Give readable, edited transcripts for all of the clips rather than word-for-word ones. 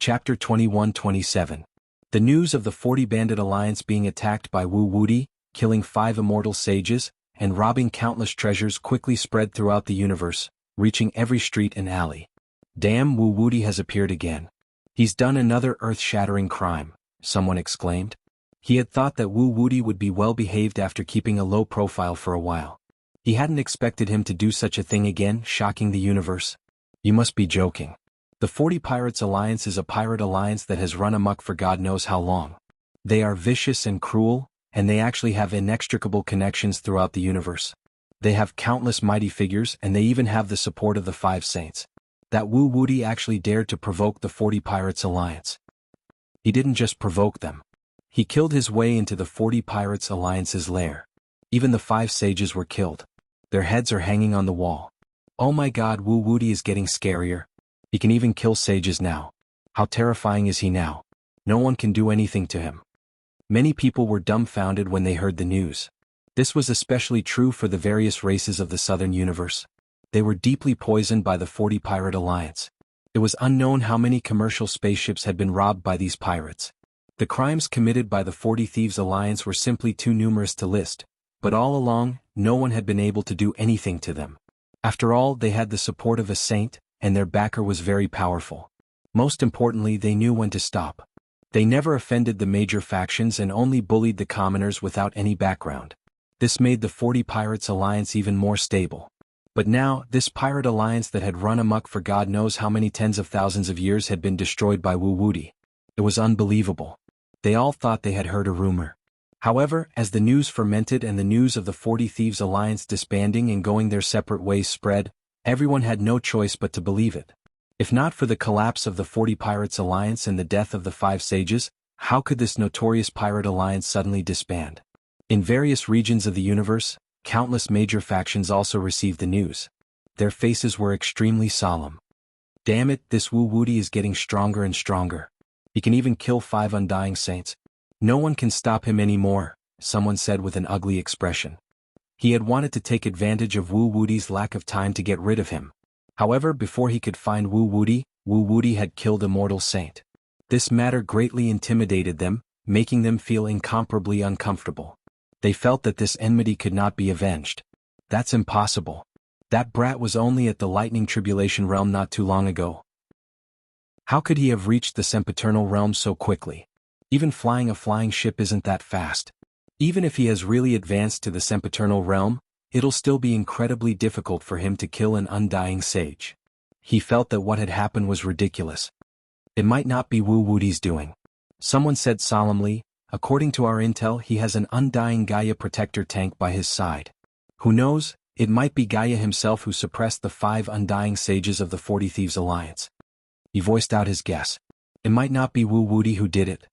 Chapter 21-27. The news of the 40-bandit alliance being attacked by Wu Wudi, killing 5 immortal sages, and robbing countless treasures quickly spread throughout the universe, reaching every street and alley. Damn, Wu Wudi has appeared again. He's done another earth-shattering crime, someone exclaimed. He had thought that Wu Wudi would be well-behaved after keeping a low profile for a while. He hadn't expected him to do such a thing again, shocking the universe. You must be joking. The 40 Pirates Alliance is a pirate alliance that has run amok for God knows how long. They are vicious and cruel, and they actually have inextricable connections throughout the universe. They have countless mighty figures, and they even have the support of the 5 saints. That Wu Wudi actually dared to provoke the 40 Pirates Alliance. He didn't just provoke them. He killed his way into the 40 Pirates Alliance's lair. Even the 5 sages were killed. Their heads are hanging on the wall. Oh my God, Wu Wudi is getting scarier. He can even kill sages now. How terrifying is he now? No one can do anything to him. Many people were dumbfounded when they heard the news. This was especially true for the various races of the southern universe. They were deeply poisoned by the 40 Pirate Alliance. It was unknown how many commercial spaceships had been robbed by these pirates. The crimes committed by the 40 Thieves Alliance were simply too numerous to list, but all along, no one had been able to do anything to them. After all, they had the support of a saint, and their backer was very powerful. Most importantly, they knew when to stop. They never offended the major factions and only bullied the commoners without any background. This made the 40 Pirates Alliance even more stable. But now, this pirate alliance that had run amok for God knows how many tens of thousands of years had been destroyed by Wu Wudi. It was unbelievable. They all thought they had heard a rumor. However, as the news fermented and the news of the 40 Thieves Alliance disbanding and going their separate ways spread, everyone had no choice but to believe it. If not for the collapse of the 40 Pirates Alliance and the death of the 5 sages, how could this notorious pirate alliance suddenly disband? In various regions of the universe, countless major factions also received the news. Their faces were extremely solemn. Damn it, this Wu Wudi is getting stronger and stronger. He can even kill 5 undying saints. No one can stop him anymore, someone said with an ugly expression. He had wanted to take advantage of Wu Wudi's lack of time to get rid of him. However, before he could find Wu Wudi had killed a mortal saint. This matter greatly intimidated them, making them feel incomparably uncomfortable. They felt that this enmity could not be avenged. That's impossible. That brat was only at the Lightning Tribulation realm not too long ago. How could he have reached the Sempiternal realm so quickly? Even flying a flying ship isn't that fast. Even if he has really advanced to the Sempiternal realm, it'll still be incredibly difficult for him to kill an undying sage. He felt that what had happened was ridiculous. It might not be Wu Wudi's doing. Someone said solemnly, according to our intel, he has an undying Gaia protector tank by his side. Who knows, it might be Gaia himself who suppressed the 5 undying sages of the 40 Thieves Alliance. He voiced out his guess. It might not be Wu Wudi who did it.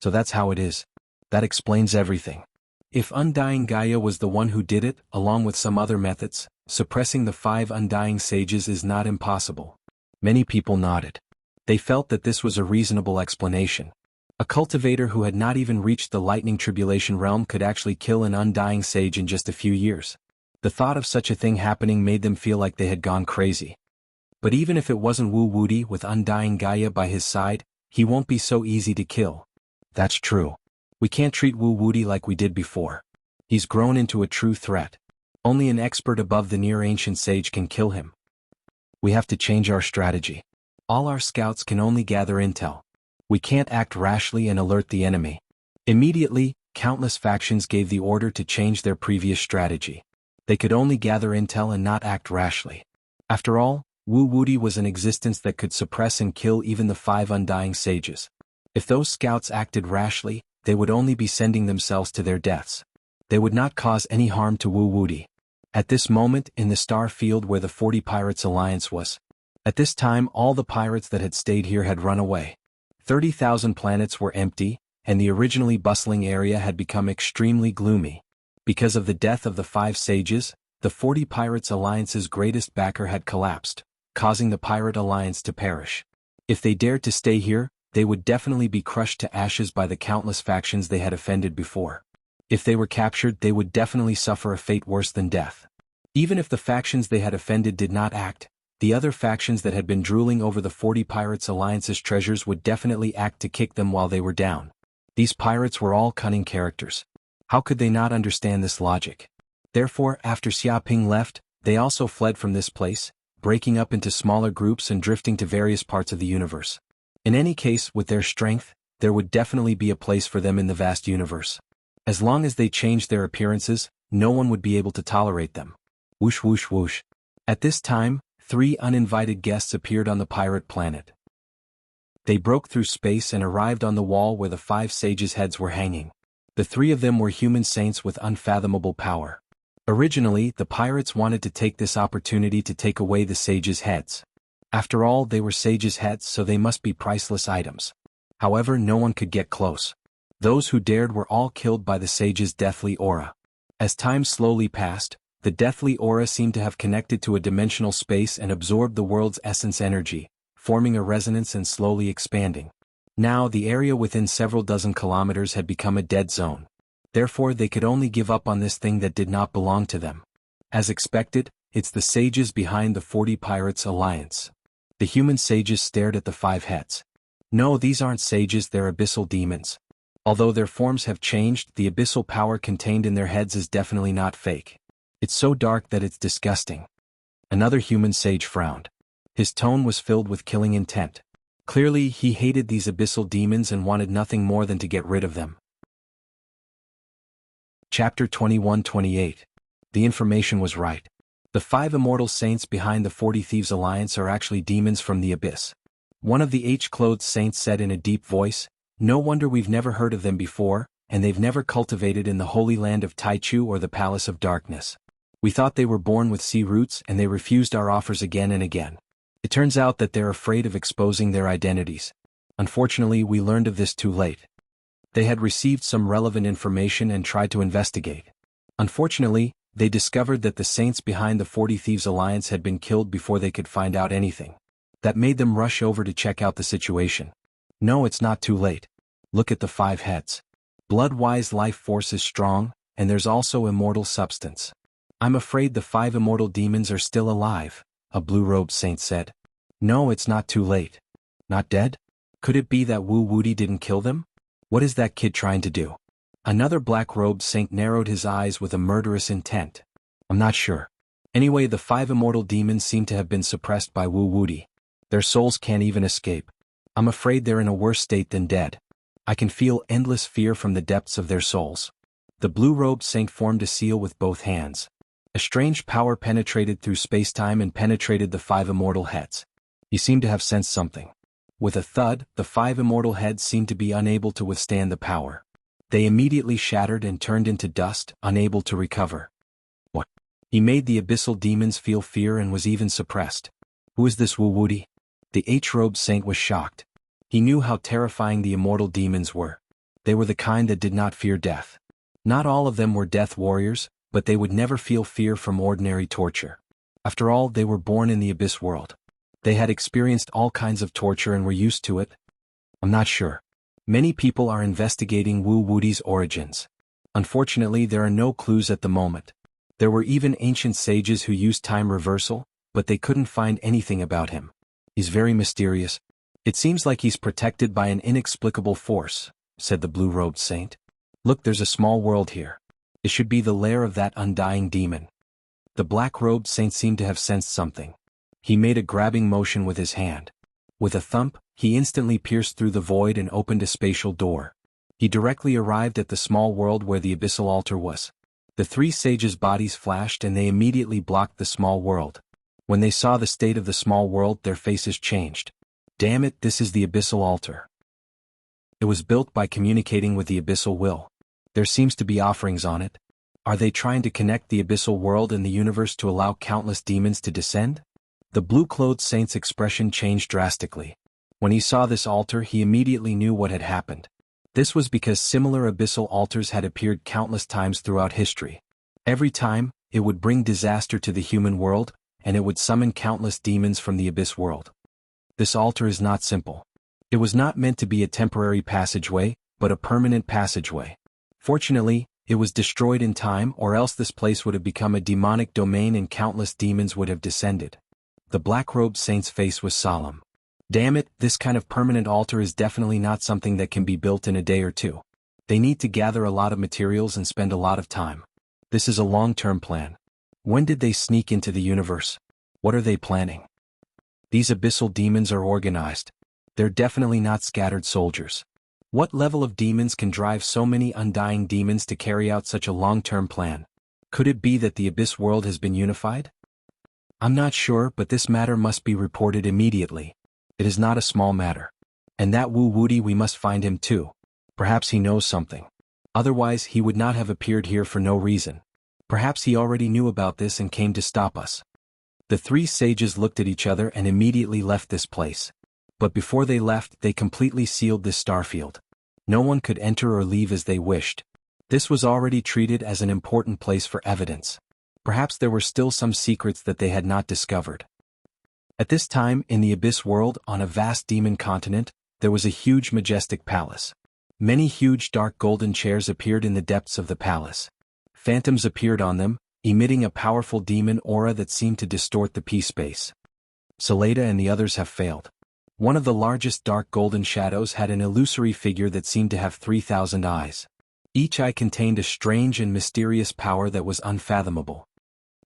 So that's how it is. That explains everything. If undying Gaia was the one who did it, along with some other methods, suppressing the 5 undying sages is not impossible. Many people nodded. They felt that this was a reasonable explanation. A cultivator who had not even reached the Lightning Tribulation realm could actually kill an undying sage in just a few years. The thought of such a thing happening made them feel like they had gone crazy. But even if it wasn't Wu Wudi with undying Gaia by his side, he won't be so easy to kill. That's true. We can't treat Wu Wudi like we did before. He's grown into a true threat. Only an expert above the near-ancient sage can kill him. We have to change our strategy. All our scouts can only gather intel. We can't act rashly and alert the enemy. Immediately, countless factions gave the order to change their previous strategy. They could only gather intel and not act rashly. After all, Wu Wudi was an existence that could suppress and kill even the 5 undying sages. If those scouts acted rashly, they would only be sending themselves to their deaths. They would not cause any harm to Wu Wudi. At this moment, in the star field where the 40 Pirates Alliance was. At this time, all the pirates that had stayed here had run away. 30,000 planets were empty, and the originally bustling area had become extremely gloomy. Because of the death of the 5 sages, the 40 Pirates Alliance's greatest backer had collapsed, causing the Pirate Alliance to perish. If they dared to stay here, they would definitely be crushed to ashes by the countless factions they had offended before. If they were captured, they would definitely suffer a fate worse than death. Even if the factions they had offended did not act, The other factions that had been drooling over the 40 Pirates Alliance's treasures would definitely act to kick them while they were down. These pirates were all cunning characters. How could they not understand this logic? Therefore, after Xiaoping left, they also fled from this place, breaking up into smaller groups and drifting to various parts of the universe. In any case, with their strength, there would definitely be a place for them in the vast universe. As long as they changed their appearances, no one would be able to tolerate them. Whoosh whoosh whoosh. At this time, 3 uninvited guests appeared on the pirate planet. They broke through space and arrived on the wall where the 5 sages' heads were hanging. The 3 of them were human saints with unfathomable power. Originally, the pirates wanted to take this opportunity to take away the sages' heads. After all, they were sages' heads, so they must be priceless items. However, no one could get close. Those who dared were all killed by the sages' deathly aura. As time slowly passed, the deathly aura seemed to have connected to a dimensional space and absorbed the world's essence energy, forming a resonance and slowly expanding. Now the area within several dozen kilometers had become a dead zone. Therefore they could only give up on this thing that did not belong to them. As expected, it's the sages behind the 40 Pirates Alliance. The human sages stared at the 5 heads. No, these aren't sages, they're abyssal demons. Although their forms have changed, the abyssal power contained in their heads is definitely not fake. It's so dark that it's disgusting. Another human sage frowned. His tone was filled with killing intent. Clearly, he hated these abyssal demons and wanted nothing more than to get rid of them. Chapter 21-28. The information was right. The 5 immortal saints behind the 40 Thieves Alliance are actually demons from the abyss. One of the H-clothed saints said in a deep voice, "No wonder we've never heard of them before, and they've never cultivated in the holy land of Taichu or the Palace of Darkness. We thought they were born with sea roots and they refused our offers again and again. It turns out that they're afraid of exposing their identities. Unfortunately, we learned of this too late. They had received some relevant information and tried to investigate. Unfortunately, they discovered that the saints behind the 40 Thieves Alliance had been killed before they could find out anything. That made them rush over to check out the situation. No, it's not too late. Look at the 5 heads. Blood-wise life force is strong, and there's also immortal substance. I'm afraid the 5 immortal demons are still alive," a blue-robed saint said. No, it's not too late. Not dead? Could it be that Wu Wuti didn't kill them? What is that kid trying to do? Another black-robed saint narrowed his eyes with a murderous intent. I'm not sure. Anyway, the 5 immortal demons seem to have been suppressed by Wu Wuti. Their souls can't even escape. I'm afraid they're in a worse state than dead. I can feel endless fear from the depths of their souls. The blue-robed saint formed a seal with both hands. A strange power penetrated through space-time and penetrated the 5 immortal heads. He seemed to have sensed something. With a thud, the 5 immortal heads seemed to be unable to withstand the power. They immediately shattered and turned into dust, unable to recover. What? He made the abyssal demons feel fear and was even suppressed. Who is this Wu Wuti? The H-robed saint was shocked. He knew how terrifying the immortal demons were. They were the kind that did not fear death. Not all of them were death warriors, but they would never feel fear from ordinary torture. After all, they were born in the abyss world. They had experienced all kinds of torture and were used to it. I'm not sure. Many people are investigating Wu Wuti's origins. Unfortunately, there are no clues at the moment. There were even ancient sages who used time reversal, but they couldn't find anything about him. He's very mysterious. It seems like he's protected by an inexplicable force, said the blue-robed saint. Look, there's a small world here. It should be the lair of that undying demon. The black-robed saint seemed to have sensed something. He made a grabbing motion with his hand. With a thump, he instantly pierced through the void and opened a spatial door. He directly arrived at the small world where the abyssal altar was. The 3 sages' bodies flashed and they immediately blocked the small world. When they saw the state of the small world, their faces changed. Damn it, this is the abyssal altar. It was built by communicating with the abyssal will. There seems to be offerings on it. Are they trying to connect the abyssal world and the universe to allow countless demons to descend? The blue-clothed saint's expression changed drastically. When he saw this altar, he immediately knew what had happened. This was because similar abyssal altars had appeared countless times throughout history. Every time, it would bring disaster to the human world, and it would summon countless demons from the abyss world. This altar is not simple. It was not meant to be a temporary passageway, but a permanent passageway. Fortunately, it was destroyed in time, or else this place would have become a demonic domain and countless demons would have descended. The black-robed saint's face was solemn. Damn it, this kind of permanent altar is definitely not something that can be built in a day or two. They need to gather a lot of materials and spend a lot of time. This is a long-term plan. When did they sneak into the universe? What are they planning? These abyssal demons are organized. They're definitely not scattered soldiers. What level of demons can drive so many undying demons to carry out such a long-term plan? Could it be that the abyss world has been unified? I'm not sure, but this matter must be reported immediately. It is not a small matter. And that Wu Wuti, we must find him too. Perhaps he knows something. Otherwise he would not have appeared here for no reason. Perhaps he already knew about this and came to stop us. The three sages looked at each other and immediately left this place. But before they left, they completely sealed this starfield. No one could enter or leave as they wished. This was already treated as an important place for evidence. Perhaps there were still some secrets that they had not discovered. At this time, in the Abyss world, on a vast demon continent, there was a huge majestic palace. Many huge dark golden chairs appeared in the depths of the palace. Phantoms appeared on them, emitting a powerful demon aura that seemed to distort the peace space. Salada and the others have failed. One of the largest dark golden shadows had an illusory figure that seemed to have 3,000 eyes. Each eye contained a strange and mysterious power that was unfathomable.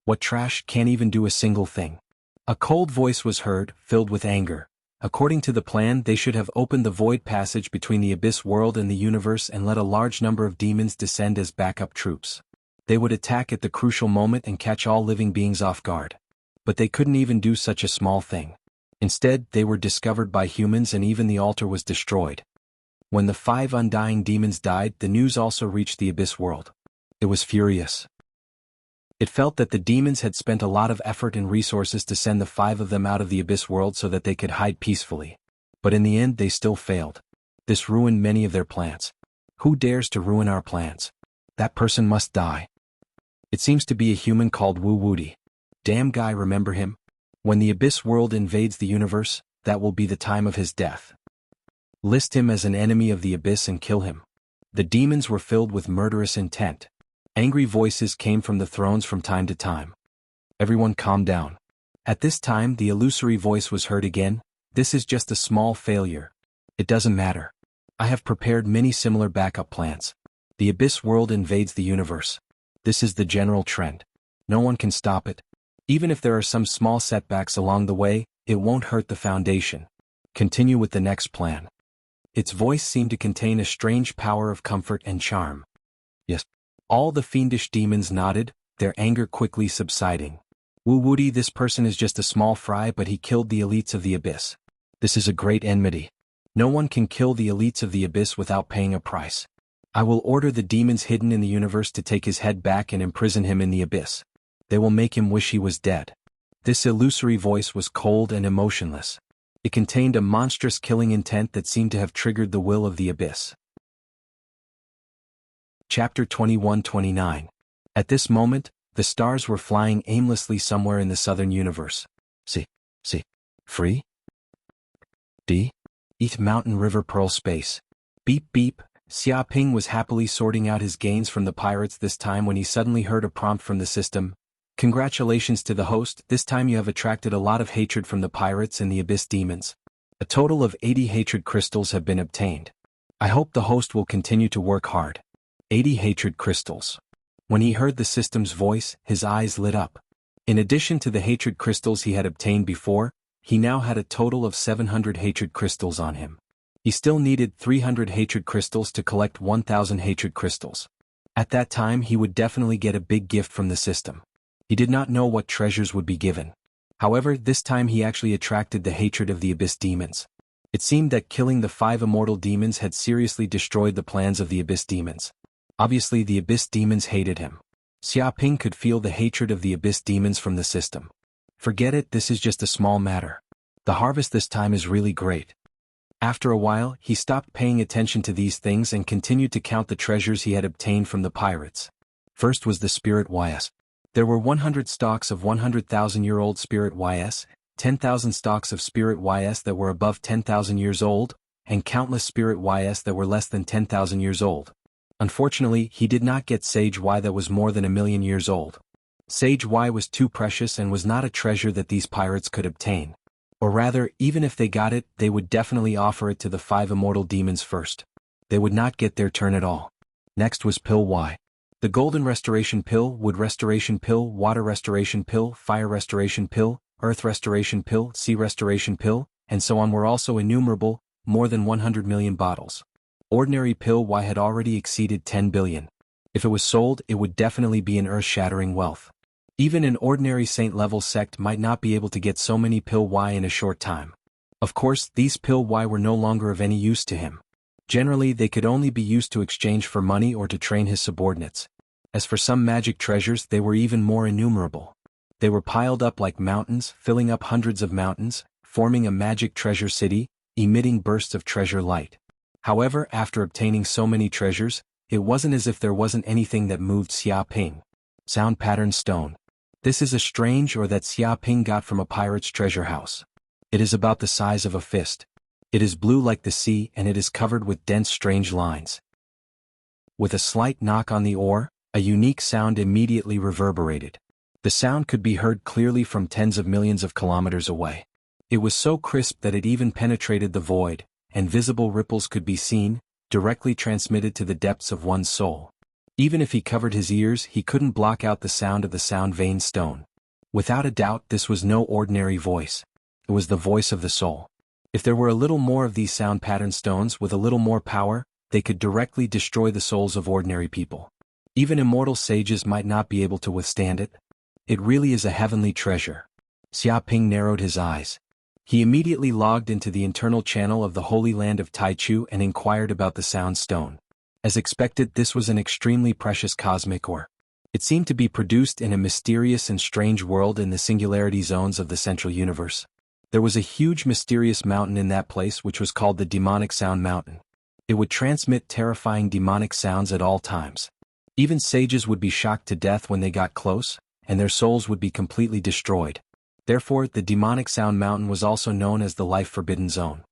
What trash, can't even do a single thing. A cold voice was heard, filled with anger. According to the plan, they should have opened the void passage between the abyss world and the universe and let a large number of demons descend as backup troops. They would attack at the crucial moment and catch all living beings off guard. But they couldn't even do such a small thing. Instead, they were discovered by humans and even the altar was destroyed. When the 5 undying demons died, the news also reached the abyss world. It was furious. It felt that the demons had spent a lot of effort and resources to send the 5 of them out of the abyss world so that they could hide peacefully. But in the end they still failed. This ruined many of their plans. Who dares to ruin our plans? That person must die. It seems to be a human called Wu Wuti. Damn guy, remember him? When the abyss world invades the universe, that will be the time of his death. List him as an enemy of the abyss and kill him. The demons were filled with murderous intent. Angry voices came from the thrones from time to time. Everyone calm down. At this time the illusory voice was heard again. This is just a small failure. It doesn't matter. I have prepared many similar backup plans. The abyss world invades the universe. This is the general trend. No one can stop it. Even if there are some small setbacks along the way, it won't hurt the foundation. Continue with the next plan. Its voice seemed to contain a strange power of comfort and charm. Yes. All the fiendish demons nodded, their anger quickly subsiding. Wu Wuti, this person is just a small fry, but he killed the elites of the abyss. This is a great enmity. No one can kill the elites of the abyss without paying a price. I will order the demons hidden in the universe to take his head back and imprison him in the abyss. They will make him wish he was dead. This illusory voice was cold and emotionless. It contained a monstrous killing intent that seemed to have triggered the will of the abyss. Chapter 21-29. At this moment, the stars were flying aimlessly somewhere in the southern universe. See. Free? D. Eat Mountain River Pearl Space. Beep beep. Xiaoping was happily sorting out his gains from the pirates this time when he suddenly heard a prompt from the system. Congratulations to the host, this time you have attracted a lot of hatred from the pirates and the abyss demons. A total of 80 hatred crystals have been obtained. I hope the host will continue to work hard. 80 hatred crystals. When he heard the system's voice, his eyes lit up. In addition to the hatred crystals he had obtained before, he now had a total of 700 hatred crystals on him. He still needed 300 hatred crystals to collect 1,000 hatred crystals. At that time he would definitely get a big gift from the system. He did not know what treasures would be given. However, this time he actually attracted the hatred of the abyss demons. It seemed that killing the 5 immortal demons had seriously destroyed the plans of the abyss demons. Obviously the abyss demons hated him. Xiaoping could feel the hatred of the abyss demons from the system. Forget it, this is just a small matter. The harvest this time is really great. After a while, he stopped paying attention to these things and continued to count the treasures he had obtained from the pirates. First was the Spirit YS. There were 100 stalks of 100,000-year-old Spirit YS, 10,000 stalks of Spirit YS that were above 10,000 years old, and countless Spirit YS that were less than 10,000 years old. Unfortunately, he did not get Sage Y that was more than 1,000,000 years old. Sage Y was too precious and was not a treasure that these pirates could obtain. Or rather, even if they got it, they would definitely offer it to the 5 immortal demons first. They would not get their turn at all. Next was Pill Y. The Golden Restoration Pill, Wood Restoration Pill, Water Restoration Pill, Fire Restoration Pill, Earth Restoration Pill, Sea Restoration Pill, and so on were also innumerable, more than 100 million bottles. Ordinary Pill Y had already exceeded 10 billion. If it was sold, it would definitely be an earth-shattering wealth. Even an ordinary saint-level sect might not be able to get so many Pill Y in a short time. Of course, these Pill Y were no longer of any use to him. Generally, they could only be used to exchange for money or to train his subordinates. As for some magic treasures, they were even more innumerable. They were piled up like mountains, filling up hundreds of mountains, forming a magic treasure city, emitting bursts of treasure light. However, after obtaining so many treasures, it wasn't as if there wasn't anything that moved Xia Ping. Sound Pattern Stone. This is a strange ore that Xia Ping got from a pirate's treasure house. It is about the size of a fist. It is blue like the sea and it is covered with dense strange lines. With a slight knock on the ore, a unique sound immediately reverberated. The sound could be heard clearly from tens of millions of kilometers away. It was so crisp that it even penetrated the void, and visible ripples could be seen, directly transmitted to the depths of one's soul. Even if he covered his ears, he couldn't block out the sound of the sound vein stone. Without a doubt, this was no ordinary voice. It was the voice of the soul. If there were a little more of these sound pattern stones with a little more power, they could directly destroy the souls of ordinary people. Even immortal sages might not be able to withstand it. It really is a heavenly treasure. Xia Ping narrowed his eyes. He immediately logged into the internal channel of the Holy Land of Taichu and inquired about the sound stone. As expected, this was an extremely precious cosmic ore. It seemed to be produced in a mysterious and strange world in the singularity zones of the central universe. There was a huge mysterious mountain in that place which was called the Demonic Sound Mountain. It would transmit terrifying demonic sounds at all times. Even sages would be shocked to death when they got close, and their souls would be completely destroyed. Therefore, the Demonic Sound Mountain was also known as the Life Forbidden Zone.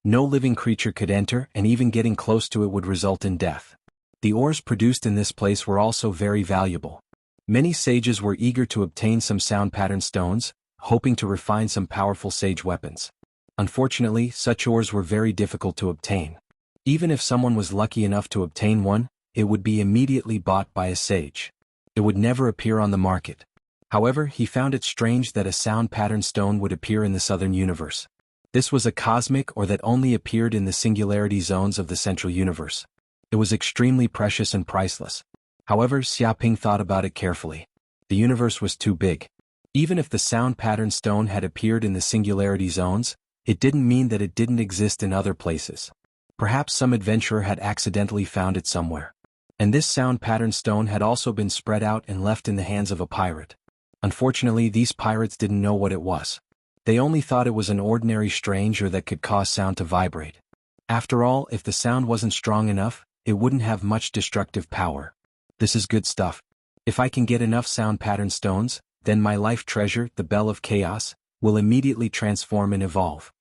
No living creature could enter, and even getting close to it would result in death. The ores produced in this place were also very valuable. Many sages were eager to obtain some sound pattern stones, hoping to refine some powerful sage weapons. Unfortunately, such ores were very difficult to obtain. Even if someone was lucky enough to obtain one, it would be immediately bought by a sage. It would never appear on the market. However, he found it strange that a sound pattern stone would appear in the southern universe. This was a cosmic ore that only appeared in the singularity zones of the central universe. It was extremely precious and priceless. However, Xia Ping thought about it carefully. The universe was too big. Even if the sound pattern stone had appeared in the singularity zones, it didn't mean that it didn't exist in other places. Perhaps some adventurer had accidentally found it somewhere. And this sound pattern stone had also been spread out and left in the hands of a pirate. Unfortunately, these pirates didn't know what it was. They only thought it was an ordinary strange ore that could cause sound to vibrate. After all, if the sound wasn't strong enough, it wouldn't have much destructive power. This is good stuff. If I can get enough sound pattern stones, then my life treasure, the Bell of Chaos, will immediately transform and evolve.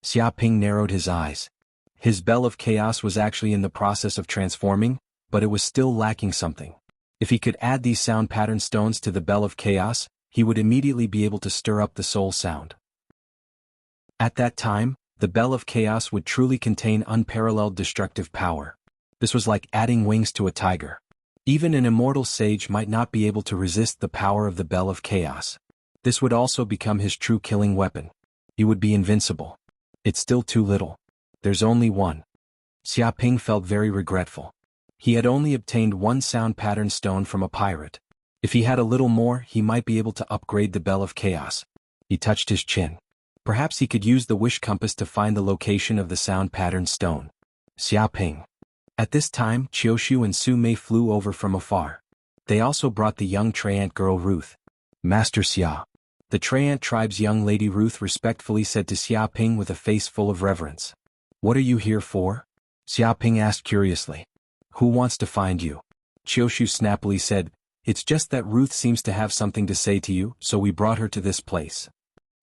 Xia Ping narrowed his eyes. His Bell of Chaos was actually in the process of transforming, but it was still lacking something. If he could add these sound pattern stones to the Bell of Chaos, he would immediately be able to stir up the soul sound. At that time, the Bell of Chaos would truly contain unparalleled destructive power. This was like adding wings to a tiger. Even an immortal sage might not be able to resist the power of the Bell of Chaos. This would also become his true killing weapon. He would be invincible. It's still too little. There's only one. Xia Ping felt very regretful. He had only obtained one sound pattern stone from a pirate. If he had a little more, he might be able to upgrade the Bell of Chaos. He touched his chin. Perhaps he could use the wish compass to find the location of the sound pattern stone. Xia Ping. At this time, Qiushu and Su Mei flew over from afar. They also brought the young Treant girl Ruth. Master Xia. The Treant tribe's young lady Ruth respectfully said to Xia Ping with a face full of reverence. What are you here for? Xia Ping asked curiously. Who wants to find you? Qiushu snappily said, It's just that Ruth seems to have something to say to you, so we brought her to this place.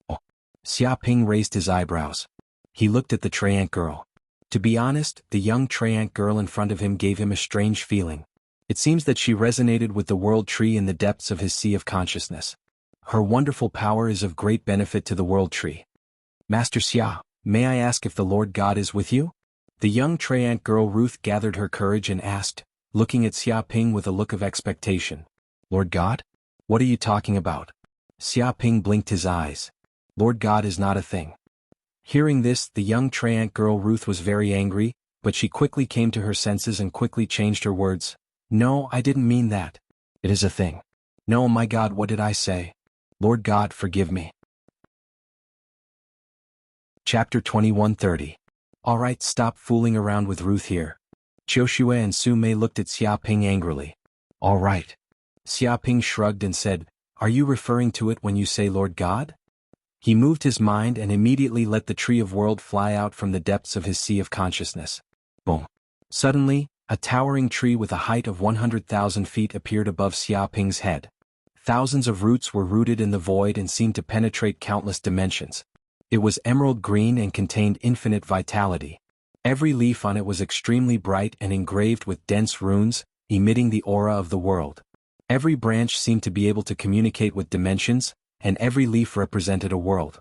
Oh. Xia Ping raised his eyebrows. He looked at the Treant girl. To be honest, the young Treant girl in front of him gave him a strange feeling. It seems that she resonated with the world tree in the depths of his sea of consciousness. Her wonderful power is of great benefit to the world tree. Master Xia, may I ask if the Lord God is with you? The young Treant girl Ruth gathered her courage and asked, looking at Xia Ping with a look of expectation. Lord God? What are you talking about? Xia Ping blinked his eyes. Lord God is not a thing. Hearing this, the young Treant girl Ruth was very angry, but she quickly came to her senses and quickly changed her words. No, I didn't mean that. It is a thing. No, my God, what did I say? Lord God, forgive me. Chapter 21:30. Alright, stop fooling around with Ruth here. Qiushue and Su Mei looked at Xia Ping angrily. Alright. Xia Ping shrugged and said, Are you referring to it when you say Lord God? He moved his mind and immediately let the tree of world fly out from the depths of his sea of consciousness. Boom. Suddenly, a towering tree with a height of 100,000 feet appeared above Xia Ping's head. Thousands of roots were rooted in the void and seemed to penetrate countless dimensions. It was emerald green and contained infinite vitality. Every leaf on it was extremely bright and engraved with dense runes, emitting the aura of the world. Every branch seemed to be able to communicate with dimensions, and every leaf represented a world.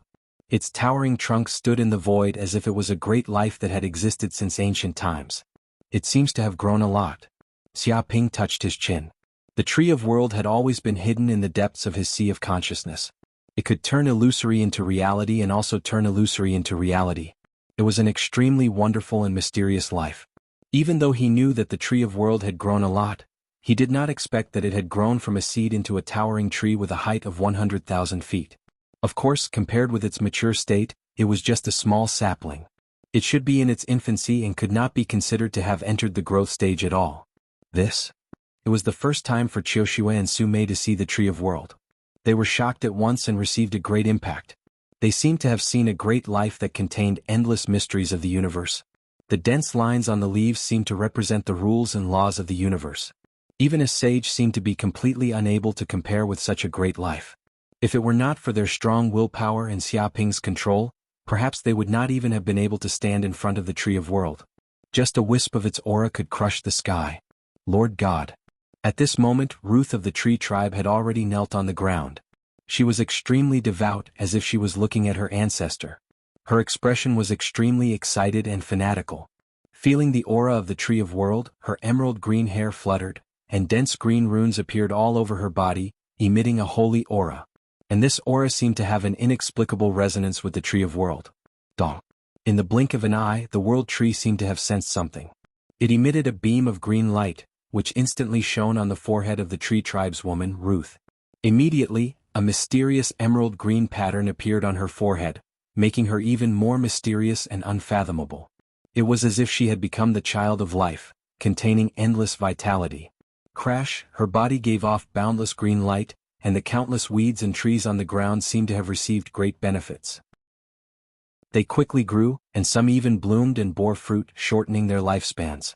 Its towering trunk stood in the void as if it was a great life that had existed since ancient times. It seems to have grown a lot. Xia Ping touched his chin. The tree of world had always been hidden in the depths of his sea of consciousness. It could turn illusory into reality and also turn illusory into reality. It was an extremely wonderful and mysterious life. Even though he knew that the tree of world had grown a lot, he did not expect that it had grown from a seed into a towering tree with a height of 100,000 feet. Of course, compared with its mature state, it was just a small sapling. It should be in its infancy and could not be considered to have entered the growth stage at all. It was the first time for Qiushue and Su Mei to see the tree of world. They were shocked at once and received a great impact. They seemed to have seen a great life that contained endless mysteries of the universe. The dense lines on the leaves seemed to represent the rules and laws of the universe. Even a sage seemed to be completely unable to compare with such a great life. If it were not for their strong willpower and Xia Ping's control, perhaps they would not even have been able to stand in front of the tree of world. Just a wisp of its aura could crush the sky. Lord God. At this moment, Ruth of the Tree Tribe had already knelt on the ground. She was extremely devout, as if she was looking at her ancestor. Her expression was extremely excited and fanatical. Feeling the aura of the tree of world, her emerald green hair fluttered, and dense green runes appeared all over her body, emitting a holy aura. And this aura seemed to have an inexplicable resonance with the tree of world. Dong. In the blink of an eye, the world tree seemed to have sensed something. It emitted a beam of green light, which instantly shone on the forehead of the tree tribe's woman, Ruth. Immediately, a mysterious emerald green pattern appeared on her forehead, making her even more mysterious and unfathomable. It was as if she had become the child of life, containing endless vitality. Crash, her body gave off boundless green light, and the countless weeds and trees on the ground seemed to have received great benefits. They quickly grew, and some even bloomed and bore fruit, shortening their lifespans.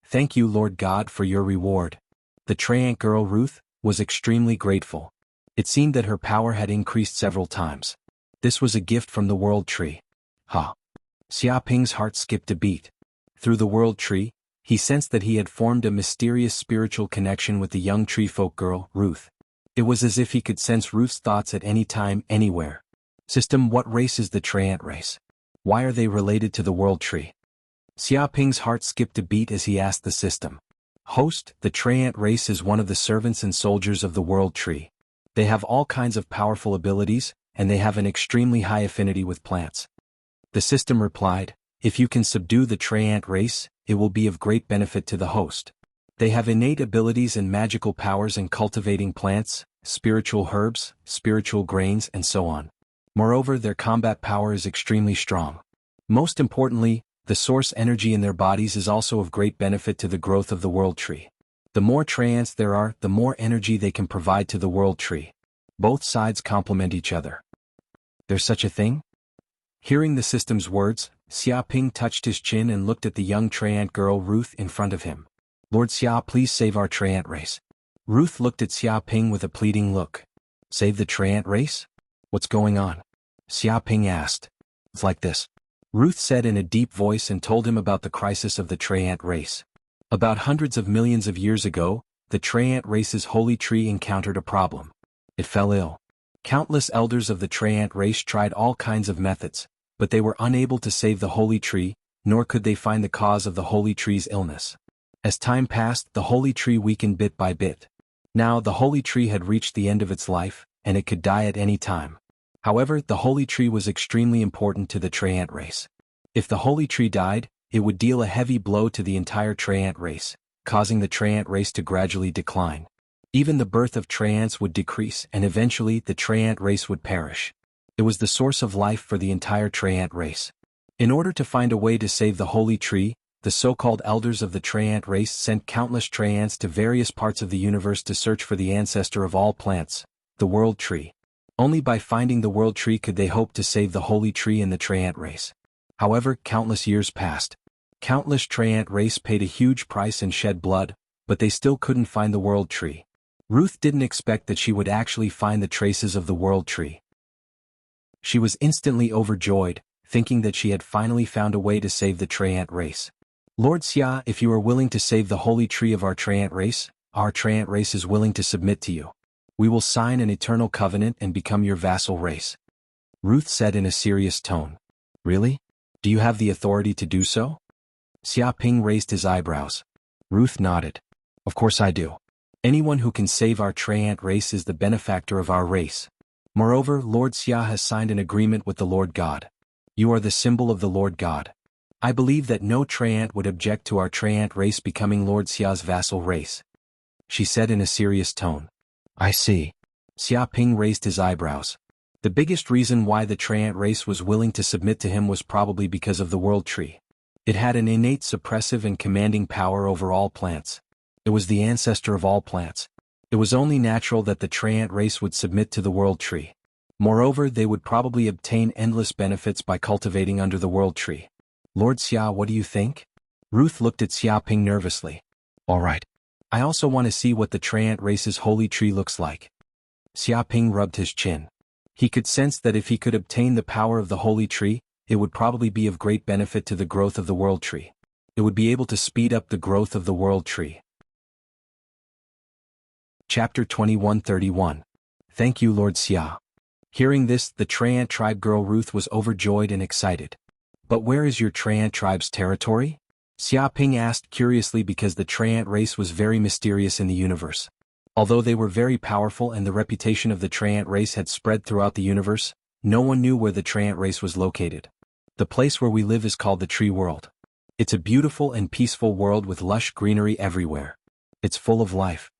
Thank you, Lord God, for your reward. The Treant girl Ruth was extremely grateful. It seemed that her power had increased several times. This was a gift from the world tree. Ha! Xia Ping's heart skipped a beat. Through the world tree, he sensed that he had formed a mysterious spiritual connection with the young tree folk girl, Ruth. It was as if he could sense Ruth's thoughts at any time, anywhere. System, what race is the Treant race? Why are they related to the world tree? Xia Ping's heart skipped a beat as he asked the system. Host, the Treant race is one of the servants and soldiers of the world tree. They have all kinds of powerful abilities, and they have an extremely high affinity with plants. The system replied, if you can subdue the Treant race, it will be of great benefit to the host. They have innate abilities and magical powers in cultivating plants, spiritual herbs, spiritual grains, and so on. Moreover, their combat power is extremely strong. Most importantly, the source energy in their bodies is also of great benefit to the growth of the world tree. The more Treants there are, the more energy they can provide to the world tree. Both sides complement each other. There's such a thing? Hearing the system's words, Xia Ping touched his chin and looked at the young Treant girl Ruth in front of him. Lord Xia, please save our Treant race. Ruth looked at Xia Ping with a pleading look. Save the Treant race? What's going on? Xia Ping asked. It's like this. Ruth said in a deep voice and told him about the crisis of the Treant race. About hundreds of millions of years ago, the Treant race's holy tree encountered a problem. It fell ill. Countless elders of the Treant race tried all kinds of methods, but they were unable to save the holy tree, nor could they find the cause of the holy tree's illness. As time passed, the holy tree weakened bit by bit. Now the holy tree had reached the end of its life, and it could die at any time. However, the holy tree was extremely important to the Treant race. If the holy tree died, it would deal a heavy blow to the entire Treant race, causing the Treant race to gradually decline. Even the birth of Treants would decrease, and eventually the Treant race would perish. It was the source of life for the entire Treant race. In order to find a way to save the holy tree, the so-called elders of the Treant race sent countless Treants to various parts of the universe to search for the ancestor of all plants, the World Tree. Only by finding the World Tree could they hope to save the holy tree in the Treant race. However, countless years passed. Countless Treant race paid a huge price and shed blood, but they still couldn't find the World Tree. Ruth didn't expect that she would actually find the traces of the World Tree. She was instantly overjoyed, thinking that she had finally found a way to save the Treant race. Lord Xia, if you are willing to save the holy tree of our Treant race is willing to submit to you. We will sign an eternal covenant and become your vassal race. Ruth said in a serious tone. Really? Do you have the authority to do so? Xia Ping raised his eyebrows. Ruth nodded. Of course I do. Anyone who can save our Treant race is the benefactor of our race. Moreover, Lord Xia has signed an agreement with the Lord God. You are the symbol of the Lord God. I believe that no Treant would object to our Treant race becoming Lord Xia's vassal race. She said in a serious tone. I see. Xia Ping raised his eyebrows. The biggest reason why the Treant race was willing to submit to him was probably because of the World Tree. It had an innate suppressive and commanding power over all plants. It was the ancestor of all plants. It was only natural that the Treant race would submit to the World Tree. Moreover, they would probably obtain endless benefits by cultivating under the World Tree. Lord Xia, what do you think? Ruth looked at Xia Ping nervously. All right. I also want to see what the Treant race's holy tree looks like. Xia Ping rubbed his chin. He could sense that if he could obtain the power of the holy tree, it would probably be of great benefit to the growth of the World Tree. It would be able to speed up the growth of the World Tree. Chapter 2131. Thank you, Lord Xia. Hearing this, the Treant tribe girl Ruth was overjoyed and excited. But where is your Treant tribe's territory? Xia Ping asked curiously because the Treant race was very mysterious in the universe. Although they were very powerful and the reputation of the Treant race had spread throughout the universe, no one knew where the Treant race was located. The place where we live is called the Tree World. It's a beautiful and peaceful world with lush greenery everywhere. It's full of life.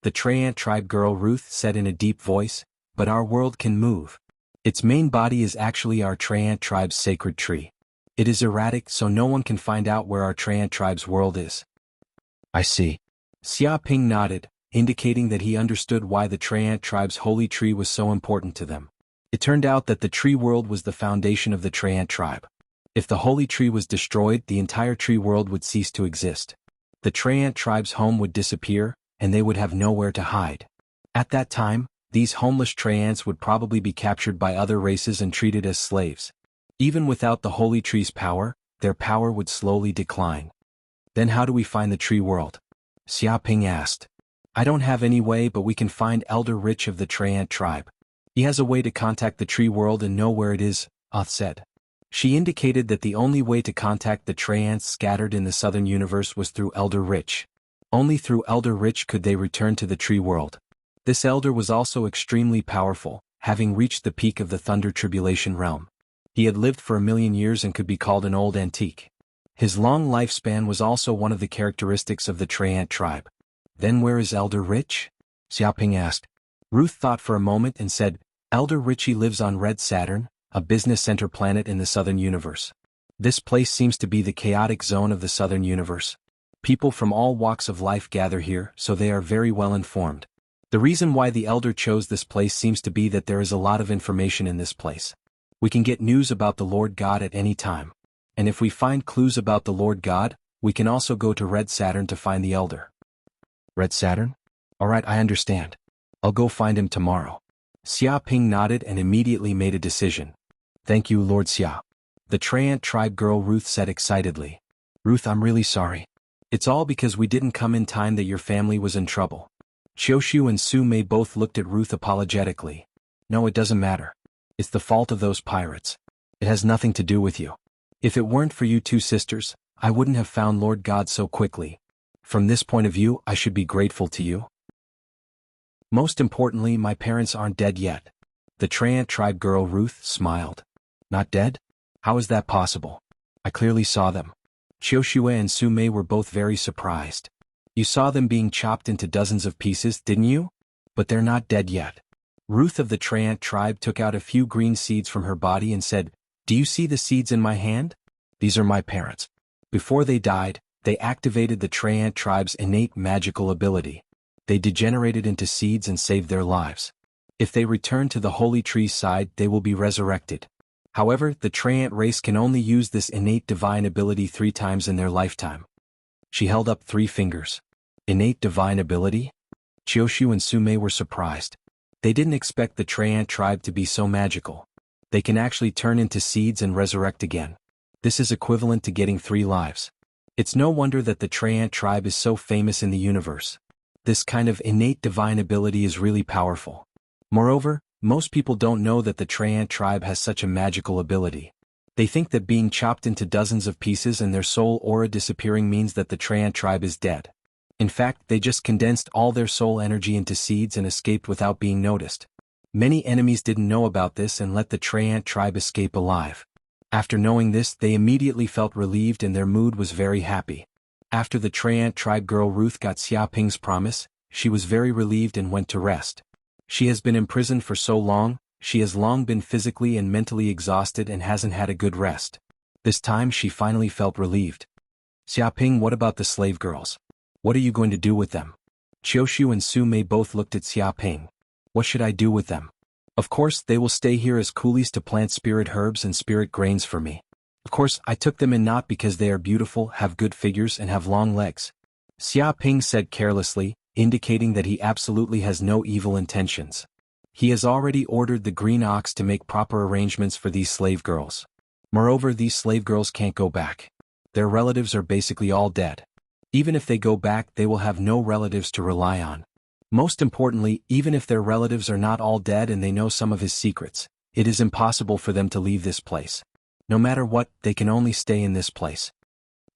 The Treant tribe girl Ruth said in a deep voice, but our world can move. Its main body is actually our Treant tribe's sacred tree. It is erratic, so no one can find out where our Treant tribe's world is. I see. Xia Ping nodded, indicating that he understood why the Treant tribe's holy tree was so important to them. It turned out that the tree world was the foundation of the Treant tribe. If the holy tree was destroyed, the entire tree world would cease to exist. The Treant tribe's home would disappear, and they would have nowhere to hide. At that time, these homeless Treants would probably be captured by other races and treated as slaves. Even without the holy tree's power, their power would slowly decline. Then how do we find the tree world? Xia Ping asked. I don't have any way, but we can find Elder Rich of the Treant tribe. He has a way to contact the tree world and know where it is, Oth said. She indicated that the only way to contact the Treants scattered in the southern universe was through Elder Rich. Only through Elder Rich could they return to the tree world. This elder was also extremely powerful, having reached the peak of the Thunder Tribulation realm. He had lived for 1,000,000 years and could be called an old antique. His long lifespan was also one of the characteristics of the Treant tribe. Then where is Elder Rich? Xia Ping asked. Ruth thought for a moment and said, Elder Richie lives on Red Saturn, a business center planet in the southern universe. This place seems to be the chaotic zone of the southern universe. People from all walks of life gather here, so they are very well informed. The reason why the elder chose this place seems to be that there is a lot of information in this place. We can get news about the Lord God at any time. And if we find clues about the Lord God, we can also go to Red Saturn to find the elder. Red Saturn? Alright, I understand. I'll go find him tomorrow. Xia Ping nodded and immediately made a decision. Thank you, Lord Xia. The Treant tribe girl Ruth said excitedly. Ruth, I'm really sorry. It's all because we didn't come in time that your family was in trouble. Qiushu and Su Mei both looked at Ruth apologetically. No, it doesn't matter. It's the fault of those pirates. It has nothing to do with you. If it weren't for you two sisters, I wouldn't have found Lord God so quickly. From this point of view, I should be grateful to you. Most importantly, my parents aren't dead yet. The Treant tribe girl Ruth smiled. Not dead? How is that possible? I clearly saw them. Qiushu and Su Mei were both very surprised. You saw them being chopped into dozens of pieces, didn't you? But they're not dead yet. Ruth of the Treant tribe took out a few green seeds from her body and said, Do you see the seeds in my hand? These are my parents. Before they died, they activated the Treant tribe's innate magical ability. They degenerated into seeds and saved their lives. If they return to the holy tree's side, they will be resurrected. However, the Treant race can only use this innate divine ability 3 times in their lifetime. She held up 3 fingers. Innate divine ability? Qiushu and Su Mei were surprised. They didn't expect the Treant tribe to be so magical. They can actually turn into seeds and resurrect again. This is equivalent to getting 3 lives. It's no wonder that the Treant tribe is so famous in the universe. This kind of innate divine ability is really powerful. Moreover, most people don't know that the Treant tribe has such a magical ability. They think that being chopped into dozens of pieces and their soul aura disappearing means that the Treant tribe is dead. In fact, they just condensed all their soul energy into seeds and escaped without being noticed. Many enemies didn't know about this and let the Treant tribe escape alive. After knowing this, they immediately felt relieved and their mood was very happy. After the Treant tribe girl Ruth got Xia Ping's promise, she was very relieved and went to rest. She has been imprisoned for so long, she has long been physically and mentally exhausted and hasn't had a good rest. This time she finally felt relieved. Xia Ping, what about the slave girls? What are you going to do with them? Qiushu and Su Mei both looked at Xia Ping. What should I do with them? Of course, they will stay here as coolies to plant spirit herbs and spirit grains for me. Of course, I took them in not because they are beautiful, have good figures and have long legs. Xia Ping said carelessly, indicating that he absolutely has no evil intentions. He has already ordered the green ox to make proper arrangements for these slave girls. Moreover, these slave girls can't go back. Their relatives are basically all dead. Even if they go back, they will have no relatives to rely on. Most importantly, even if their relatives are not all dead and they know some of his secrets, it is impossible for them to leave this place. No matter what, they can only stay in this place.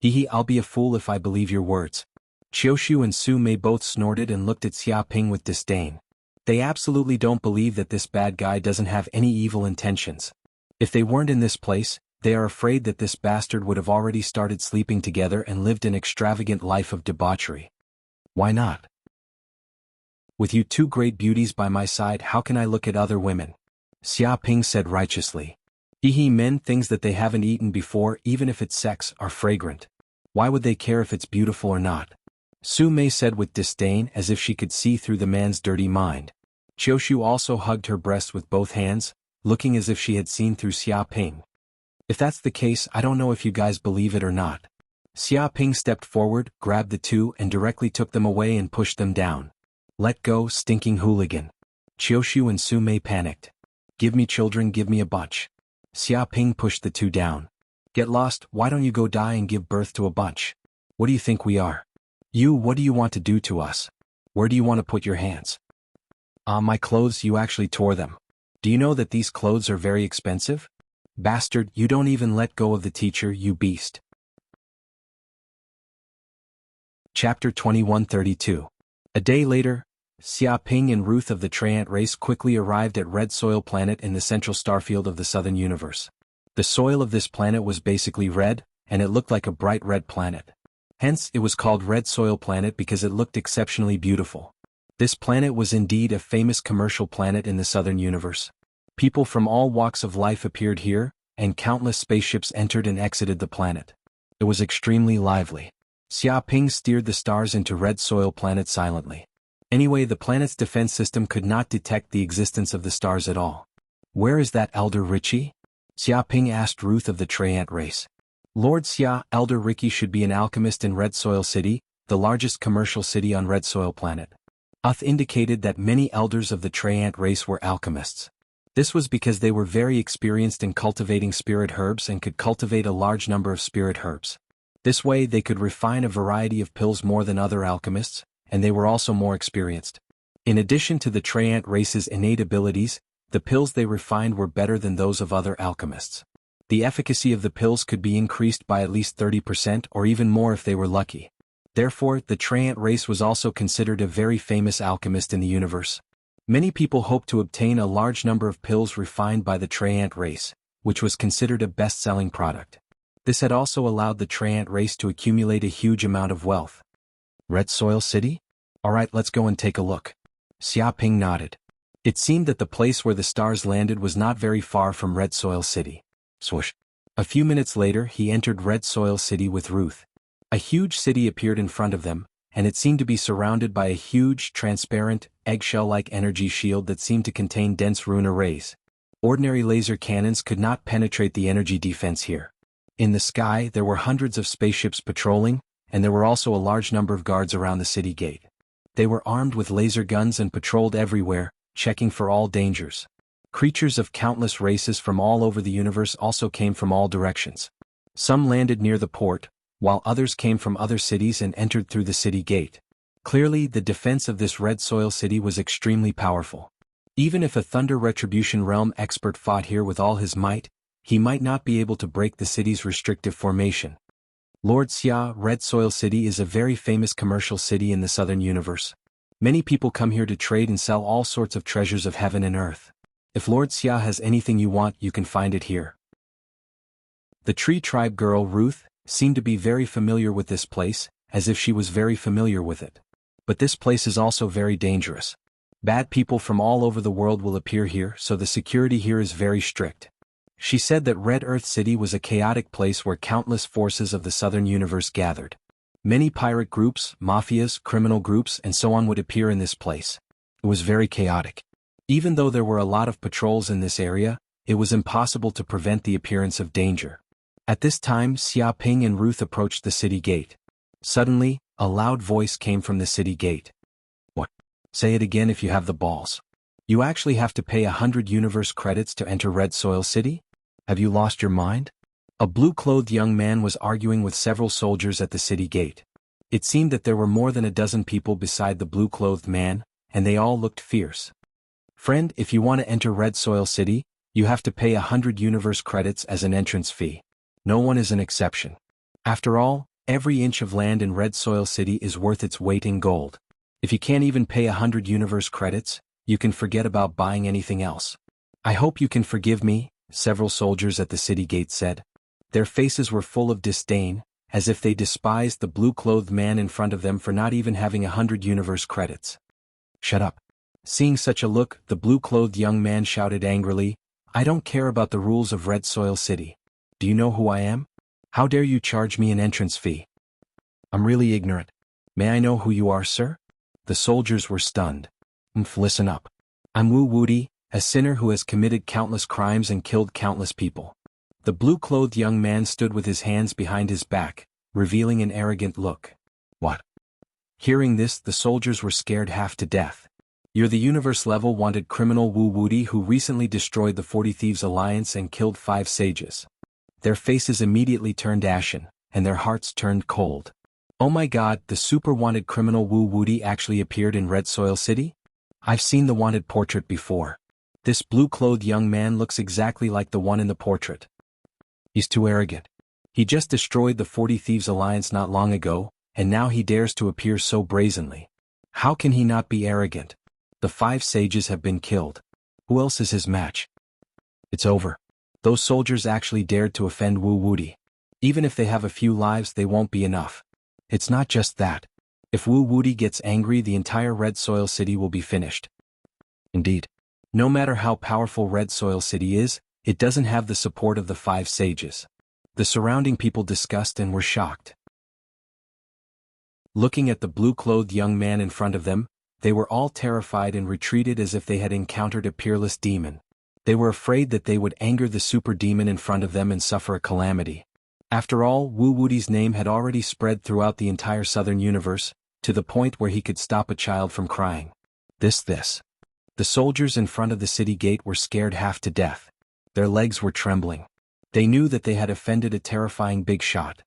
Hehe, I'll be a fool if I believe your words. Qiushu and Su Mei both snorted and looked at Xia Ping with disdain. They absolutely don't believe that this bad guy doesn't have any evil intentions. If they weren't in this place, they are afraid that this bastard would have already started sleeping together and lived an extravagant life of debauchery. Why not? With you 2 great beauties by my side, how can I look at other women? Xia Ping said righteously. Hehe, men, things that they haven't eaten before, even if it's sex, are fragrant. Why would they care if it's beautiful or not? Su Mei said with disdain, as if she could see through the man's dirty mind. Qiushu also hugged her breast with both hands, looking as if she had seen through Xia Ping. If that's the case, I don't know if you guys believe it or not. Xia Ping stepped forward, grabbed the 2 and directly took them away and pushed them down. Let go, stinking hooligan. Qiushu and Su Mei panicked. Give me children, give me a bunch. Xia Ping pushed the 2 down. Get lost, why don't you go die and give birth to a bunch? What do you think we are? You, what do you want to do to us? Where do you want to put your hands? My clothes, you actually tore them. Do you know that these clothes are very expensive? Bastard, you don't even let go of the teacher, you beast. Chapter 2132. A day later, Xia Ping and Ruth of the Treant race quickly arrived at Red Soil Planet in the central starfield of the southern universe. The soil of this planet was basically red, and it looked like a bright red planet. Hence, it was called Red Soil Planet because it looked exceptionally beautiful. This planet was indeed a famous commercial planet in the southern universe. People from all walks of life appeared here, and countless spaceships entered and exited the planet. It was extremely lively. Xia Ping steered the stars into Red Soil Planet silently. Anyway, the planet's defense system could not detect the existence of the stars at all. Where is that Elder Richie? Xia Ping asked Ruth of the Treant race. Lord Xia, Elder Ricky should be an alchemist in Red Soil City, the largest commercial city on Red Soil Planet. Uth indicated that many elders of the Treant race were alchemists. This was because they were very experienced in cultivating spirit herbs and could cultivate a large number of spirit herbs. This way they could refine a variety of pills more than other alchemists, and they were also more experienced. In addition to the Treant race's innate abilities, the pills they refined were better than those of other alchemists. The efficacy of the pills could be increased by at least 30% or even more if they were lucky. Therefore, the Treant race was also considered a very famous alchemist in the universe. Many people hoped to obtain a large number of pills refined by the Treant race, which was considered a best-selling product. This had also allowed the Treant race to accumulate a huge amount of wealth. Red Soil City? Alright, let's go and take a look. Xia Ping nodded. It seemed that the place where the stars landed was not very far from Red Soil City. Swoosh. A few minutes later he entered Red Soil City with Ruth. A huge city appeared in front of them, and it seemed to be surrounded by a huge, transparent, eggshell-like energy shield that seemed to contain dense rune arrays. Ordinary laser cannons could not penetrate the energy defense here. In the sky there were hundreds of spaceships patrolling, and there were also a large number of guards around the city gate. They were armed with laser guns and patrolled everywhere, checking for all dangers. Creatures of countless races from all over the universe also came from all directions. Some landed near the port, while others came from other cities and entered through the city gate. Clearly, the defense of this Red Soil City was extremely powerful. Even if a Thunder Retribution Realm expert fought here with all his might, he might not be able to break the city's restrictive formation. Lord Xia, Red Soil City is a very famous commercial city in the southern universe. Many people come here to trade and sell all sorts of treasures of heaven and earth. If Lord Xia has anything you want, you can find it here. The Tree Tribe girl, Ruth, seemed to be very familiar with this place, as if she was very familiar with it. But this place is also very dangerous. Bad people from all over the world will appear here, so the security here is very strict. She said that Red Earth City was a chaotic place where countless forces of the southern universe gathered. Many pirate groups, mafias, criminal groups, and so on would appear in this place. It was very chaotic. Even though there were a lot of patrols in this area, it was impossible to prevent the appearance of danger. At this time, Xia Ping and Ruth approached the city gate. Suddenly, a loud voice came from the city gate. What? Say it again if you have the balls. You actually have to pay 100 universe credits to enter Red Soil City? Have you lost your mind? A blue-clothed young man was arguing with several soldiers at the city gate. It seemed that there were more than a dozen people beside the blue-clothed man, and they all looked fierce. Friend, if you want to enter Red Soil City, you have to pay 100 universe credits as an entrance fee. No one is an exception. After all, every inch of land in Red Soil City is worth its weight in gold. If you can't even pay 100 universe credits, you can forget about buying anything else. I hope you can forgive me, several soldiers at the city gate said. Their faces were full of disdain, as if they despised the blue-clothed man in front of them for not even having 100 universe credits. Shut up. Seeing such a look, the blue-clothed young man shouted angrily, I don't care about the rules of Red Soil City. Do you know who I am? How dare you charge me an entrance fee? I'm really ignorant. May I know who you are, sir? The soldiers were stunned. Listen up. I'm Wu Wuti, a sinner who has committed countless crimes and killed countless people. The blue-clothed young man stood with his hands behind his back, revealing an arrogant look. What? Hearing this, the soldiers were scared half to death. You're the universe-level wanted criminal Wu Wuti who recently destroyed the 40 Thieves Alliance and killed 5 sages. Their faces immediately turned ashen, and their hearts turned cold. Oh my god, the super-wanted criminal Wu Wuti actually appeared in Red Soil City? I've seen the wanted portrait before. This blue-clothed young man looks exactly like the one in the portrait. He's too arrogant. He just destroyed the 40 Thieves Alliance not long ago, and now he dares to appear so brazenly. How can he not be arrogant? The 5 sages have been killed. Who else is his match? It's over. Those soldiers actually dared to offend Wu Wuti. Even if they have a few lives, they won't be enough. It's not just that. If Wu Wuti gets angry, the entire Red Soil City will be finished. Indeed. No matter how powerful Red Soil City is, it doesn't have the support of the 5 sages. The surrounding people discussed and were shocked. Looking at the blue-clothed young man in front of them, they were all terrified and retreated as if they had encountered a peerless demon. They were afraid that they would anger the super demon in front of them and suffer a calamity. After all, Wu Wuti's name had already spread throughout the entire southern universe, to the point where he could stop a child from crying. This. The soldiers in front of the city gate were scared half to death. Their legs were trembling. They knew that they had offended a terrifying big shot.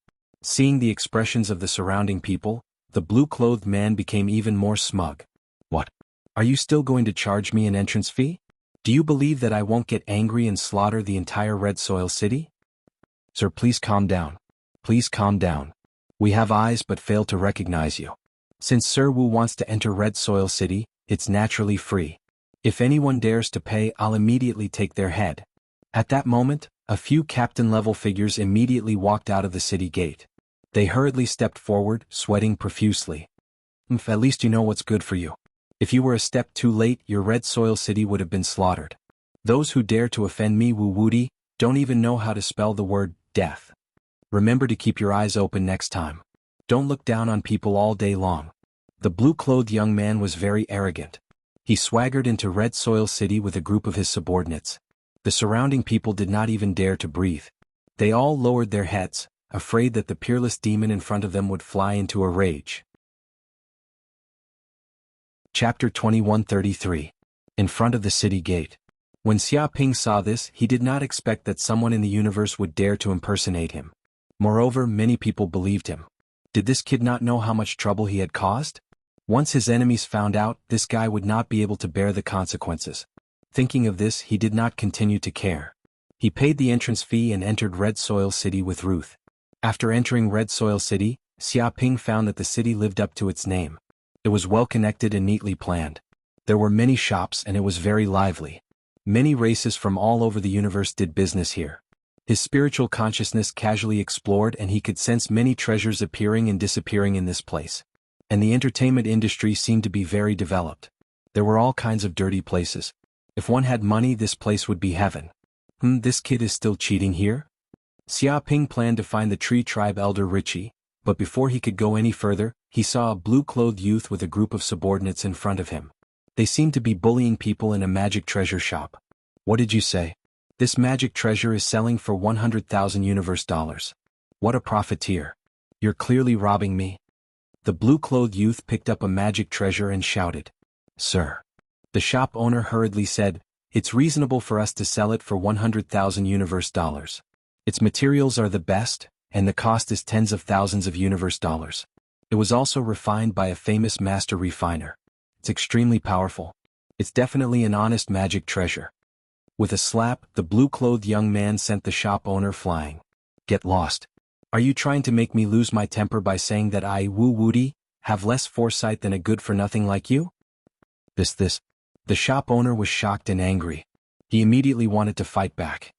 Seeing the expressions of the surrounding people, the blue-clothed man became even more smug. What? Are you still going to charge me an entrance fee? Do you believe that I won't get angry and slaughter the entire Red Soil City? Sir, please calm down. Please calm down. We have eyes but fail to recognize you. Since Sir Wu wants to enter Red Soil City, it's naturally free. If anyone dares to pay, I'll immediately take their head. At that moment, a few captain-level figures immediately walked out of the city gate. They hurriedly stepped forward, sweating profusely. At least you know what's good for you. If you were a step too late, your Red Soil City would have been slaughtered. Those who dare to offend me, Wu Wudi, don't even know how to spell the word death. Remember to keep your eyes open next time. Don't look down on people all day long. The blue-clothed young man was very arrogant. He swaggered into Red Soil City with a group of his subordinates. The surrounding people did not even dare to breathe. They all lowered their heads, afraid that the peerless demon in front of them would fly into a rage. Chapter 2133. In front of the city gate. When Xia Ping saw this, he did not expect that someone in the universe would dare to impersonate him. Moreover, many people believed him. Did this kid not know how much trouble he had caused? Once his enemies found out, this guy would not be able to bear the consequences. Thinking of this, he did not continue to care. He paid the entrance fee and entered Red Soil City with Ruth. After entering Red Soil City, Xia Ping found that the city lived up to its name. It was well connected and neatly planned. There were many shops and it was very lively. Many races from all over the universe did business here. His spiritual consciousness casually explored and he could sense many treasures appearing and disappearing in this place. And the entertainment industry seemed to be very developed. There were all kinds of dirty places. If one had money, this place would be heaven. This kid is still cheating here? Xia Ping planned to find the Tree Tribe elder Richie, but before he could go any further, he saw a blue-clothed youth with a group of subordinates in front of him. They seemed to be bullying people in a magic treasure shop. What did you say? This magic treasure is selling for 100,000 universe dollars. What a profiteer. You're clearly robbing me. The blue-clothed youth picked up a magic treasure and shouted. Sir. The shop owner hurriedly said, it's reasonable for us to sell it for 100,000 universe dollars. Its materials are the best, and the cost is tens of thousands of universe dollars. It was also refined by a famous master refiner. It's extremely powerful. It's definitely an honest magic treasure. With a slap, the blue-clothed young man sent the shop owner flying. Get lost. Are you trying to make me lose my temper by saying that I, Wu Wudi, have less foresight than a good-for-nothing like you? This. The shop owner was shocked and angry. He immediately wanted to fight back.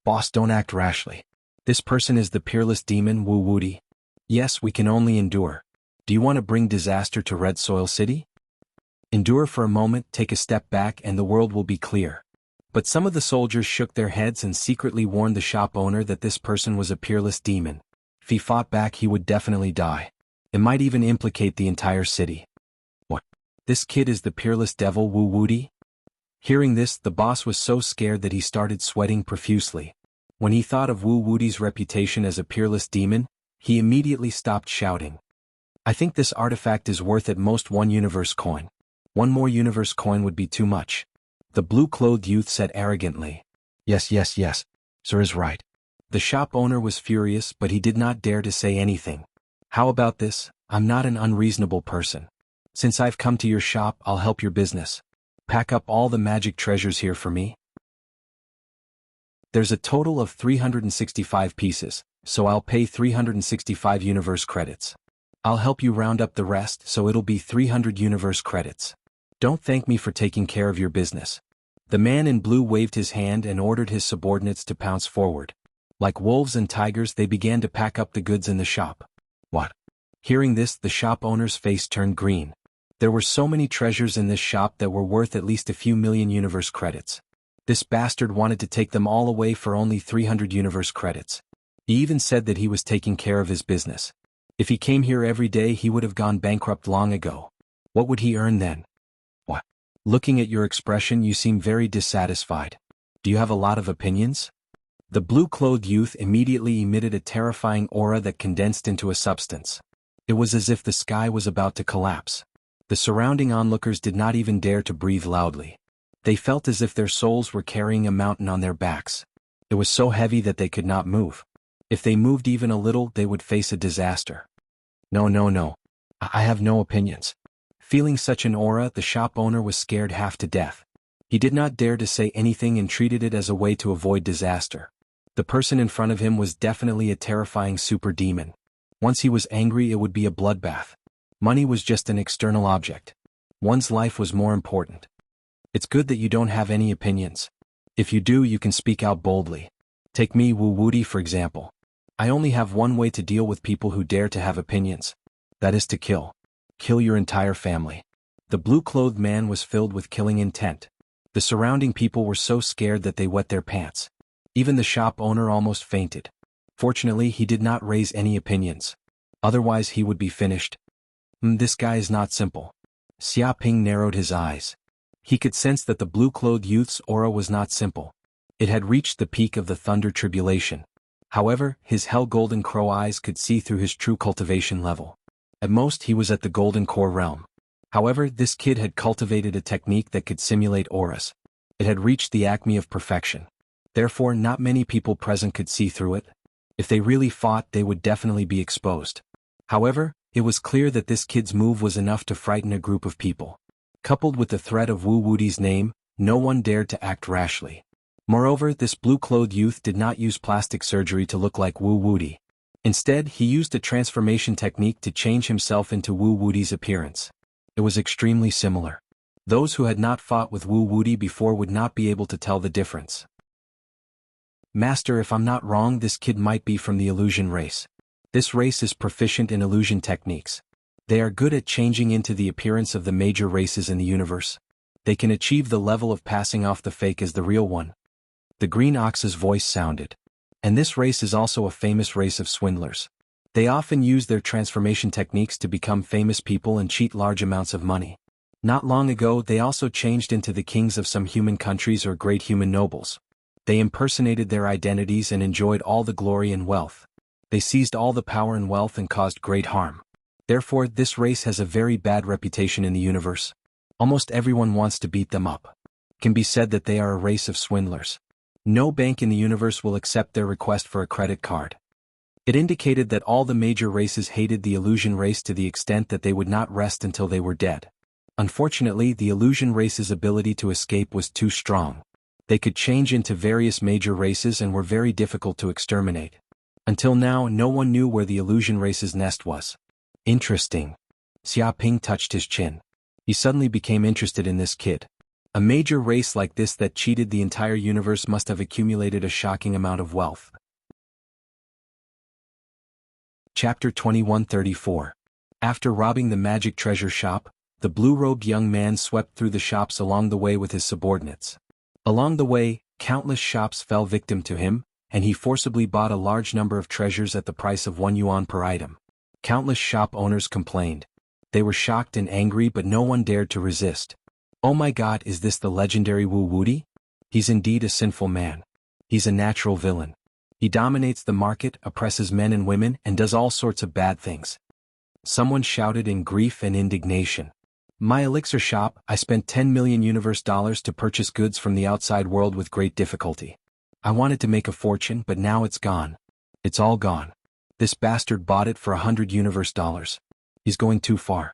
Boss, don't act rashly. This person is the peerless demon Wu Wudi. Yes, we can only endure. Do you want to bring disaster to Red Soil City? Endure for a moment, take a step back and the world will be clear. But some of the soldiers shook their heads and secretly warned the shop owner that this person was a peerless demon. If he fought back, he would definitely die. It might even implicate the entire city. What? This kid is the peerless devil Wu Wudi? Hearing this, the boss was so scared that he started sweating profusely. When he thought of Wu Wudi's reputation as a peerless demon, he immediately stopped shouting. I think this artifact is worth at most 1 universe coin. 1 more universe coin would be too much. The blue-clothed youth said arrogantly. Yes, Sir is right. The shop owner was furious, but he did not dare to say anything. How about this? I'm not an unreasonable person. Since I've come to your shop, I'll help your business. Pack up all the magic treasures here for me. There's a total of 365 pieces, so I'll pay 365 universe credits. I'll help you round up the rest, so it'll be 300 universe credits. Don't thank me for taking care of your business. The man in blue waved his hand and ordered his subordinates to pounce forward. Like wolves and tigers, they began to pack up the goods in the shop. What? Hearing this, the shop owner's face turned green. There were so many treasures in this shop that were worth at least a few million universe credits. This bastard wanted to take them all away for only 300 universe credits. He even said that he was taking care of his business. If he came here every day, he would have gone bankrupt long ago. What would he earn then? What? Looking at your expression, you seem very dissatisfied. Do you have a lot of opinions? The blue-clothed youth immediately emitted a terrifying aura that condensed into a substance. It was as if the sky was about to collapse. The surrounding onlookers did not even dare to breathe loudly. They felt as if their souls were carrying a mountain on their backs. It was so heavy that they could not move. If they moved even a little, they would face a disaster. No, no, no. I have no opinions. Feeling such an aura, the shop owner was scared half to death. He did not dare to say anything and treated it as a way to avoid disaster. The person in front of him was definitely a terrifying super demon. Once he was angry, it would be a bloodbath. Money was just an external object. One's life was more important. It's good that you don't have any opinions. If you do, you can speak out boldly. Take me, Wu Wuti, for example. I only have one way to deal with people who dare to have opinions. That is to kill. Kill your entire family. The blue-clothed man was filled with killing intent. The surrounding people were so scared that they wet their pants. Even the shop owner almost fainted. Fortunately, he did not raise any opinions. Otherwise, he would be finished. This guy is not simple. Xia Ping narrowed his eyes. He could sense that the blue-clothed youth's aura was not simple. It had reached the peak of the thunder tribulation. However, his hell-golden crow eyes could see through his true cultivation level. At most, he was at the golden core realm. However, this kid had cultivated a technique that could simulate auras. It had reached the acme of perfection. Therefore, not many people present could see through it. If they really fought, they would definitely be exposed. However, it was clear that this kid's move was enough to frighten a group of people. Coupled with the threat of Wu Wuti's name, no one dared to act rashly. Moreover, this blue-clothed youth did not use plastic surgery to look like Wu Wuti. Instead, he used a transformation technique to change himself into Wu Wuti's appearance. It was extremely similar. Those who had not fought with Wu Wuti before would not be able to tell the difference. Master, if I'm not wrong, this kid might be from the illusion race. This race is proficient in illusion techniques. They are good at changing into the appearance of the major races in the universe. They can achieve the level of passing off the fake as the real one. The green ox's voice sounded. And this race is also a famous race of swindlers. They often use their transformation techniques to become famous people and cheat large amounts of money. Not long ago, they also changed into the kings of some human countries or great human nobles. They impersonated their identities and enjoyed all the glory and wealth. They seized all the power and wealth and caused great harm. Therefore, this race has a very bad reputation in the universe. Almost everyone wants to beat them up. It can be said that they are a race of swindlers. No bank in the universe will accept their request for a credit card. It indicated that all the major races hated the illusion race to the extent that they would not rest until they were dead. Unfortunately, the illusion race's ability to escape was too strong. They could change into various major races and were very difficult to exterminate. Until now, no one knew where the illusion race's nest was. Interesting. Xia Ping touched his chin. He suddenly became interested in this kid. A major race like this that cheated the entire universe must have accumulated a shocking amount of wealth. Chapter 2134. After robbing the magic treasure shop, the blue-robed young man swept through the shops along the way with his subordinates. Along the way, countless shops fell victim to him, and he forcibly bought a large number of treasures at the price of 1 yuan per item. Countless shop owners complained. They were shocked and angry, but no one dared to resist. Oh my God, is this the legendary Wu Wuti? He's indeed a sinful man. He's a natural villain. He dominates the market, oppresses men and women, and does all sorts of bad things. Someone shouted in grief and indignation. My elixir shop, I spent 10 million universe dollars to purchase goods from the outside world with great difficulty. I wanted to make a fortune, but now it's gone. It's all gone. This bastard bought it for 100 universe dollars. He's going too far.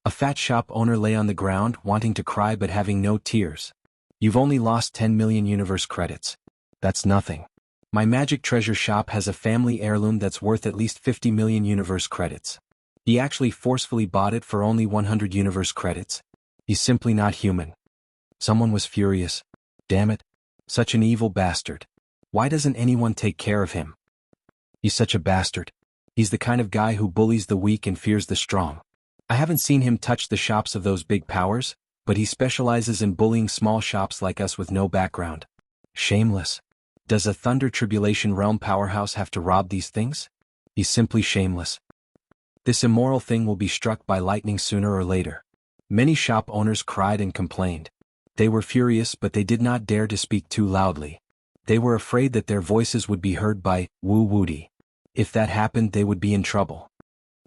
A fat shop owner lay on the ground, wanting to cry but having no tears. You've only lost 10 million universe credits. That's nothing. My magic treasure shop has a family heirloom that's worth at least 50 million universe credits. He actually forcefully bought it for only 100 universe credits. He's simply not human. Someone was furious. Damn it. Such an evil bastard. Why doesn't anyone take care of him? He's such a bastard. He's the kind of guy who bullies the weak and fears the strong. I haven't seen him touch the shops of those big powers, but he specializes in bullying small shops like us with no background. Shameless. Does a Thunder Tribulation Realm powerhouse have to rob these things? He's simply shameless. This immoral thing will be struck by lightning sooner or later. Many shop owners cried and complained. They were furious, but they did not dare to speak too loudly. They were afraid that their voices would be heard by Wu Wuti. If that happened, they would be in trouble.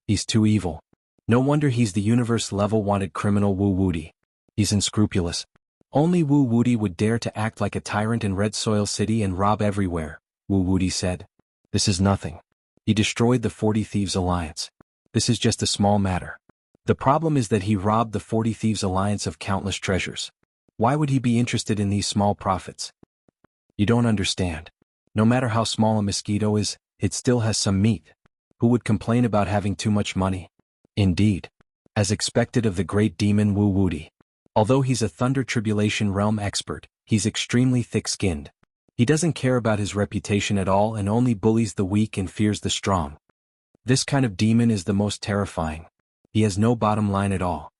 He's too evil. No wonder he's the universe-level wanted criminal Wu Wuti. He's unscrupulous. Only Wu Wuti would dare to act like a tyrant in Red Soil City and rob everywhere, Wu Wuti said. This is nothing. He destroyed the 40 Thieves Alliance. This is just a small matter. The problem is that he robbed the 40 Thieves Alliance of countless treasures. Why would he be interested in these small profits? You don't understand. No matter how small a mosquito is, it still has some meat. Who would complain about having too much money? Indeed. As expected of the great demon Wu Wuti. Although he's a Thunder Tribulation realm expert, he's extremely thick-skinned. He doesn't care about his reputation at all and only bullies the weak and fears the strong. This kind of demon is the most terrifying. He has no bottom line at all.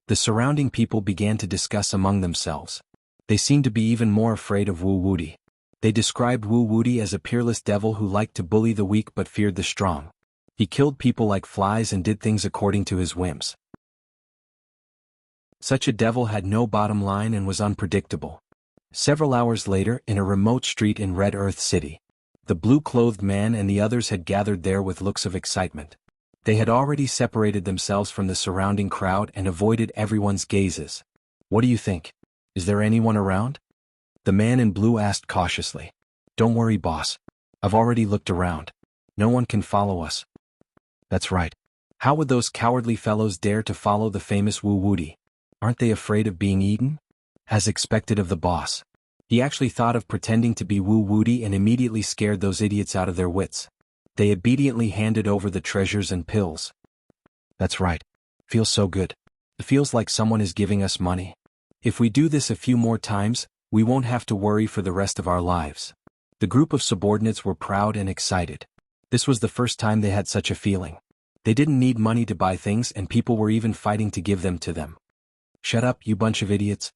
The surrounding people began to discuss among themselves. They seemed to be even more afraid of Wu Wuti. They described Wu Wuti as a peerless devil who liked to bully the weak but feared the strong. He killed people like flies and did things according to his whims. Such a devil had no bottom line and was unpredictable. Several hours later, in a remote street in Red Earth City, the blue-clothed man and the others had gathered there with looks of excitement. They had already separated themselves from the surrounding crowd and avoided everyone's gazes. What do you think? Is there anyone around? The man in blue asked cautiously. Don't worry, boss. I've already looked around. No one can follow us. That's right. How would those cowardly fellows dare to follow the famous Wu Wuti? Aren't they afraid of being eaten? As expected of the boss. He actually thought of pretending to be Wu Wuti and immediately scared those idiots out of their wits. They obediently handed over the treasures and pills. That's right. Feels so good. It feels like someone is giving us money. If we do this a few more times, we won't have to worry for the rest of our lives. The group of subordinates were proud and excited. This was the first time they had such a feeling. They didn't need money to buy things and people were even fighting to give them to them. Shut up, you bunch of idiots.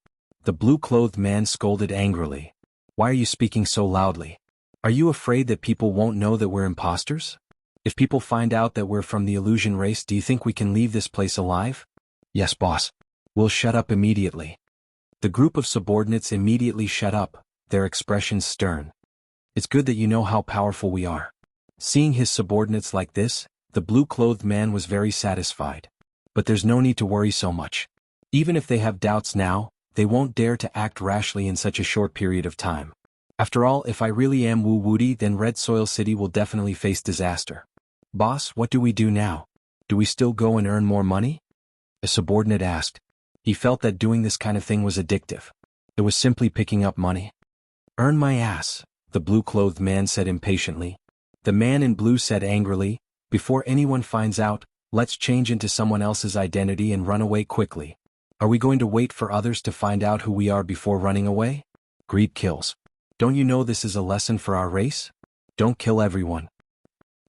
The blue-clothed man scolded angrily. Why are you speaking so loudly? Are you afraid that people won't know that we're imposters? If people find out that we're from the illusion race, do you think we can leave this place alive? Yes, boss. We'll shut up immediately. The group of subordinates immediately shut up, their expressions stern. It's good that you know how powerful we are. Seeing his subordinates like this, the blue-clothed man was very satisfied. But there's no need to worry so much. Even if they have doubts now, they won't dare to act rashly in such a short period of time. After all, if I really am Wu Wuti, then Red Soil City will definitely face disaster. Boss, what do we do now? Do we still go and earn more money? A subordinate asked. He felt that doing this kind of thing was addictive. It was simply picking up money. Earn my ass, the blue-clothed man said impatiently. The man in blue said angrily, before anyone finds out, let's change into someone else's identity and run away quickly. Are we going to wait for others to find out who we are before running away? Greed kills. Don't you know this is a lesson for our race? Don't kill everyone.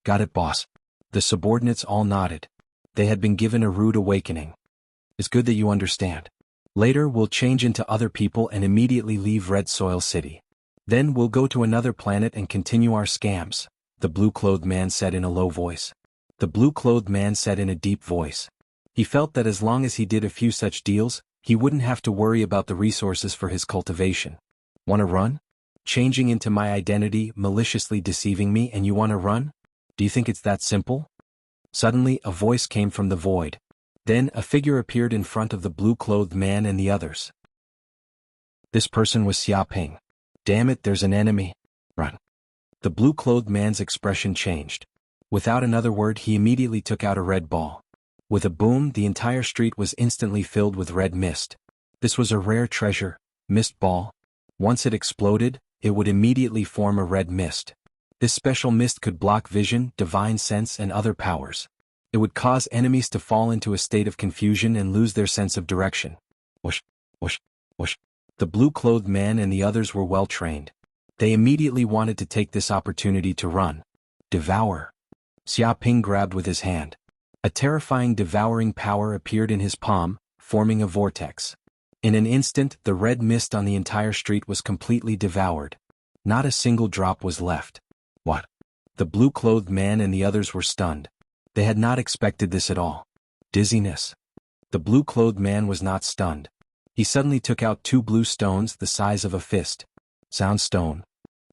Got it, boss. The subordinates all nodded. They had been given a rude awakening. It's good that you understand. Later we'll change into other people and immediately leave Red Soil City. Then we'll go to another planet and continue our scams, the blue-clothed man said in a low voice. The blue-clothed man said in a deep voice. He felt that as long as he did a few such deals, he wouldn't have to worry about the resources for his cultivation. Wanna run? Changing into my identity, maliciously deceiving me, and you wanna run? Do you think it's that simple? Suddenly, a voice came from the void. Then, a figure appeared in front of the blue-clothed man and the others. This person was Xiaoping. Damn it, there's an enemy. Run. The blue-clothed man's expression changed. Without another word, he immediately took out a red ball. With a boom, the entire street was instantly filled with red mist. This was a rare treasure, mist ball. Once it exploded, it would immediately form a red mist. This special mist could block vision, divine sense, and other powers. It would cause enemies to fall into a state of confusion and lose their sense of direction. Whoosh, whoosh, whoosh. The blue-clothed man and the others were well trained. They immediately wanted to take this opportunity to run. Devour. Xiaoping grabbed with his hand. A terrifying devouring power appeared in his palm, forming a vortex. In an instant, the red mist on the entire street was completely devoured. Not a single drop was left. What? The blue-clothed man and the others were stunned. They had not expected this at all. Dizziness. The blue-clothed man was not stunned. He suddenly took out 2 blue stones the size of a fist. Sound stone.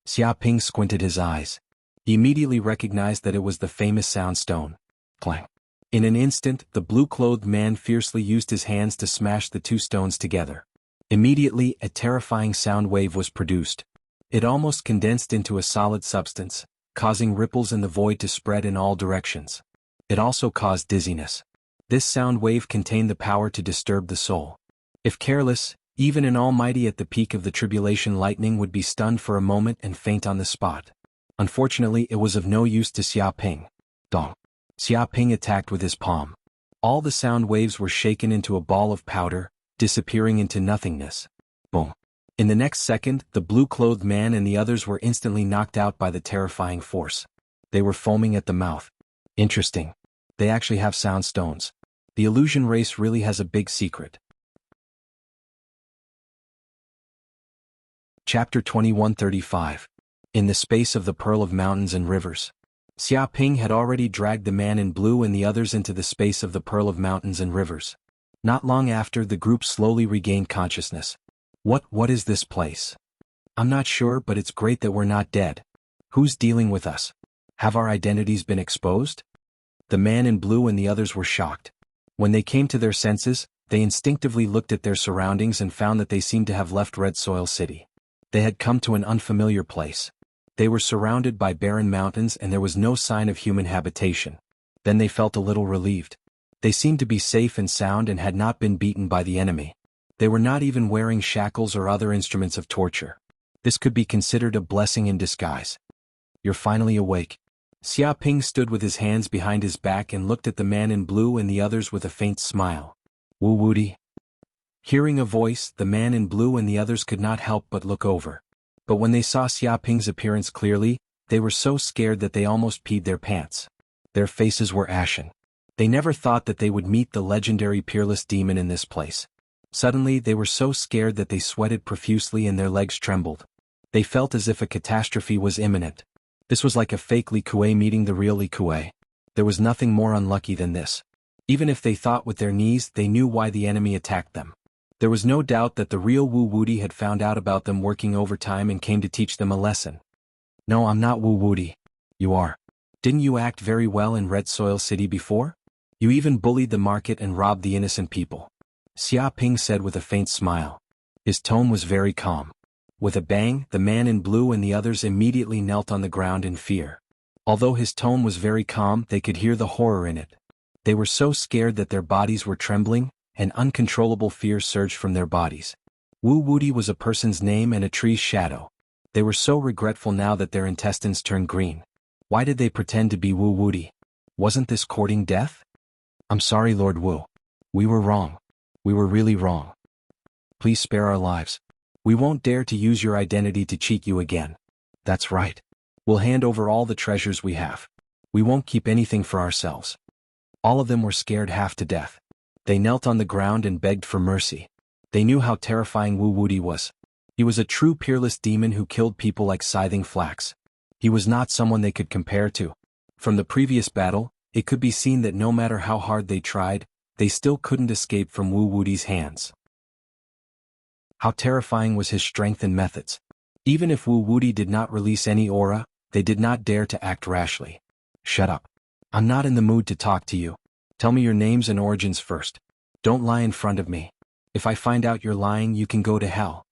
Xiaoping squinted his eyes. He immediately recognized that it was the famous sound stone. Clang. In an instant, the blue-clothed man fiercely used his hands to smash the 2 stones together. Immediately, a terrifying sound wave was produced. It almost condensed into a solid substance. causing ripples in the void to spread in all directions. It also caused dizziness. This sound wave contained the power to disturb the soul. If careless, even an almighty at the peak of the tribulation lightning would be stunned for a moment and faint on the spot. Unfortunately, it was of no use to Xiaoping. Dong. Xiaoping attacked with his palm. All the sound waves were shaken into a ball of powder, disappearing into nothingness. Boom. In the next second, the blue-clothed man and the others were instantly knocked out by the terrifying force. They were foaming at the mouth. Interesting. They actually have sound stones. The illusion race really has a big secret. Chapter 2135. In the space of the Pearl of Mountains and Rivers. Xiaoping had already dragged the man in blue and the others into the space of the Pearl of Mountains and Rivers. Not long after, the group slowly regained consciousness. What is this place? I'm not sure, but it's great that we're not dead. Who's dealing with us? Have our identities been exposed? The man in blue and the others were shocked. When they came to their senses, they instinctively looked at their surroundings and found that they seemed to have left Red Soil City. They had come to an unfamiliar place. They were surrounded by barren mountains and there was no sign of human habitation. Then they felt a little relieved. They seemed to be safe and sound and had not been beaten by the enemy. They were not even wearing shackles or other instruments of torture. This could be considered a blessing in disguise. You're finally awake. Xiaoping stood with his hands behind his back and looked at the man in blue and the others with a faint smile. Wu Wudi. Hearing a voice, the man in blue and the others could not help but look over. But when they saw Xiaoping's appearance clearly, they were so scared that they almost peed their pants. Their faces were ashen. They never thought that they would meet the legendary peerless demon in this place. Suddenly they were so scared that they sweated profusely and their legs trembled. They felt as if a catastrophe was imminent. This was like a fake Li Kuei meeting the real Li Kuei. There was nothing more unlucky than this. Even if they thought with their knees, they knew why the enemy attacked them. There was no doubt that the real Wu Wudi had found out about them working overtime and came to teach them a lesson. No, I'm not Wu Wudi. You are. Didn't you act very well in Red Soil City before? You even bullied the market and robbed the innocent people. Xiaoping said with a faint smile. His tone was very calm. With a bang, the man in blue and the others immediately knelt on the ground in fear. Although his tone was very calm, they could hear the horror in it. They were so scared that their bodies were trembling, and uncontrollable fear surged from their bodies. Wu Wudi was a person's name and a tree's shadow. They were so regretful now that their intestines turned green. Why did they pretend to be Wu Wudi? Wasn't this courting death? I'm sorry, Lord Wu. We were wrong. We were really wrong. Please spare our lives. We won't dare to use your identity to cheat you again. That's right. We'll hand over all the treasures we have. We won't keep anything for ourselves. All of them were scared half to death. They knelt on the ground and begged for mercy. They knew how terrifying Wu Wudi was. He was a true peerless demon who killed people like scything flax. He was not someone they could compare to. From the previous battle, it could be seen that no matter how hard they tried, they still couldn't escape from Wu Wudi's hands. How terrifying was his strength and methods. Even if Wu Wudi did not release any aura, they did not dare to act rashly. Shut up. I'm not in the mood to talk to you. Tell me your names and origins first. Don't lie in front of me. If I find out you're lying, you can go to hell.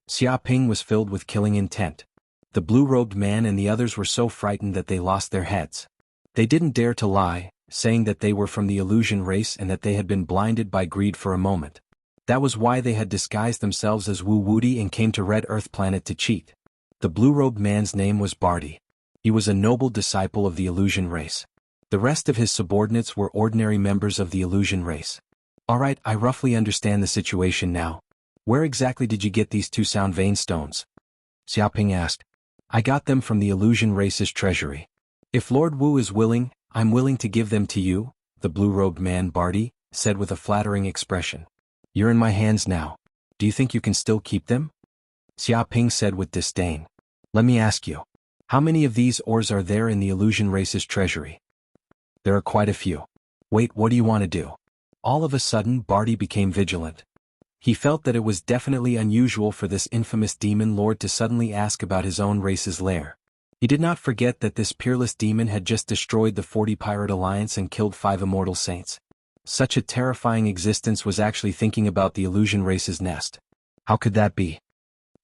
Xiaoping was filled with killing intent. The blue-robed man and the others were so frightened that they lost their heads. They didn't dare to lie, saying that they were from the illusion race and that they had been blinded by greed for a moment. That was why they had disguised themselves as Wu Wudi and came to Red Earth Planet to cheat. The blue-robed man's name was Barty. He was a noble disciple of the illusion race. The rest of his subordinates were ordinary members of the illusion race. Alright, I roughly understand the situation now. Where exactly did you get these two sound vein stones? Xiaoping asked. I got them from the illusion race's treasury. If Lord Wu is willing, I'm willing to give them to you, the blue-robed man Barty said with a flattering expression. You're in my hands now. Do you think you can still keep them? Xiaoping said with disdain. Let me ask you. How many of these ores are there in the illusion race's treasury? There are quite a few. Wait, what do you want to do? All of a sudden, Barty became vigilant. He felt that it was definitely unusual for this infamous demon lord to suddenly ask about his own race's lair. He did not forget that this peerless demon had just destroyed the 40 Pirate Alliance and killed 5 immortal saints. Such a terrifying existence was actually thinking about the illusion race's nest. How could that be?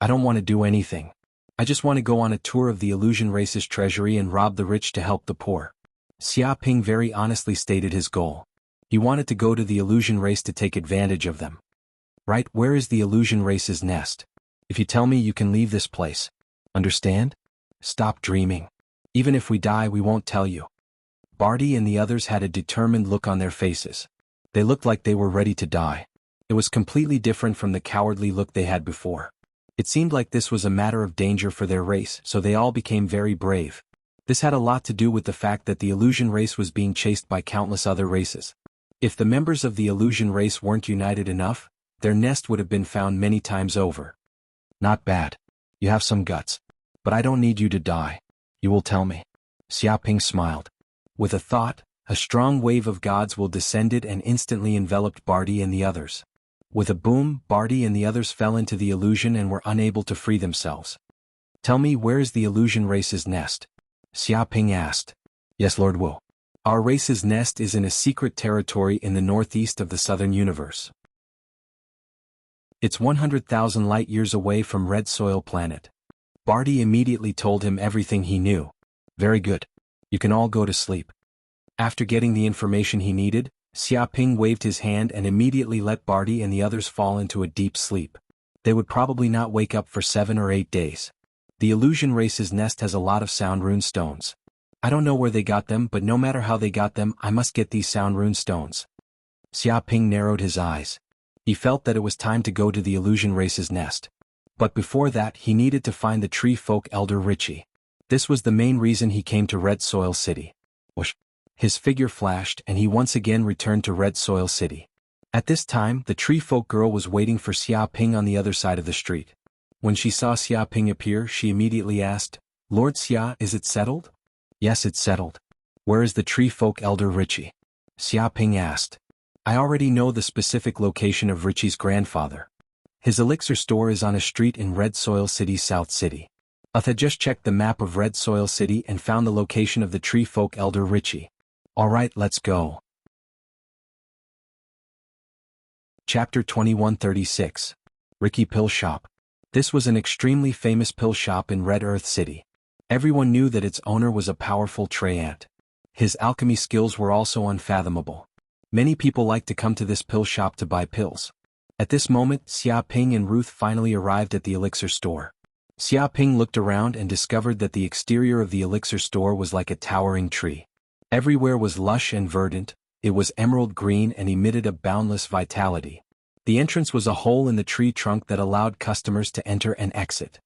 I don't want to do anything. I just want to go on a tour of the illusion race's treasury and rob the rich to help the poor. Xia Ping very honestly stated his goal. He wanted to go to the illusion race to take advantage of them. Right, where is the illusion race's nest? If you tell me, you can leave this place. Understand? Stop dreaming. Even if we die, we won't tell you. Barty and the others had a determined look on their faces. They looked like they were ready to die. It was completely different from the cowardly look they had before. It seemed like this was a matter of danger for their race, so they all became very brave. This had a lot to do with the fact that the illusion race was being chased by countless other races. If the members of the illusion race weren't united enough, their nest would have been found many times over. Not bad. You have some guts. But I don't need you to die. You will tell me. Xia Ping smiled. With a thought, a strong wave of God's will descended and instantly enveloped Barty and the others. With a boom, Barty and the others fell into the illusion and were unable to free themselves. Tell me, where is the illusion race's nest? Xia Ping asked. Yes, Lord Wu. Our race's nest is in a secret territory in the northeast of the southern universe. It's 100,000 light-years away from Red Soil Planet. Barty immediately told him everything he knew. Very good. You can all go to sleep. After getting the information he needed, Xia Ping waved his hand and immediately let Barty and the others fall into a deep sleep. They would probably not wake up for 7 or 8 days. The illusion race's nest has a lot of sound rune stones. I don't know where they got them, but no matter how they got them, I must get these sound rune stones. Xia Ping narrowed his eyes. He felt that it was time to go to the illusion race's nest. But before that, he needed to find the tree folk elder Richie. This was the main reason he came to Red Soil City. Whoosh! His figure flashed and he once again returned to Red Soil City. At this time, the tree folk girl was waiting for Xia Ping on the other side of the street. When she saw Xia Ping appear, she immediately asked, Lord Xia, is it settled? Yes, it's settled. Where is the tree folk elder Richie? Xia Ping asked. I already know the specific location of Richie's grandfather. His elixir store is on a street in Red Soil City's South City. I had just checked the map of Red Soil City and found the location of the tree folk elder Richie. Alright, let's go. Chapter 2136. Ricky Pill Shop. This was an extremely famous pill shop in Red Earth City. Everyone knew that its owner was a powerful treant. His alchemy skills were also unfathomable. Many people liked to come to this pill shop to buy pills. At this moment, Xia Ping and Ruth finally arrived at the elixir store. Xia Ping looked around and discovered that the exterior of the elixir store was like a towering tree. Everywhere was lush and verdant, it was emerald green and emitted a boundless vitality. The entrance was a hole in the tree trunk that allowed customers to enter and exit.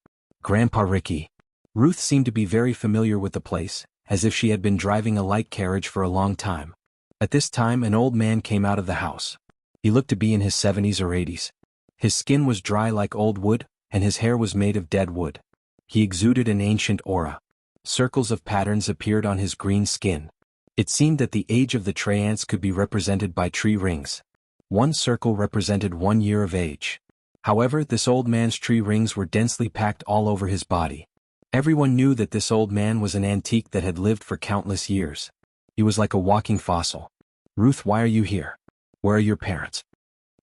Grandpa Ricky. Ruth seemed to be very familiar with the place, as if she had been driving a light carriage for a long time. At this time, an old man came out of the house. He looked to be in his 70s or 80s. His skin was dry like old wood, and his hair was made of dead wood. He exuded an ancient aura. Circles of patterns appeared on his green skin. It seemed that the age of the treants could be represented by tree rings. One circle represented 1 year of age. However, this old man's tree rings were densely packed all over his body. Everyone knew that this old man was an antique that had lived for countless years. He was like a walking fossil. Ruth, why are you here? Where are your parents?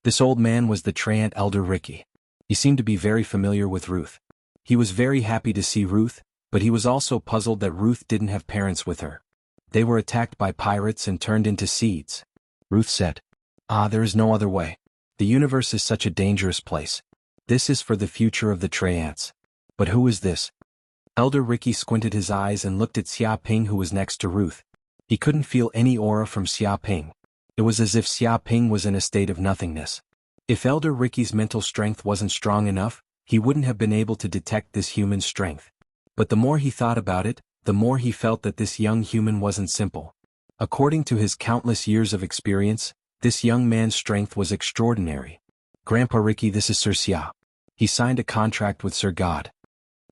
This old man was the treant elder Ricky. He seemed to be very familiar with Ruth. He was very happy to see Ruth, but he was also puzzled that Ruth didn't have parents with her. They were attacked by pirates and turned into seeds. Ruth said, there is no other way. The universe is such a dangerous place. This is for the future of the treants. But who is this? Elder Ricky squinted his eyes and looked at Xia Ping, who was next to Ruth. He couldn't feel any aura from Xia Ping. It was as if Xia Ping was in a state of nothingness. If Elder Ricky's mental strength wasn't strong enough, he wouldn't have been able to detect this human strength. But the more he thought about it, the more he felt that this young human wasn't simple. According to his countless years of experience, this young man's strength was extraordinary. Grandpa Ricky, this is Sir Xia. He signed a contract with Sir God.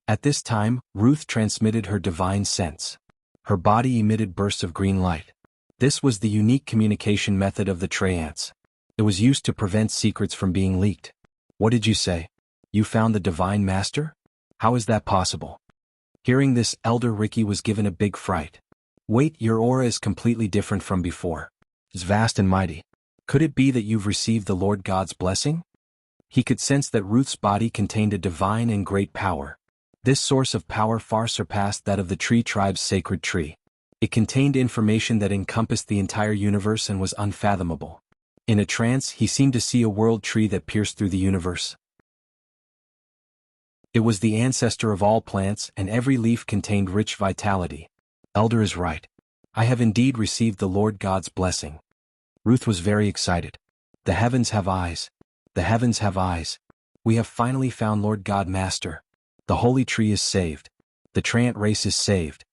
At this time, Ruth transmitted her divine sense. Her body emitted bursts of green light. This was the unique communication method of the treants. It was used to prevent secrets from being leaked. What did you say? You found the divine master? How is that possible? Hearing this, Elder Ricky was given a big fright. Wait, your aura is completely different from before. It's vast and mighty. Could it be that you've received the Lord God's blessing? He could sense that Ruth's body contained a divine and great power. This source of power far surpassed that of the tree tribe's sacred tree. It contained information that encompassed the entire universe and was unfathomable. In a trance, he seemed to see a world tree that pierced through the universe. It was the ancestor of all plants, and every leaf contained rich vitality. Elder is right. I have indeed received the Lord God's blessing. Ruth was very excited. The heavens have eyes. The heavens have eyes. We have finally found Lord God Master. The holy tree is saved. The Treant race is saved.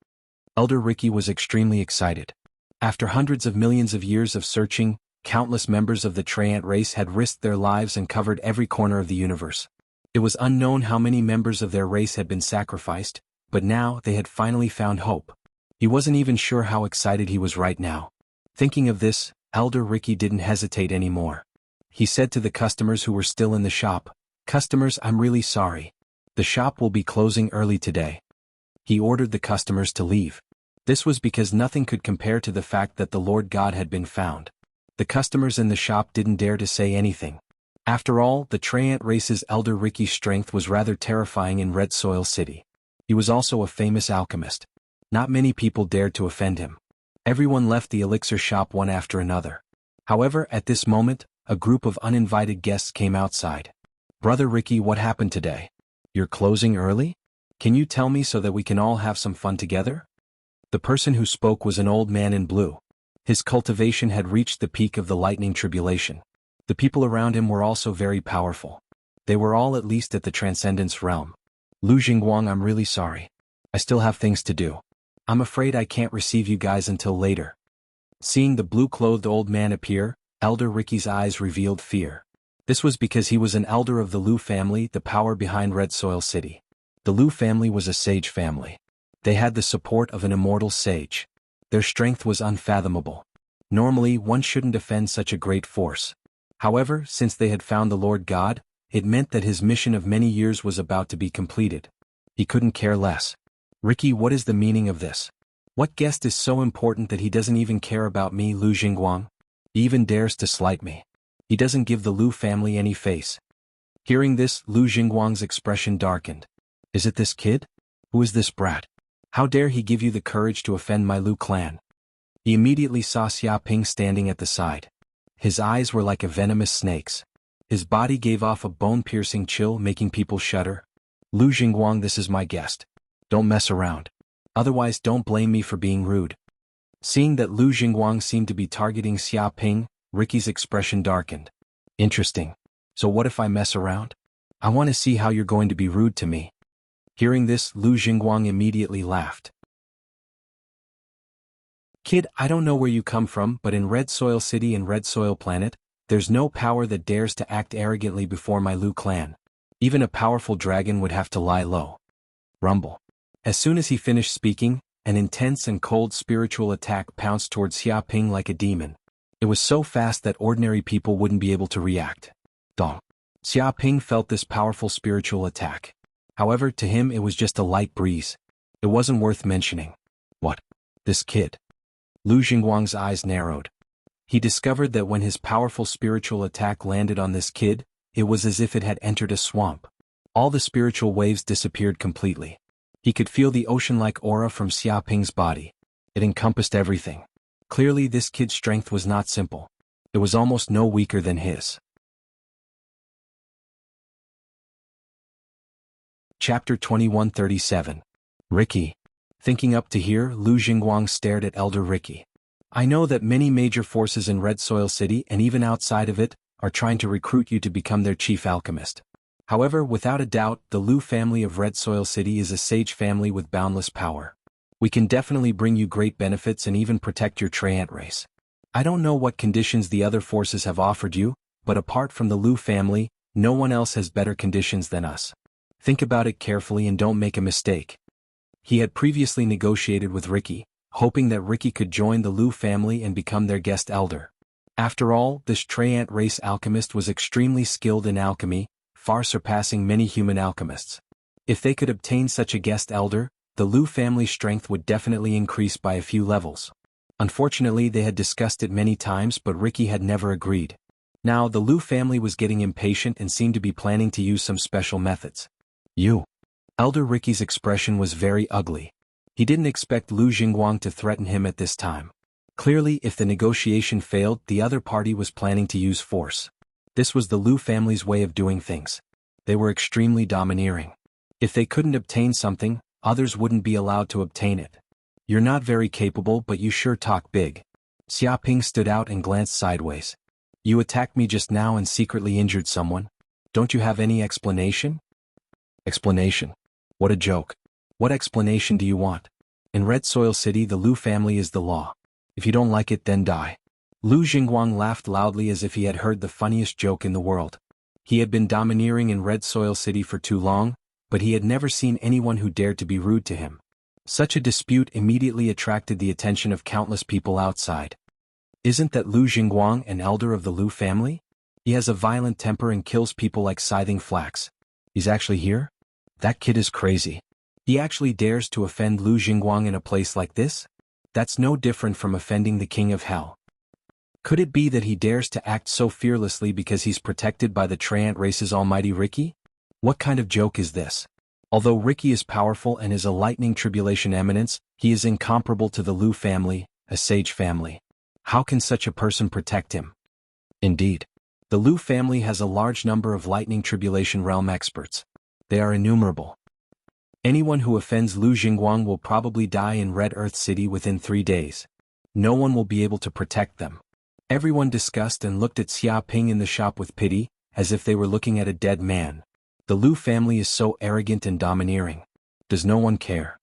Elder Ricky was extremely excited. After hundreds of millions of years of searching, countless members of the Treant race had risked their lives and covered every corner of the universe. It was unknown how many members of their race had been sacrificed, but now they had finally found hope. He wasn't even sure how excited he was right now. Thinking of this, Elder Ricky didn't hesitate anymore. He said to the customers who were still in the shop, "Customers, I'm really sorry. The shop will be closing early today." He ordered the customers to leave. This was because nothing could compare to the fact that the Lord God had been found. The customers in the shop didn't dare to say anything. After all, the Treant race's Elder Ricky's strength was rather terrifying in Red Soil City. He was also a famous alchemist. Not many people dared to offend him. Everyone left the elixir shop one after another. However, at this moment, a group of uninvited guests came outside. "Brother Ricky, what happened today? You're closing early? Can you tell me so that we can all have some fun together?" The person who spoke was an old man in blue. His cultivation had reached the peak of the lightning tribulation. The people around him were also very powerful. They were all at least at the transcendence realm. "Lu Jingguang, I'm really sorry. I still have things to do. I'm afraid I can't receive you guys until later." Seeing the blue-clothed old man appear, Elder Ricky's eyes revealed fear. This was because he was an elder of the Lu family, the power behind Red Soil City. The Lu family was a sage family. They had the support of an immortal sage. Their strength was unfathomable. Normally, one shouldn't offend such a great force. However, since they had found the Lord God, it meant that his mission of many years was about to be completed. He couldn't care less. "Ricky, what is the meaning of this? What guest is so important that he doesn't even care about me, Lu Jingguang? He even dares to slight me. He doesn't give the Lu family any face." Hearing this, Lu Jingguang's expression darkened. "Is it this kid? Who is this brat? How dare he give you the courage to offend my Lu clan?" He immediately saw Xia Ping standing at the side. His eyes were like a venomous snake's. His body gave off a bone-piercing chill, making people shudder. "Lu Jingguang, this is my guest. Don't mess around. Otherwise, don't blame me for being rude." Seeing that Lu Jingguang seemed to be targeting Xia Ping, Ricky's expression darkened. "Interesting. So what if I mess around? I want to see how you're going to be rude to me." Hearing this, Lu Jingguang immediately laughed. "Kid, I don't know where you come from, but in Red Soil City and Red Soil Planet, there's no power that dares to act arrogantly before my Lu clan. Even a powerful dragon would have to lie low." Rumble. As soon as he finished speaking, an intense and cold spiritual attack pounced towards Xia Ping like a demon. It was so fast that ordinary people wouldn't be able to react. Dong. Xia Ping felt this powerful spiritual attack. However, to him it was just a light breeze. It wasn't worth mentioning. What? This kid? Lu Jingguang's eyes narrowed. He discovered that when his powerful spiritual attack landed on this kid, it was as if it had entered a swamp. All the spiritual waves disappeared completely. He could feel the ocean-like aura from Xia Ping's body. It encompassed everything. Clearly, this kid's strength was not simple. It was almost no weaker than his. Chapter 2137. Ricky. Thinking up to here, Lu Jingguang stared at Elder Ricky. "I know that many major forces in Red Soil City and even outside of it are trying to recruit you to become their chief alchemist. However, without a doubt, the Lu family of Red Soil City is a sage family with boundless power. We can definitely bring you great benefits and even protect your Treant race. I don't know what conditions the other forces have offered you, but apart from the Lu family, no one else has better conditions than us. Think about it carefully and don't make a mistake." He had previously negotiated with Ricky, hoping that Ricky could join the Lu family and become their guest elder. After all, this Treant race alchemist was extremely skilled in alchemy, far surpassing many human alchemists. If they could obtain such a guest elder, the Lu family's strength would definitely increase by a few levels. Unfortunately, they had discussed it many times, but Ricky had never agreed. Now, the Lu family was getting impatient and seemed to be planning to use some special methods. "You. Elder Ricky's expression was very ugly. He didn't expect Lu Jingguang to threaten him at this time. Clearly, if the negotiation failed, the other party was planning to use force. This was the Lu family's way of doing things. They were extremely domineering. If they couldn't obtain something, others wouldn't be allowed to obtain it. You're not very capable, but you sure talk big. Xia Ping stood out and glanced sideways. You attacked me just now and secretly injured someone. Don't you have any explanation? Explanation? What a joke. What explanation do you want? In Red Soil City, the Lu family is the law. If you don't like it, then die. Lu Jingguang laughed loudly as if he had heard the funniest joke in the world. He had been domineering in Red Soil City for too long, but he had never seen anyone who dared to be rude to him. Such a dispute immediately attracted the attention of countless people outside. Isn't that Lu Jingguang an elder of the Lu family? He has a violent temper and kills people like scything flax. He's actually here? That kid is crazy. He actually dares to offend Lu Jingguang in a place like this? That's no different from offending the king of hell. Could it be that he dares to act so fearlessly because he's protected by the Treant race's almighty Ricky? What kind of joke is this? Although Ricky is powerful and is a lightning tribulation eminence, he is incomparable to the Lu family, a sage family. How can such a person protect him? Indeed. The Lu family has a large number of lightning tribulation realm experts. They are innumerable. Anyone who offends Lu Jingguang will probably die in Red Earth City within 3 days. No one will be able to protect them. Everyone discussed and looked at Xia Ping in the shop with pity, as if they were looking at a dead man. The Lu family is so arrogant and domineering. Does no one care?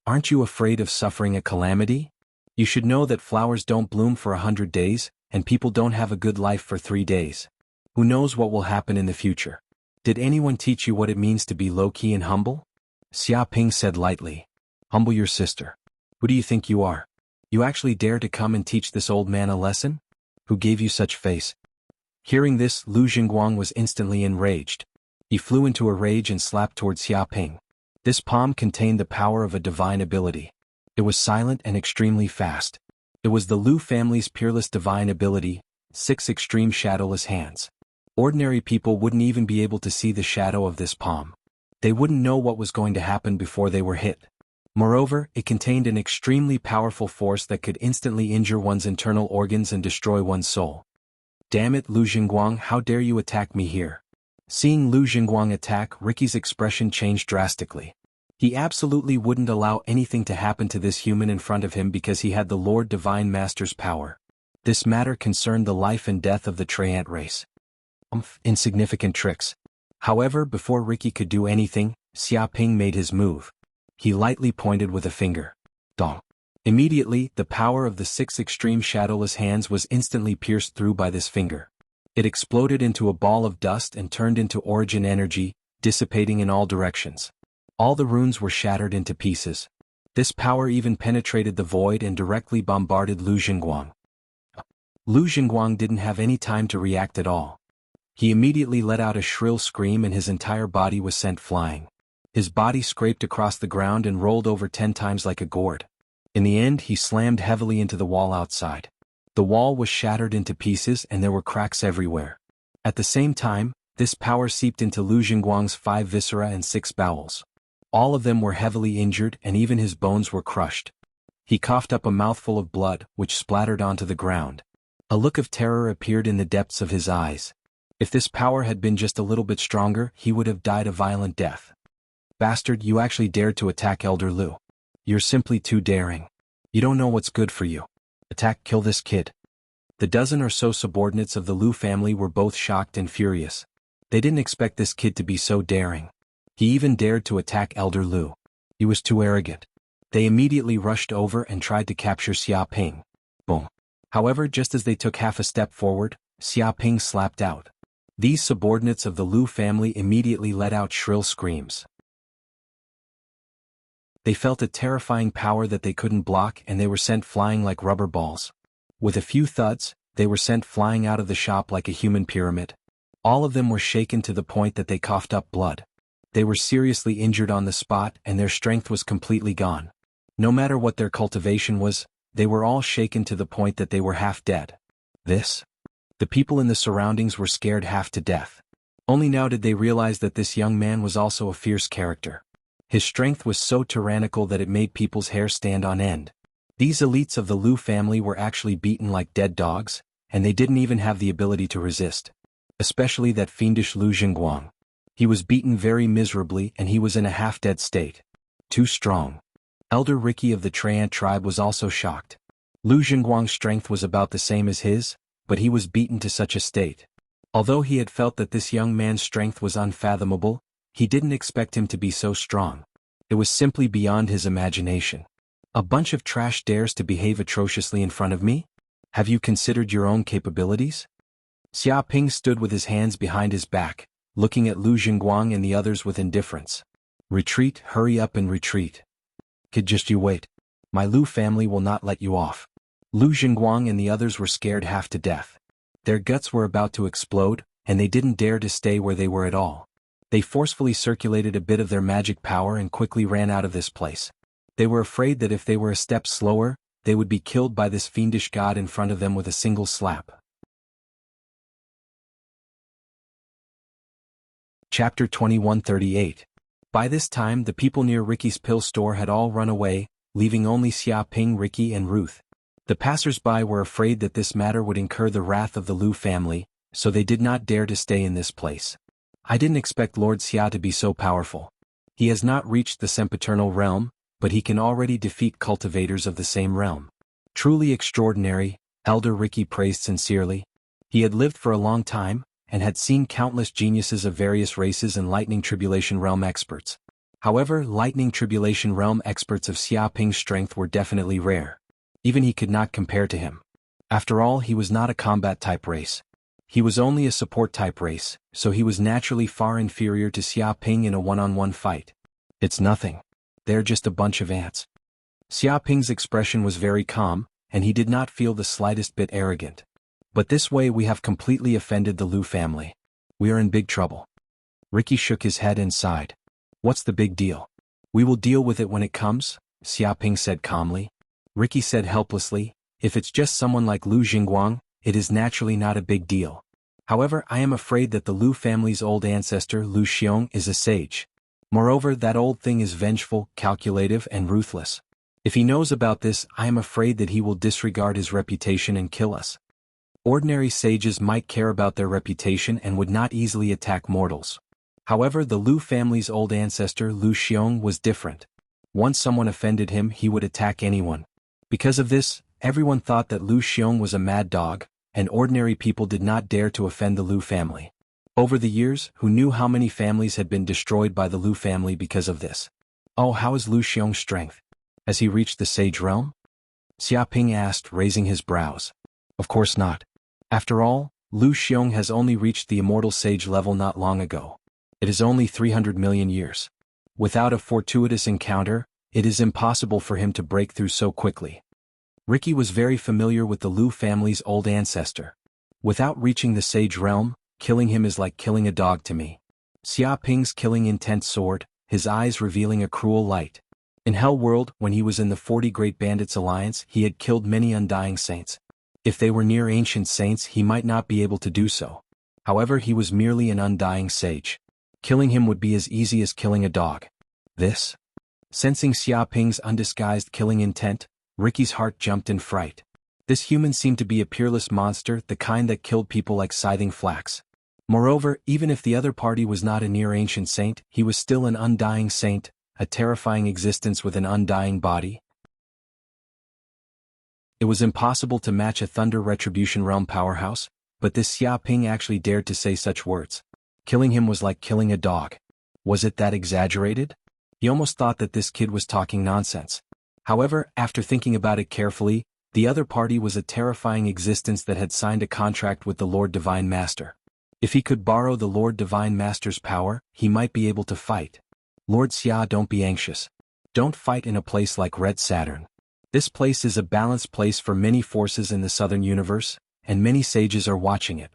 Aren't you afraid of suffering a calamity? You should know that flowers don't bloom for 100 days, and people don't have a good life for 3 days. Who knows what will happen in the future? Did anyone teach you what it means to be low-key and humble? Xia Ping said lightly. Humble your sister. Who do you think you are? You actually dare to come and teach this old man a lesson? Who gave you such face? Hearing this, Lu Jingguang was instantly enraged. He flew into a rage and slapped towards Xia Ping. This palm contained the power of a divine ability. It was silent and extremely fast. It was the Lu family's peerless divine ability, 6 extreme shadowless hands. Ordinary people wouldn't even be able to see the shadow of this palm. They wouldn't know what was going to happen before they were hit. Moreover, it contained an extremely powerful force that could instantly injure one's internal organs and destroy one's soul. Damn it, Lu Jingguang, how dare you attack me here? Seeing Lu Jingguang attack, Ricky's expression changed drastically. He absolutely wouldn't allow anything to happen to this human in front of him because he had the Lord Divine Master's power. This matter concerned the life and death of the Treant race. Insignificant tricks. However, before Ricky could do anything, Xia Ping made his move. He lightly pointed with a finger. Dong. Immediately, the power of the 6 extreme shadowless hands was instantly pierced through by this finger. It exploded into a ball of dust and turned into origin energy, dissipating in all directions. All the runes were shattered into pieces. This power even penetrated the void and directly bombarded Lu Jingguang. Lu Jingguang didn't have any time to react at all. He immediately let out a shrill scream and his entire body was sent flying. His body scraped across the ground and rolled over 10 times like a gourd. In the end, he slammed heavily into the wall outside. The wall was shattered into pieces and there were cracks everywhere. At the same time, this power seeped into Lu Jingguang's 5 viscera and 6 bowels. All of them were heavily injured and even his bones were crushed. He coughed up a mouthful of blood, which splattered onto the ground. A look of terror appeared in the depths of his eyes. If this power had been just a little bit stronger, he would have died a violent death. Bastard, you actually dared to attack Elder Lu. You're simply too daring. You don't know what's good for you. Attack, kill this kid. The dozen or so subordinates of the Lu family were both shocked and furious. They didn't expect this kid to be so daring. He even dared to attack Elder Lu. He was too arrogant. They immediately rushed over and tried to capture Xia Ping. Boom. However, just as they took half a step forward, Xia Ping slapped out. These subordinates of the Lu family immediately let out shrill screams. They felt a terrifying power that they couldn't block and they were sent flying like rubber balls. With a few thuds, they were sent flying out of the shop like a human pyramid. All of them were shaken to the point that they coughed up blood. They were seriously injured on the spot and their strength was completely gone. No matter what their cultivation was, they were all shaken to the point that they were half dead. The people in the surroundings were scared half to death. Only now did they realize that this young man was also a fierce character. His strength was so tyrannical that it made people's hair stand on end. These elites of the Lu family were actually beaten like dead dogs, and they didn't even have the ability to resist. Especially that fiendish Lu Jingguang. He was beaten very miserably and he was in a half-dead state. Too strong. Elder Ricky of the Treant tribe was also shocked. Lu Jingguang's strength was about the same as his, but he was beaten to such a state. Although he had felt that this young man's strength was unfathomable, he didn't expect him to be so strong. It was simply beyond his imagination. A bunch of trash dares to behave atrociously in front of me? Have you considered your own capabilities? Xia Ping stood with his hands behind his back, looking at Lu Jingguang and the others with indifference. Retreat, hurry up and retreat. Kid, just you wait. My Lu family will not let you off. Lu Jingguang and the others were scared half to death. Their guts were about to explode, and they didn't dare to stay where they were at all. They forcefully circulated a bit of their magic power and quickly ran out of this place. They were afraid that if they were a step slower, they would be killed by this fiendish god in front of them with a single slap. Chapter 2138. By this time the people near Ricky's pill store had all run away, leaving only Xia Ping, Ricky and Ruth. The passers-by were afraid that this matter would incur the wrath of the Lu family, so they did not dare to stay in this place. I didn't expect Lord Xia to be so powerful. He has not reached the sempiternal realm, but he can already defeat cultivators of the same realm. Truly extraordinary, Elder Ricky praised sincerely. He had lived for a long time, and had seen countless geniuses of various races and Lightning Tribulation Realm experts. However, Lightning Tribulation Realm experts of Xia Ping's strength were definitely rare. Even he could not compare to him. After all, he was not a combat-type race. He was only a support-type race, so he was naturally far inferior to Xia Ping in a one-on-one fight. It's nothing. They're just a bunch of ants. Xia Ping's expression was very calm, and he did not feel the slightest bit arrogant. But this way we have completely offended the Lu family. We are in big trouble. Ricky shook his head and sighed. What's the big deal? We will deal with it when it comes, Xia Ping said calmly. Ricky said helplessly, if it's just someone like Lu Jingguang, it is naturally not a big deal. However, I am afraid that the Lu family's old ancestor Lu Xiong is a sage. Moreover, that old thing is vengeful, calculative and ruthless. If he knows about this, I am afraid that he will disregard his reputation and kill us. Ordinary sages might care about their reputation and would not easily attack mortals. However, the Lu family's old ancestor Lu Xiong was different. Once someone offended him, he would attack anyone. Because of this, everyone thought that Lu Xiong was a mad dog, and ordinary people did not dare to offend the Lu family. Over the years, who knew how many families had been destroyed by the Lu family because of this? Oh, how is Lu Xiong's strength? Has he reached the sage realm? Xia Ping asked, raising his brows. Of course not. After all, Lu Xiong has only reached the immortal sage level not long ago. It is only 300 million years. Without a fortuitous encounter, it is impossible for him to break through so quickly. Ricky was very familiar with the Lu family's old ancestor. Without reaching the sage realm, killing him is like killing a dog to me. Xia Ping's killing intent soared, his eyes revealing a cruel light. In Hell World, when he was in the 40 Great Bandits Alliance, he had killed many undying saints. If they were near ancient saints, he might not be able to do so. However, he was merely an undying sage. Killing him would be as easy as killing a dog. This? Sensing Xia Ping's undisguised killing intent, Ricky's heart jumped in fright. This human seemed to be a peerless monster, the kind that killed people like scything flax. Moreover, even if the other party was not a near-ancient saint, he was still an undying saint, a terrifying existence with an undying body. It was impossible to match a Thunder Retribution Realm powerhouse, but this Xia Ping actually dared to say such words. Killing him was like killing a dog. Was it that exaggerated? He almost thought that this kid was talking nonsense. However, after thinking about it carefully, the other party was a terrifying existence that had signed a contract with the Lord Divine Master. If he could borrow the Lord Divine Master's power, he might be able to fight. Lord Xia, don't be anxious. Don't fight in a place like Red Saturn. This place is a balanced place for many forces in the southern universe, and many sages are watching it.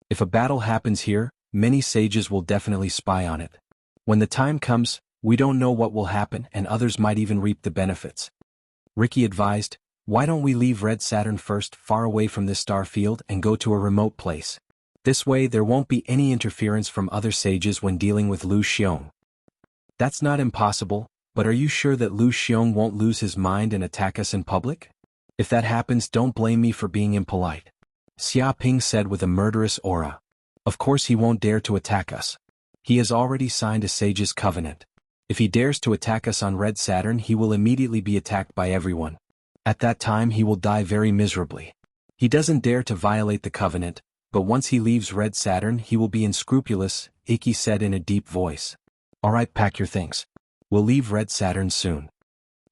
If a battle happens here, many sages will definitely spy on it. When the time comes, we don't know what will happen and others might even reap the benefits. Ricky advised, why don't we leave Red Saturn first, far away from this star field, and go to a remote place? This way there won't be any interference from other sages when dealing with Lu Xiong. That's not impossible, but are you sure that Lu Xiong won't lose his mind and attack us in public? If that happens, don't blame me for being impolite. Xia Ping said with a murderous aura. Of course he won't dare to attack us. He has already signed a sage's covenant. If he dares to attack us on Red Saturn, he will immediately be attacked by everyone. At that time he will die very miserably. He doesn't dare to violate the covenant, but once he leaves Red Saturn he will be unscrupulous, Iki said in a deep voice. Alright, pack your things. We'll leave Red Saturn soon.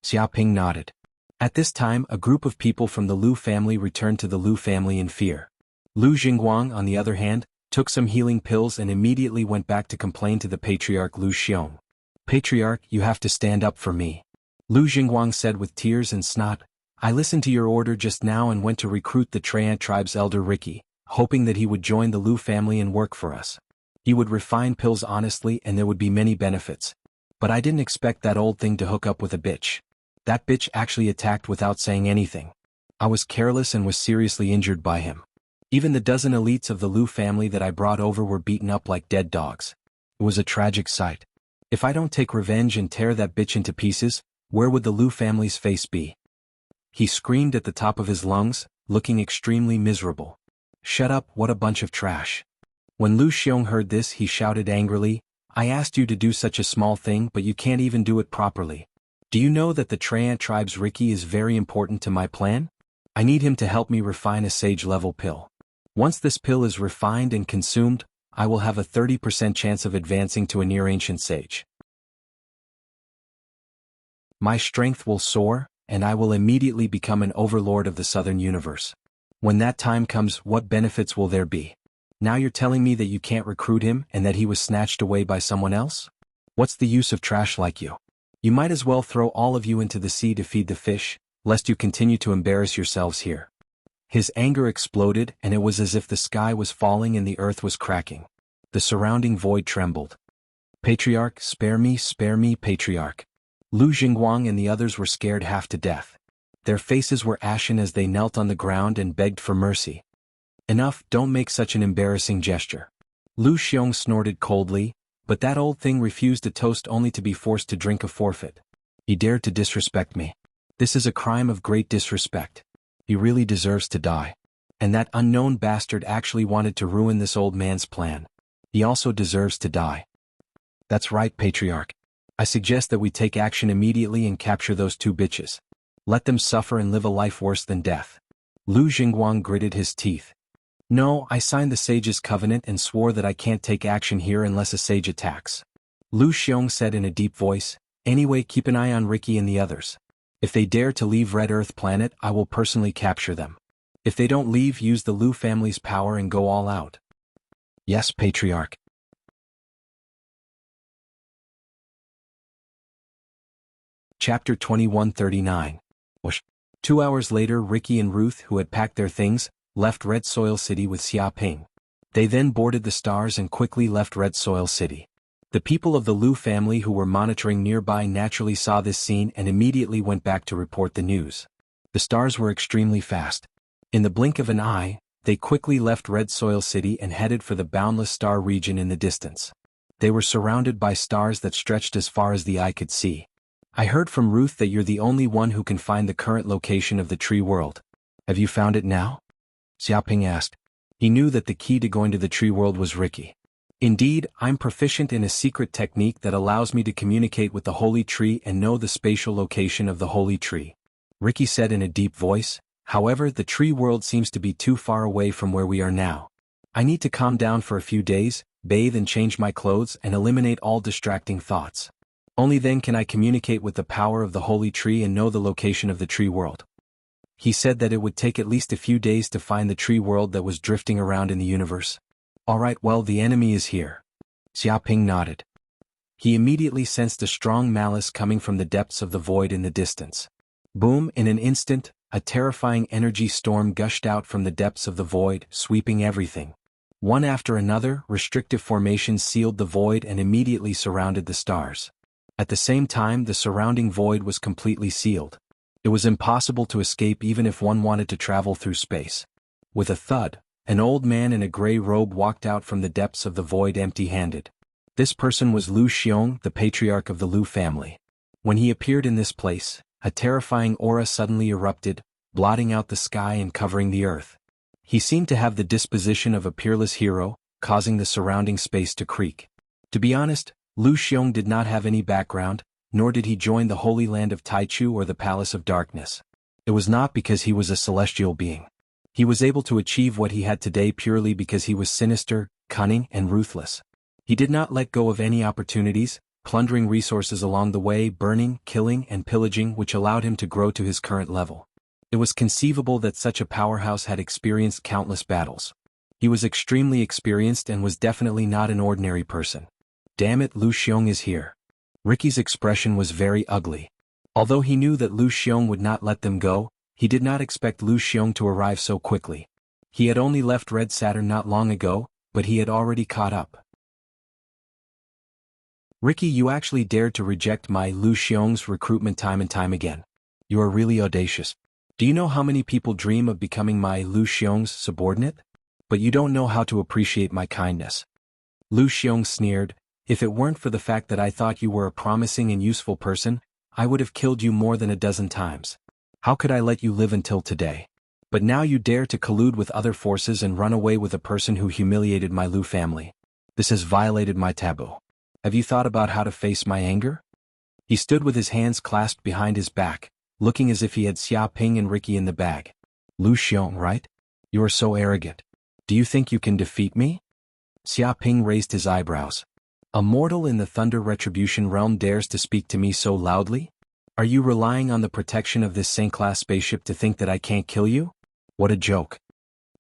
Xia Ping nodded. At this time a group of people from the Lu family returned to the Lu family in fear. Lu Jingguang, on the other hand, took some healing pills and immediately went back to complain to the Patriarch Lu Xiong. Patriarch, you have to stand up for me. Lu Jingguang said with tears and snot. I listened to your order just now and went to recruit the Treant tribe's elder Ricky, hoping that he would join the Lu family and work for us. He would refine pills honestly and there would be many benefits. But I didn't expect that old thing to hook up with a bitch. That bitch actually attacked without saying anything. I was careless and was seriously injured by him. Even the dozen elites of the Lu family that I brought over were beaten up like dead dogs. It was a tragic sight. If I don't take revenge and tear that bitch into pieces, where would the Lu family's face be? He screamed at the top of his lungs, looking extremely miserable. Shut up, what a bunch of trash. When Lu Xiong heard this he shouted angrily, I asked you to do such a small thing but you can't even do it properly. Do you know that the Treant tribe's Ricky is very important to my plan? I need him to help me refine a sage-level pill. Once this pill is refined and consumed, I will have a 30% chance of advancing to a near-ancient sage. My strength will soar, and I will immediately become an overlord of the southern universe. When that time comes, what benefits will there be? Now you're telling me that you can't recruit him and that he was snatched away by someone else? What's the use of trash like you? You might as well throw all of you into the sea to feed the fish, lest you continue to embarrass yourselves here. His anger exploded and it was as if the sky was falling and the earth was cracking. The surrounding void trembled. Patriarch, spare me, Patriarch. Lu Jingguang and the others were scared half to death. Their faces were ashen as they knelt on the ground and begged for mercy. Enough, don't make such an embarrassing gesture. Lu Xiong snorted coldly, but that old thing refused a toast only to be forced to drink a forfeit. He dared to disrespect me. This is a crime of great disrespect. He really deserves to die. And that unknown bastard actually wanted to ruin this old man's plan. He also deserves to die. That's right, Patriarch. I suggest that we take action immediately and capture those two bitches. Let them suffer and live a life worse than death. Lu Jingguang gritted his teeth. No, I signed the sage's covenant and swore that I can't take action here unless a sage attacks. Lu Xiong said in a deep voice, anyway, keep an eye on Ricky and the others. If they dare to leave Red Earth planet, I will personally capture them. If they don't leave, use the Lu family's power and go all out. Yes, Patriarch. Chapter 2139. 2 hours later, Ricky and Ruth, who had packed their things, left Red Soil City with Xia Ping. They then boarded the Stars and quickly left Red Soil City. The people of the Lu family who were monitoring nearby naturally saw this scene and immediately went back to report the news. The Stars were extremely fast. In the blink of an eye, they quickly left Red Soil City and headed for the boundless star region in the distance. They were surrounded by stars that stretched as far as the eye could see. I heard from Ruth that you're the only one who can find the current location of the tree world. Have you found it now? Xia Ping asked. He knew that the key to going to the tree world was Ricky. Indeed, I'm proficient in a secret technique that allows me to communicate with the holy tree and know the spatial location of the holy tree. Ricky said in a deep voice, however, the tree world seems to be too far away from where we are now. I need to calm down for a few days, bathe and change my clothes and eliminate all distracting thoughts. Only then can I communicate with the power of the holy tree and know the location of the tree world. He said that it would take at least a few days to find the tree world that was drifting around in the universe. Alright, well, the enemy is here. Xia Ping nodded. He immediately sensed a strong malice coming from the depths of the void in the distance. Boom, in an instant, a terrifying energy storm gushed out from the depths of the void, sweeping everything. One after another, restrictive formations sealed the void and immediately surrounded the stars. At the same time, the surrounding void was completely sealed. It was impossible to escape even if one wanted to travel through space. With a thud, An old man in a gray robe walked out from the depths of the void empty-handed. This person was Lu Xiong, the patriarch of the Lu family. When he appeared in this place, a terrifying aura suddenly erupted, blotting out the sky and covering the earth. He seemed to have the disposition of a peerless hero, causing the surrounding space to creak. To be honest, Lu Xiong did not have any background, nor did he join the Holy Land of Taichu or the Palace of Darkness. It was not because he was a celestial being. He was able to achieve what he had today purely because he was sinister, cunning, and ruthless. He did not let go of any opportunities, plundering resources along the way, burning, killing, and pillaging, which allowed him to grow to his current level. It was conceivable that such a powerhouse had experienced countless battles. He was extremely experienced and was definitely not an ordinary person. Damn it, Lu Xiong is here. Ricky's expression was very ugly. Although he knew that Lu Xiong would not let them go, he did not expect Lu Xiong to arrive so quickly. He had only left Red Saturn not long ago, but he had already caught up. Ricky, you actually dared to reject my Lu Xiong's recruitment time and time again. You are really audacious. Do you know how many people dream of becoming my Lu Xiong's subordinate? But you don't know how to appreciate my kindness. Lu Xiong sneered, if it weren't for the fact that I thought you were a promising and useful person, I would have killed you more than a dozen times. How could I let you live until today? But now you dare to collude with other forces and run away with a person who humiliated my Lu family. This has violated my taboo. Have you thought about how to face my anger? He stood with his hands clasped behind his back, looking as if he had Xia Ping and Ricky in the bag. Lu Xiong, right? You are so arrogant. Do you think you can defeat me? Xia Ping raised his eyebrows. A mortal in the Thunder Retribution realm dares to speak to me so loudly? Are you relying on the protection of this Saint-class spaceship to think that I can't kill you? What a joke.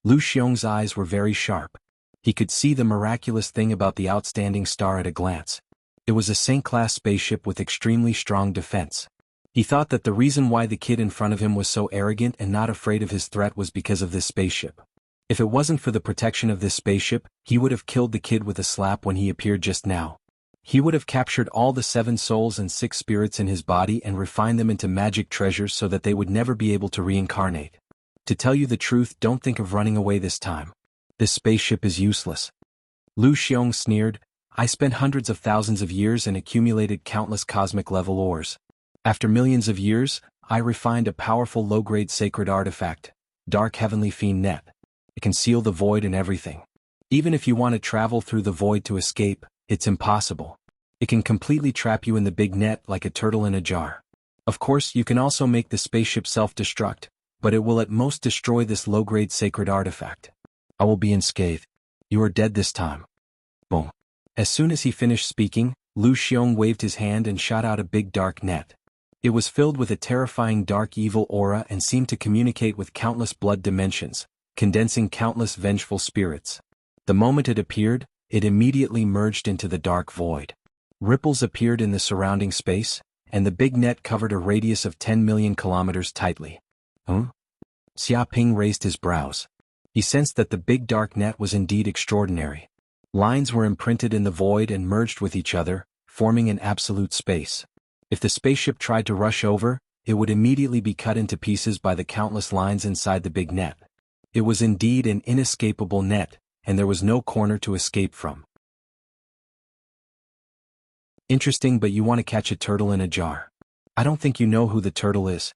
Lu Xiong's eyes were very sharp. He could see the miraculous thing about the outstanding star at a glance. It was a Saint-class spaceship with extremely strong defense. He thought that the reason why the kid in front of him was so arrogant and not afraid of his threat was because of this spaceship. If it wasn't for the protection of this spaceship, he would have killed the kid with a slap when he appeared just now. He would have captured all the 7 souls and 6 spirits in his body and refined them into magic treasures so that they would never be able to reincarnate. To tell you the truth, don't think of running away this time. This spaceship is useless. Lu Xiong sneered, I spent hundreds of thousands of years and accumulated countless cosmic-level ores. After millions of years, I refined a powerful low-grade sacred artifact, Dark Heavenly Fiend Net. It can seal the void and everything. Even if you want to travel through the void to escape, it's impossible. It can completely trap you in the big net like a turtle in a jar. Of course, you can also make the spaceship self-destruct, but it will at most destroy this low-grade sacred artifact. I will be unscathed. You are dead this time. Boom. As soon as he finished speaking, Lu Xiong waved his hand and shot out a big dark net. It was filled with a terrifying dark evil aura and seemed to communicate with countless blood dimensions, condensing countless vengeful spirits. The moment it appeared, it immediately merged into the dark void. Ripples appeared in the surrounding space, and the big net covered a radius of 10 million kilometers tightly. Xia Ping raised his brows. He sensed that the big dark net was indeed extraordinary. Lines were imprinted in the void and merged with each other, forming an absolute space. If the spaceship tried to rush over, it would immediately be cut into pieces by the countless lines inside the big net. It was indeed an inescapable net, and there was no corner to escape from. Interesting, but you want to catch a turtle in a jar. I don't think you know who the turtle is.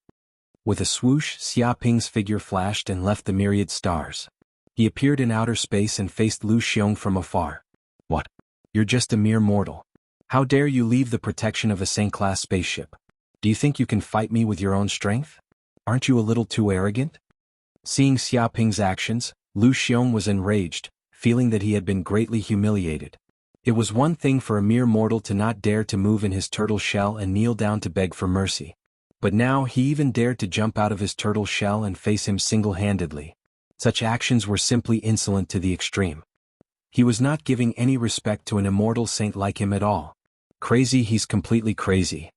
With a swoosh, Xia Ping's figure flashed and left the myriad stars. He appeared in outer space and faced Lu Xiong from afar. What? You're just a mere mortal. How dare you leave the protection of a Saint-class spaceship? Do you think you can fight me with your own strength? Aren't you a little too arrogant? Seeing Xia Ping's actions, Lu Xiong was enraged, feeling that he had been greatly humiliated. It was one thing for a mere mortal to not dare to move in his turtle shell and kneel down to beg for mercy. But now he even dared to jump out of his turtle shell and face him single-handedly. Such actions were simply insolent to the extreme. He was not giving any respect to an immortal saint like him at all. Crazy, he's completely crazy.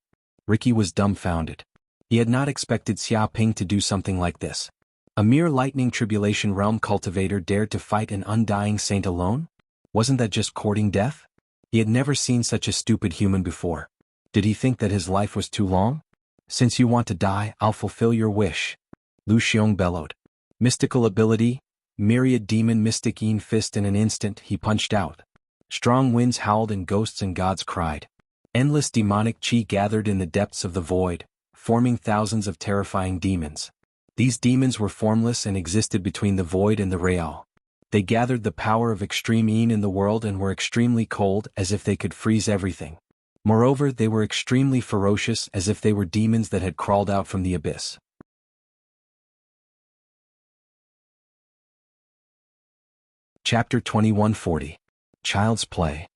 Ricky was dumbfounded. He had not expected Xia Ping to do something like this. A mere lightning tribulation realm cultivator dared to fight an undying saint alone? Wasn't that just courting death? He had never seen such a stupid human before. Did he think that his life was too long? Since you want to die, I'll fulfill your wish. Lu Xiong bellowed. Mystical ability, myriad demon mystic Yin fist. In an instant he punched out. Strong winds howled and ghosts and gods cried. Endless demonic chi gathered in the depths of the void, forming thousands of terrifying demons. These demons were formless and existed between the void and the real. They gathered the power of extreme Yin in the world and were extremely cold, as if they could freeze everything. Moreover, they were extremely ferocious, as if they were demons that had crawled out from the abyss. Chapter 2140. Child's Play.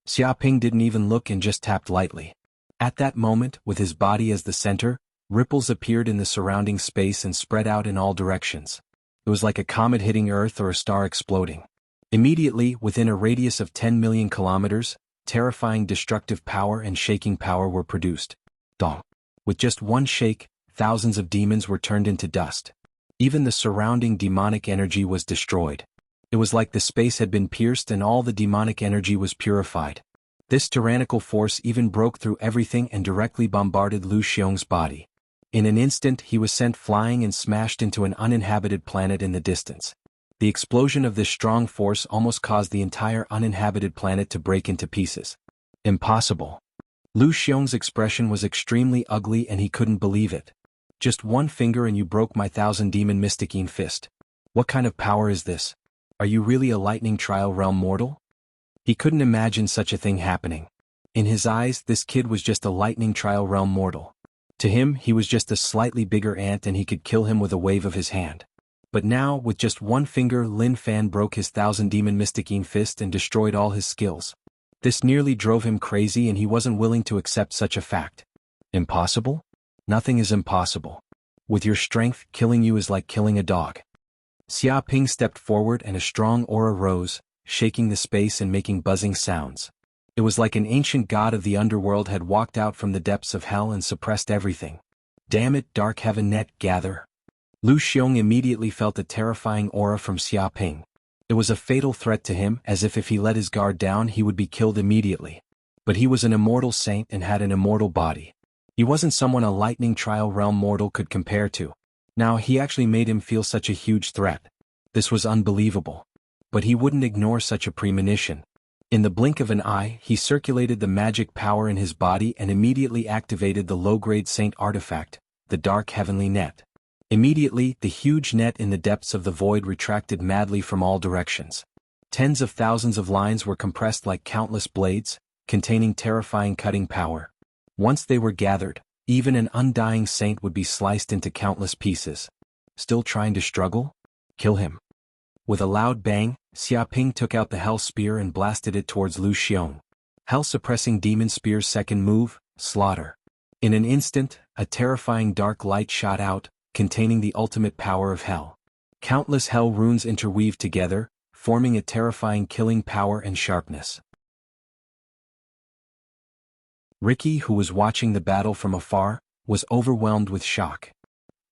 Xiaoping didn't even look and just tapped lightly. At that moment, with his body as the center, ripples appeared in the surrounding space and spread out in all directions. It was like a comet hitting Earth or a star exploding. Immediately, within a radius of 10 million kilometers, terrifying destructive power and shaking power were produced. Dong. With just one shake, thousands of demons were turned into dust. Even the surrounding demonic energy was destroyed. It was like the space had been pierced and all the demonic energy was purified. This tyrannical force even broke through everything and directly bombarded Lu Xiong's body. In an instant he was sent flying and smashed into an uninhabited planet in the distance. The explosion of this strong force almost caused the entire uninhabited planet to break into pieces. Impossible. Lu Xiong's expression was extremely ugly and he couldn't believe it. Just one finger and you broke my 1000-demon mystic Yin fist. What kind of power is this? Are you really a lightning trial realm mortal? He couldn't imagine such a thing happening. In his eyes, this kid was just a lightning trial realm mortal. To him, he was just a slightly bigger ant and he could kill him with a wave of his hand. But now, with just one finger, Lin Fan broke his 1000-demon mystic Yin fist and destroyed all his skills. This nearly drove him crazy and he wasn't willing to accept such a fact. Impossible? Nothing is impossible. With your strength, killing you is like killing a dog. Xiaoping stepped forward and a strong aura rose, shaking the space and making buzzing sounds. It was like an ancient god of the underworld had walked out from the depths of hell and suppressed everything. Damn it, dark heaven net, gather. Lu Xiong immediately felt a terrifying aura from Xiaoping. It was a fatal threat to him, as if he let his guard down he would be killed immediately. But he was an immortal saint and had an immortal body. He wasn't someone a lightning trial realm mortal could compare to. Now he actually made him feel such a huge threat. This was unbelievable. But he wouldn't ignore such a premonition. In the blink of an eye, he circulated the magic power in his body and immediately activated the low-grade saint artifact, the dark heavenly net. Immediately, the huge net in the depths of the void retracted madly from all directions. Tens of thousands of lines were compressed like countless blades, containing terrifying cutting power. Once they were gathered, even an undying saint would be sliced into countless pieces. Still trying to struggle? Kill him. With a loud bang, Xiaoping took out the Hell Spear and blasted it towards Lu Xiong. Hell-suppressing Demon Spear's second move, Slaughter. In an instant, a terrifying dark light shot out, containing the ultimate power of hell. Countless hell runes interweaved together, forming a terrifying killing power and sharpness. Ricky, who was watching the battle from afar, was overwhelmed with shock.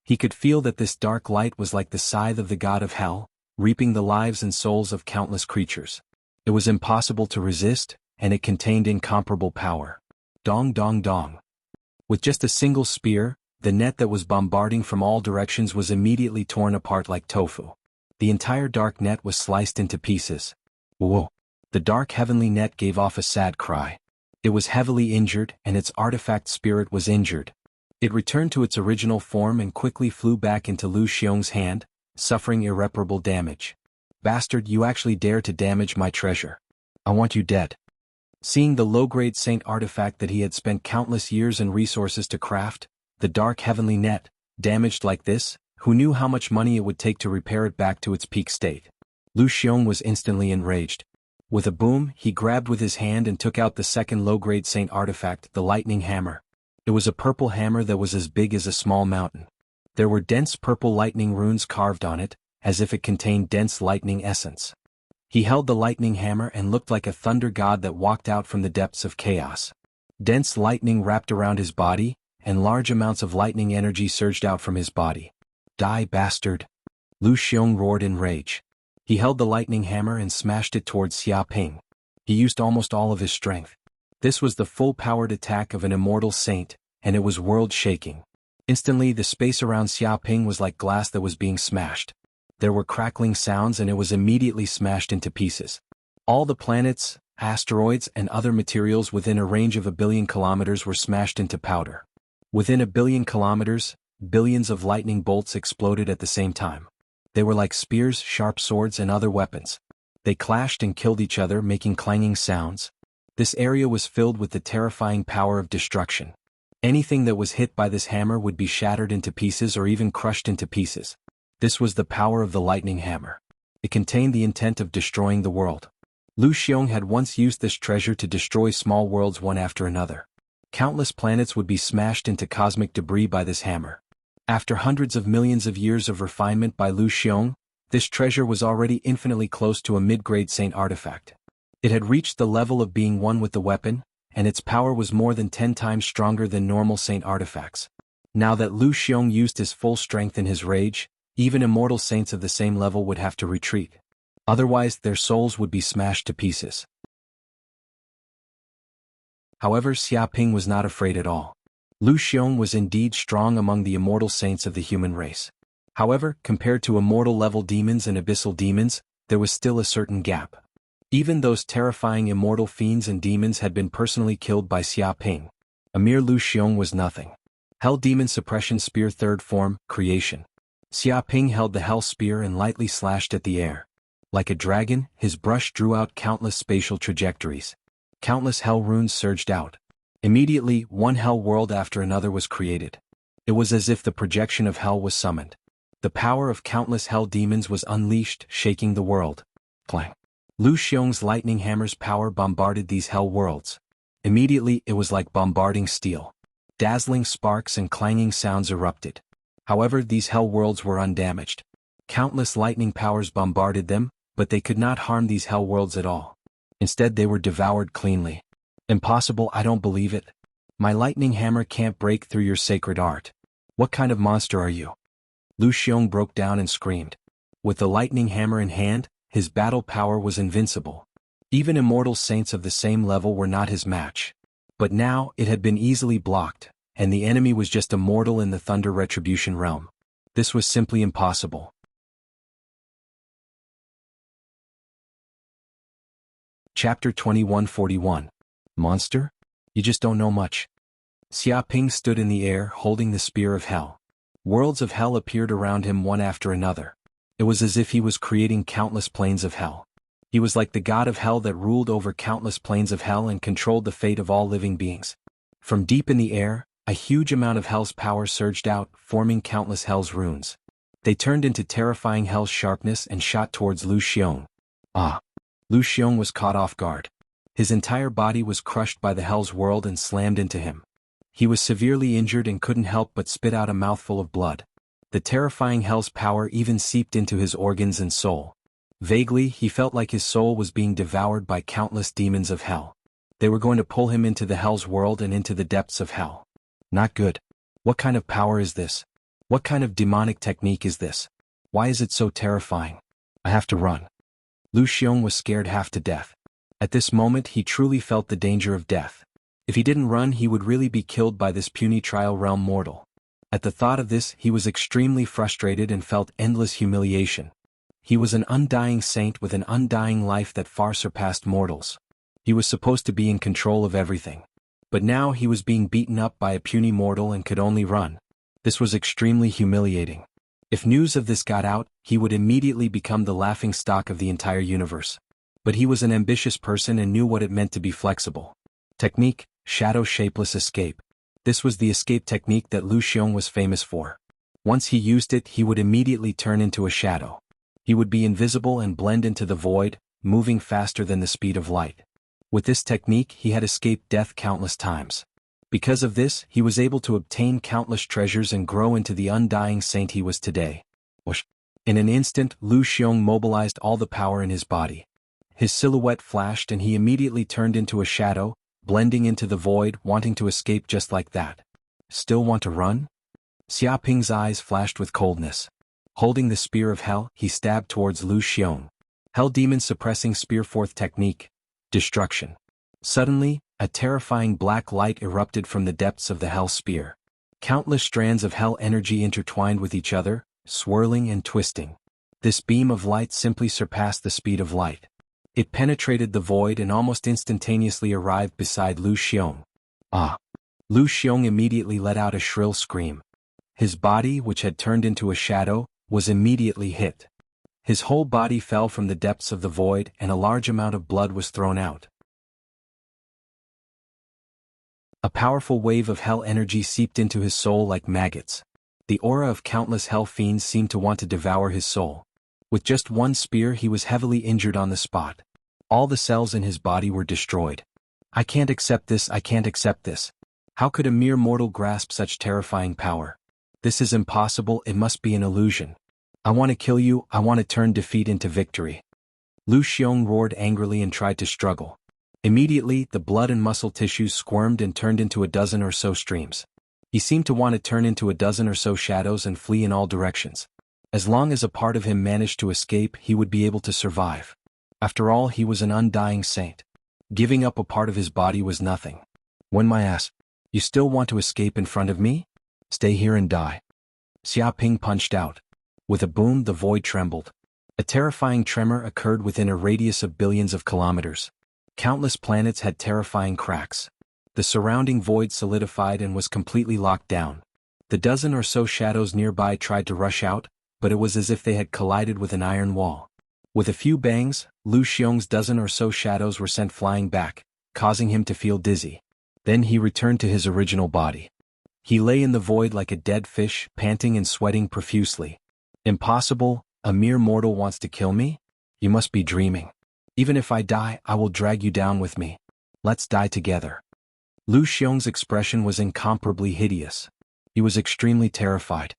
He could feel that this dark light was like the scythe of the god of hell, reaping the lives and souls of countless creatures. It was impossible to resist, and it contained incomparable power. Dong dong dong. With just a single spear, the net that was bombarding from all directions was immediately torn apart like tofu. The entire dark net was sliced into pieces. Whoa! The dark heavenly net gave off a sad cry. It was heavily injured and its artifact spirit was injured. It returned to its original form and quickly flew back into Lu Xiong's hand, suffering irreparable damage. Bastard, you actually dare to damage my treasure. I want you dead. Seeing the low-grade saint artifact that he had spent countless years and resources to craft, the dark heavenly net, damaged like this, who knew how much money it would take to repair it back to its peak state? Lu Xiong was instantly enraged. With a boom, he grabbed with his hand and took out the second low-grade saint artifact, the lightning hammer. It was a purple hammer that was as big as a small mountain. There were dense purple lightning runes carved on it, as if it contained dense lightning essence. He held the lightning hammer and looked like a thunder god that walked out from the depths of chaos. Dense lightning wrapped around his body, and large amounts of lightning energy surged out from his body. Die, bastard! Lu Xiong roared in rage. He held the lightning hammer and smashed it towards Xiaoping. He used almost all of his strength. This was the full-powered attack of an immortal saint, and it was world-shaking. Instantly, the space around Xiaoping was like glass that was being smashed. There were crackling sounds and it was immediately smashed into pieces. All the planets, asteroids and other materials within a range of 1 billion kilometers were smashed into powder. Within 1 billion kilometers, billions of lightning bolts exploded at the same time. They were like spears, sharp swords and other weapons. They clashed and killed each other, making clanging sounds. This area was filled with the terrifying power of destruction. Anything that was hit by this hammer would be shattered into pieces or even crushed into pieces. This was the power of the lightning hammer. It contained the intent of destroying the world. Lu Xiong had once used this treasure to destroy small worlds one after another. Countless planets would be smashed into cosmic debris by this hammer. After hundreds of millions of years of refinement by Lu Xiong, this treasure was already infinitely close to a mid-grade saint artifact. It had reached the level of being one with the weapon, and its power was more than 10 times stronger than normal saint artifacts. Now that Lu Xiong used his full strength in his rage, even immortal saints of the same level would have to retreat. Otherwise, their souls would be smashed to pieces. However, Xiaping was not afraid at all. Lu Xiong was indeed strong among the immortal saints of the human race. However, compared to immortal-level demons and abyssal demons, there was still a certain gap. Even those terrifying immortal fiends and demons had been personally killed by Xiaping. A mere Lu Xiong was nothing. Hell Demon Suppression Spear, 3rd form, Creation. Xiaping held the Hell Spear and lightly slashed at the air. Like a dragon, his brush drew out countless spatial trajectories. Countless hell runes surged out. Immediately, one hell world after another was created. It was as if the projection of hell was summoned. The power of countless hell demons was unleashed, shaking the world. Clang. Lu Xiong's lightning hammer's power bombarded these hell worlds. Immediately, it was like bombarding steel. Dazzling sparks and clanging sounds erupted. However, these hell worlds were undamaged. Countless lightning powers bombarded them, but they could not harm these hell worlds at all. Instead, they were devoured cleanly. Impossible, I don't believe it. My lightning hammer can't break through your sacred art. What kind of monster are you? Lu Xiong broke down and screamed. With the lightning hammer in hand, his battle power was invincible. Even immortal saints of the same level were not his match. But now, it had been easily blocked, and the enemy was just a mortal in the Thunder Retribution realm. This was simply impossible. Chapter 2141. Monster? You just don't know much. Xiaping stood in the air holding the Spear of Hell. Worlds of hell appeared around him one after another. It was as if he was creating countless planes of hell. He was like the god of hell that ruled over countless planes of hell and controlled the fate of all living beings. From deep in the air, a huge amount of hell's power surged out, forming countless hell's runes. They turned into terrifying hell's sharpness and shot towards Lu Xiong. Ah! Lu Xiong was caught off guard. His entire body was crushed by the hell's world and slammed into him. He was severely injured and couldn't help but spit out a mouthful of blood. The terrifying hell's power even seeped into his organs and soul. Vaguely, he felt like his soul was being devoured by countless demons of hell. They were going to pull him into the hell's world and into the depths of hell. Not good. What kind of power is this? What kind of demonic technique is this? Why is it so terrifying? I have to run. Lu Xiong was scared half to death. At this moment he truly felt the danger of death. If he didn't run he would really be killed by this puny trial realm mortal. At the thought of this he was extremely frustrated and felt endless humiliation. He was an undying saint with an undying life that far surpassed mortals. He was supposed to be in control of everything. But now he was being beaten up by a puny mortal and could only run. This was extremely humiliating. If news of this got out, he would immediately become the laughingstock of the entire universe. But he was an ambitious person and knew what it meant to be flexible. Technique, Shadow Shapeless Escape. This was the escape technique that Lu Xiong was famous for. Once he used it, he would immediately turn into a shadow. He would be invisible and blend into the void, moving faster than the speed of light. With this technique, he had escaped death countless times. Because of this, he was able to obtain countless treasures and grow into the undying saint he was today. In an instant, Lu Xiong mobilized all the power in his body. His silhouette flashed and he immediately turned into a shadow, blending into the void, wanting to escape just like that. Still want to run? Xiaping's eyes flashed with coldness. Holding the Spear of Hell, he stabbed towards Lu Xiong. Hell Demon Suppressing Spear, 4th technique. Destruction. Suddenly, a terrifying black light erupted from the depths of the Hell Spear. Countless strands of hell energy intertwined with each other, swirling and twisting. This beam of light simply surpassed the speed of light. It penetrated the void and almost instantaneously arrived beside Lu Xiong. Ah! Lu Xiong immediately let out a shrill scream. His body, which had turned into a shadow, was immediately hit. His whole body fell from the depths of the void and a large amount of blood was thrown out. A powerful wave of hell energy seeped into his soul like maggots. The aura of countless hell fiends seemed to want to devour his soul. With just one spear he was heavily injured on the spot. All the cells in his body were destroyed. I can't accept this, I can't accept this. How could a mere mortal grasp such terrifying power? This is impossible, it must be an illusion. I want to kill you, I want to turn defeat into victory. Lu Xiong roared angrily and tried to struggle. Immediately, the blood and muscle tissues squirmed and turned into a dozen or so streams. He seemed to want to turn into a dozen or so shadows and flee in all directions. As long as a part of him managed to escape, he would be able to survive. After all, he was an undying saint. Giving up a part of his body was nothing. When my ass, you still want to escape in front of me? Stay here and die. Xia Ping punched out. With a boom, the void trembled. A terrifying tremor occurred within a radius of billions of kilometers. Countless planets had terrifying cracks. The surrounding void solidified and was completely locked down. The dozen or so shadows nearby tried to rush out, but it was as if they had collided with an iron wall. With a few bangs, Lu Xiong's dozen or so shadows were sent flying back, causing him to feel dizzy. Then he returned to his original body. He lay in the void like a dead fish, panting and sweating profusely. Impossible, a mere mortal wants to kill me? You must be dreaming. Even if I die, I will drag you down with me. Let's die together. Lu Xiong's expression was incomparably hideous. He was extremely terrified.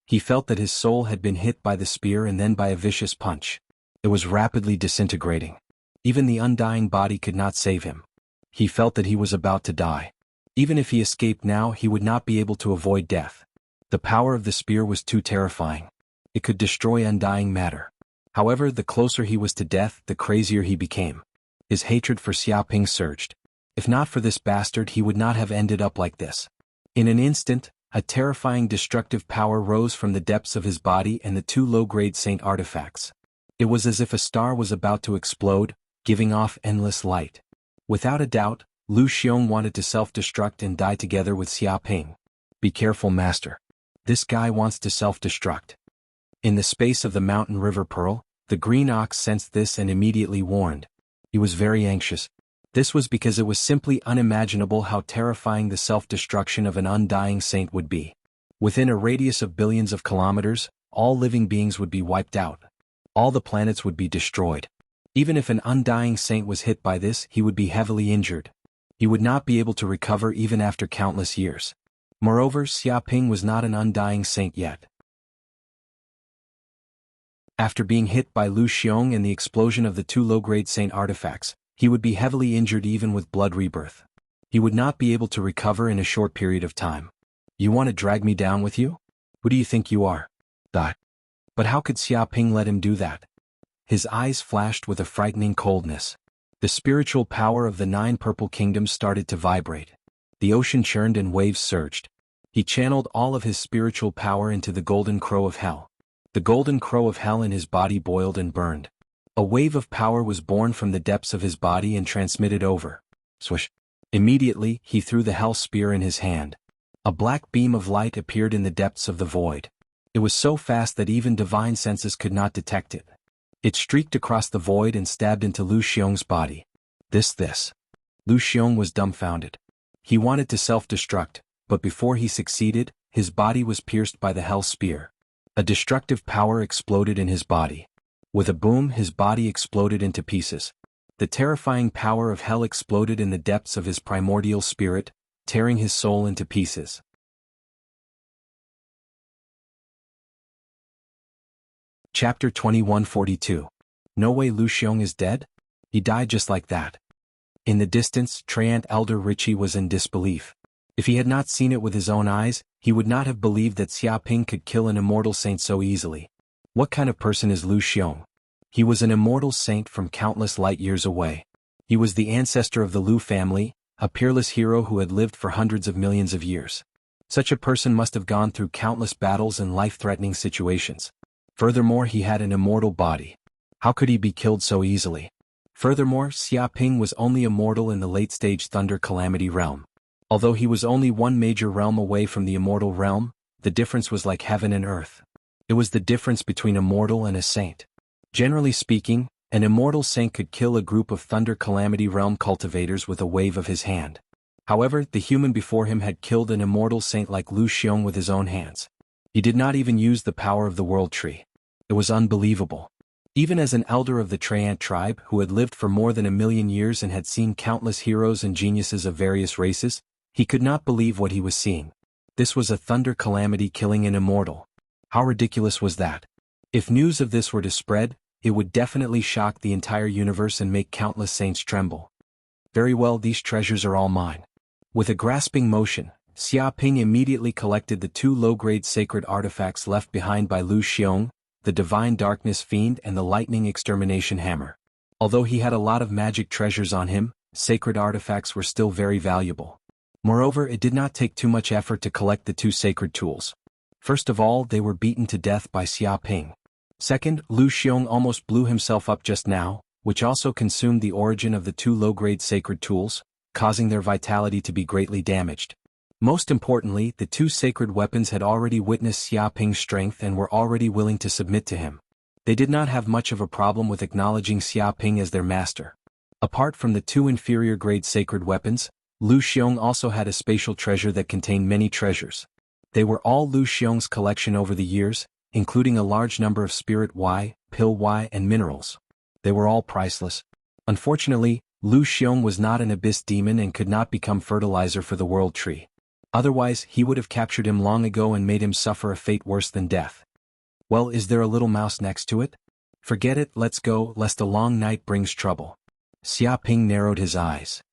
He felt that his soul had been hit by the spear and then by a vicious punch. It was rapidly disintegrating. Even the undying body could not save him. He felt that he was about to die. Even if he escaped now, he would not be able to avoid death. The power of the spear was too terrifying. It could destroy undying matter. However, the closer he was to death, the crazier he became. His hatred for Xia Ping surged. If not for this bastard, he would not have ended up like this. In an instant, a terrifying destructive power rose from the depths of his body and the two low-grade saint artifacts. It was as if a star was about to explode, giving off endless light. Without a doubt, Lu Xiong wanted to self-destruct and die together with Xia Ping. Be careful, master. This guy wants to self-destruct. In the space of the mountain river Pearl, the green ox sensed this and immediately warned. He was very anxious. This was because it was simply unimaginable how terrifying the self-destruction of an undying saint would be. Within a radius of billions of kilometers, all living beings would be wiped out. All the planets would be destroyed. Even if an undying saint was hit by this, he would be heavily injured. He would not be able to recover even after countless years. Moreover, Xia Ping was not an undying saint yet. After being hit by Lu Xiong and the explosion of the two low-grade saint artifacts, he would be heavily injured even with blood rebirth. He would not be able to recover in a short period of time. You want to drag me down with you? Who do you think you are? But how could Xia Ping let him do that? His eyes flashed with a frightening coldness. The spiritual power of the 9 purple kingdoms started to vibrate. The ocean churned and waves surged. He channeled all of his spiritual power into the golden crow of hell. The golden crow of hell in his body boiled and burned. A wave of power was born from the depths of his body and transmitted over. Swish! Immediately, he threw the hell spear in his hand. A black beam of light appeared in the depths of the void. It was so fast that even divine senses could not detect it. It streaked across the void and stabbed into Lu Xiong's body. This. Lu Xiong was dumbfounded. He wanted to self-destruct, but before he succeeded, his body was pierced by the hell spear. A destructive power exploded in his body. With a boom, his body exploded into pieces. The terrifying power of hell exploded in the depths of his primordial spirit, tearing his soul into pieces. Chapter 2142. No way Lu Xiong is dead? He died just like that. In the distance, Treant Elder Richie was in disbelief. If he had not seen it with his own eyes, he would not have believed that Xia Ping could kill an immortal saint so easily. What kind of person is Lu Xiong? He was an immortal saint from countless light years away. He was the ancestor of the Lu family, a peerless hero who had lived for hundreds of millions of years. Such a person must have gone through countless battles and life-threatening situations. Furthermore, he had an immortal body. How could he be killed so easily? Furthermore, Xia Ping was only immortal in the late-stage Thunder Calamity realm. Although he was only one major realm away from the immortal realm, the difference was like heaven and earth. It was the difference between a mortal and a saint. Generally speaking, an immortal saint could kill a group of Thunder Calamity realm cultivators with a wave of his hand. However, the human before him had killed an immortal saint like Lu Xiong with his own hands. He did not even use the power of the world tree. It was unbelievable. Even as an elder of the Treant tribe who had lived for more than 1,000,000 years and had seen countless heroes and geniuses of various races, he could not believe what he was seeing. This was a Thunder Calamity killing an immortal. How ridiculous was that? If news of this were to spread, it would definitely shock the entire universe and make countless saints tremble. Very well, these treasures are all mine. With a grasping motion, Xia Ping immediately collected the 2 low-grade sacred artifacts left behind by Lu Xiong, the Divine Darkness Fiend and the Lightning Extermination Hammer. Although he had a lot of magic treasures on him, sacred artifacts were still very valuable. Moreover, it did not take too much effort to collect the 2 sacred tools. First of all, they were beaten to death by Xia Ping. Second, Lu Xiong almost blew himself up just now, which also consumed the origin of the 2 low-grade sacred tools, causing their vitality to be greatly damaged. Most importantly, the 2 sacred weapons had already witnessed Xia Ping's strength and were already willing to submit to him. They did not have much of a problem with acknowledging Xia Ping as their master. Apart from the 2 inferior-grade sacred weapons, Lu Xiong also had a spatial treasure that contained many treasures. They were all Lu Xiong's collection over the years, including a large number of spirit Y, pill Y and minerals. They were all priceless. Unfortunately, Lu Xiong was not an abyss demon and could not become fertilizer for the world tree. Otherwise, he would have captured him long ago and made him suffer a fate worse than death. Well, is there a little mouse next to it? Forget it, let's go, lest a long night brings trouble. Xia Ping narrowed his eyes.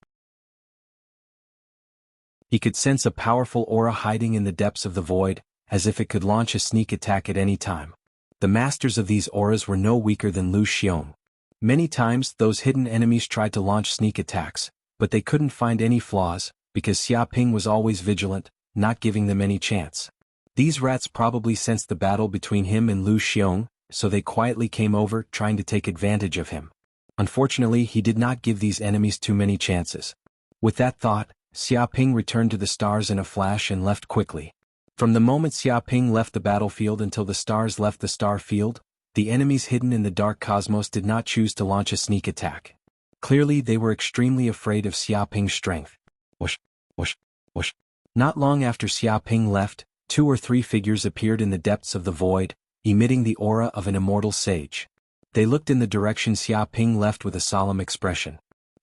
He could sense a powerful aura hiding in the depths of the void, as if it could launch a sneak attack at any time. The masters of these auras were no weaker than Lu Xiong. Many times, those hidden enemies tried to launch sneak attacks, but they couldn't find any flaws, because Xia Ping was always vigilant, not giving them any chance. These rats probably sensed the battle between him and Lu Xiong, so they quietly came over, trying to take advantage of him. Unfortunately, he did not give these enemies too many chances. With that thought, Xia Ping returned to the stars in a flash and left quickly. From the moment Xia Ping left the battlefield until the stars left the star field, the enemies hidden in the dark cosmos did not choose to launch a sneak attack. Clearly, they were extremely afraid of Xia Ping's strength. Whoosh, whoosh, whoosh. Not long after Xia Ping left, 2 or 3 figures appeared in the depths of the void, emitting the aura of an immortal sage. They looked in the direction Xia Ping left with a solemn expression.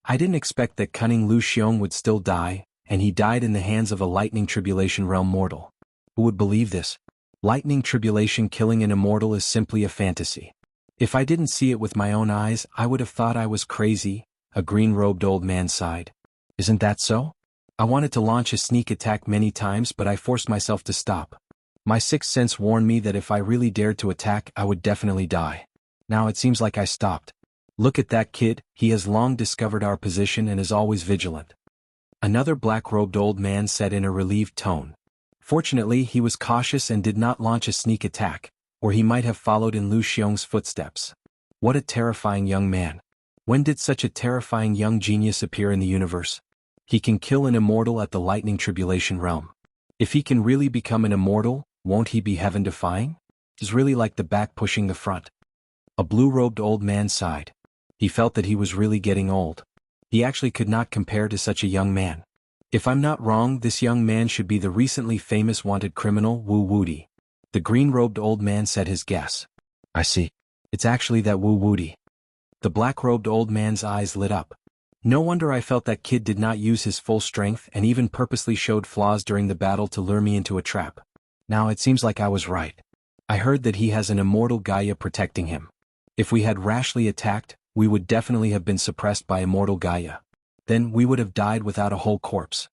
I didn't expect that cunning Lu Xiong would still die, and he died in the hands of a lightning tribulation realm mortal. Who would believe this? Lightning tribulation killing an immortal is simply a fantasy. If I didn't see it with my own eyes, I would have thought I was crazy, a green-robed old man sighed. Isn't that so? I wanted to launch a sneak attack many times, but I forced myself to stop. My sixth sense warned me that if I really dared to attack, I would definitely die. Now it seems like I stopped. Look at that kid, he has long discovered our position and is always vigilant. Another black-robed old man said in a relieved tone. Fortunately, he was cautious and did not launch a sneak attack, or he might have followed in Lu Xiong's footsteps. What a terrifying young man. When did such a terrifying young genius appear in the universe? He can kill an immortal at the lightning tribulation realm. If he can really become an immortal, won't he be heaven-defying? It's really like the back pushing the front. A blue-robed old man sighed. He felt that he was really getting old. He actually could not compare to such a young man. If I'm not wrong, this young man should be the recently famous wanted criminal Wu Wudi. The green-robed old man said his guess. I see. It's actually that Wu Wudi. The black-robed old man's eyes lit up. No wonder I felt that kid did not use his full strength and even purposely showed flaws during the battle to lure me into a trap. Now it seems like I was right. I heard that he has an immortal Gaia protecting him. If we had rashly attacked, we would definitely have been suppressed by immortal Gaia. Then we would have died without a whole corpse.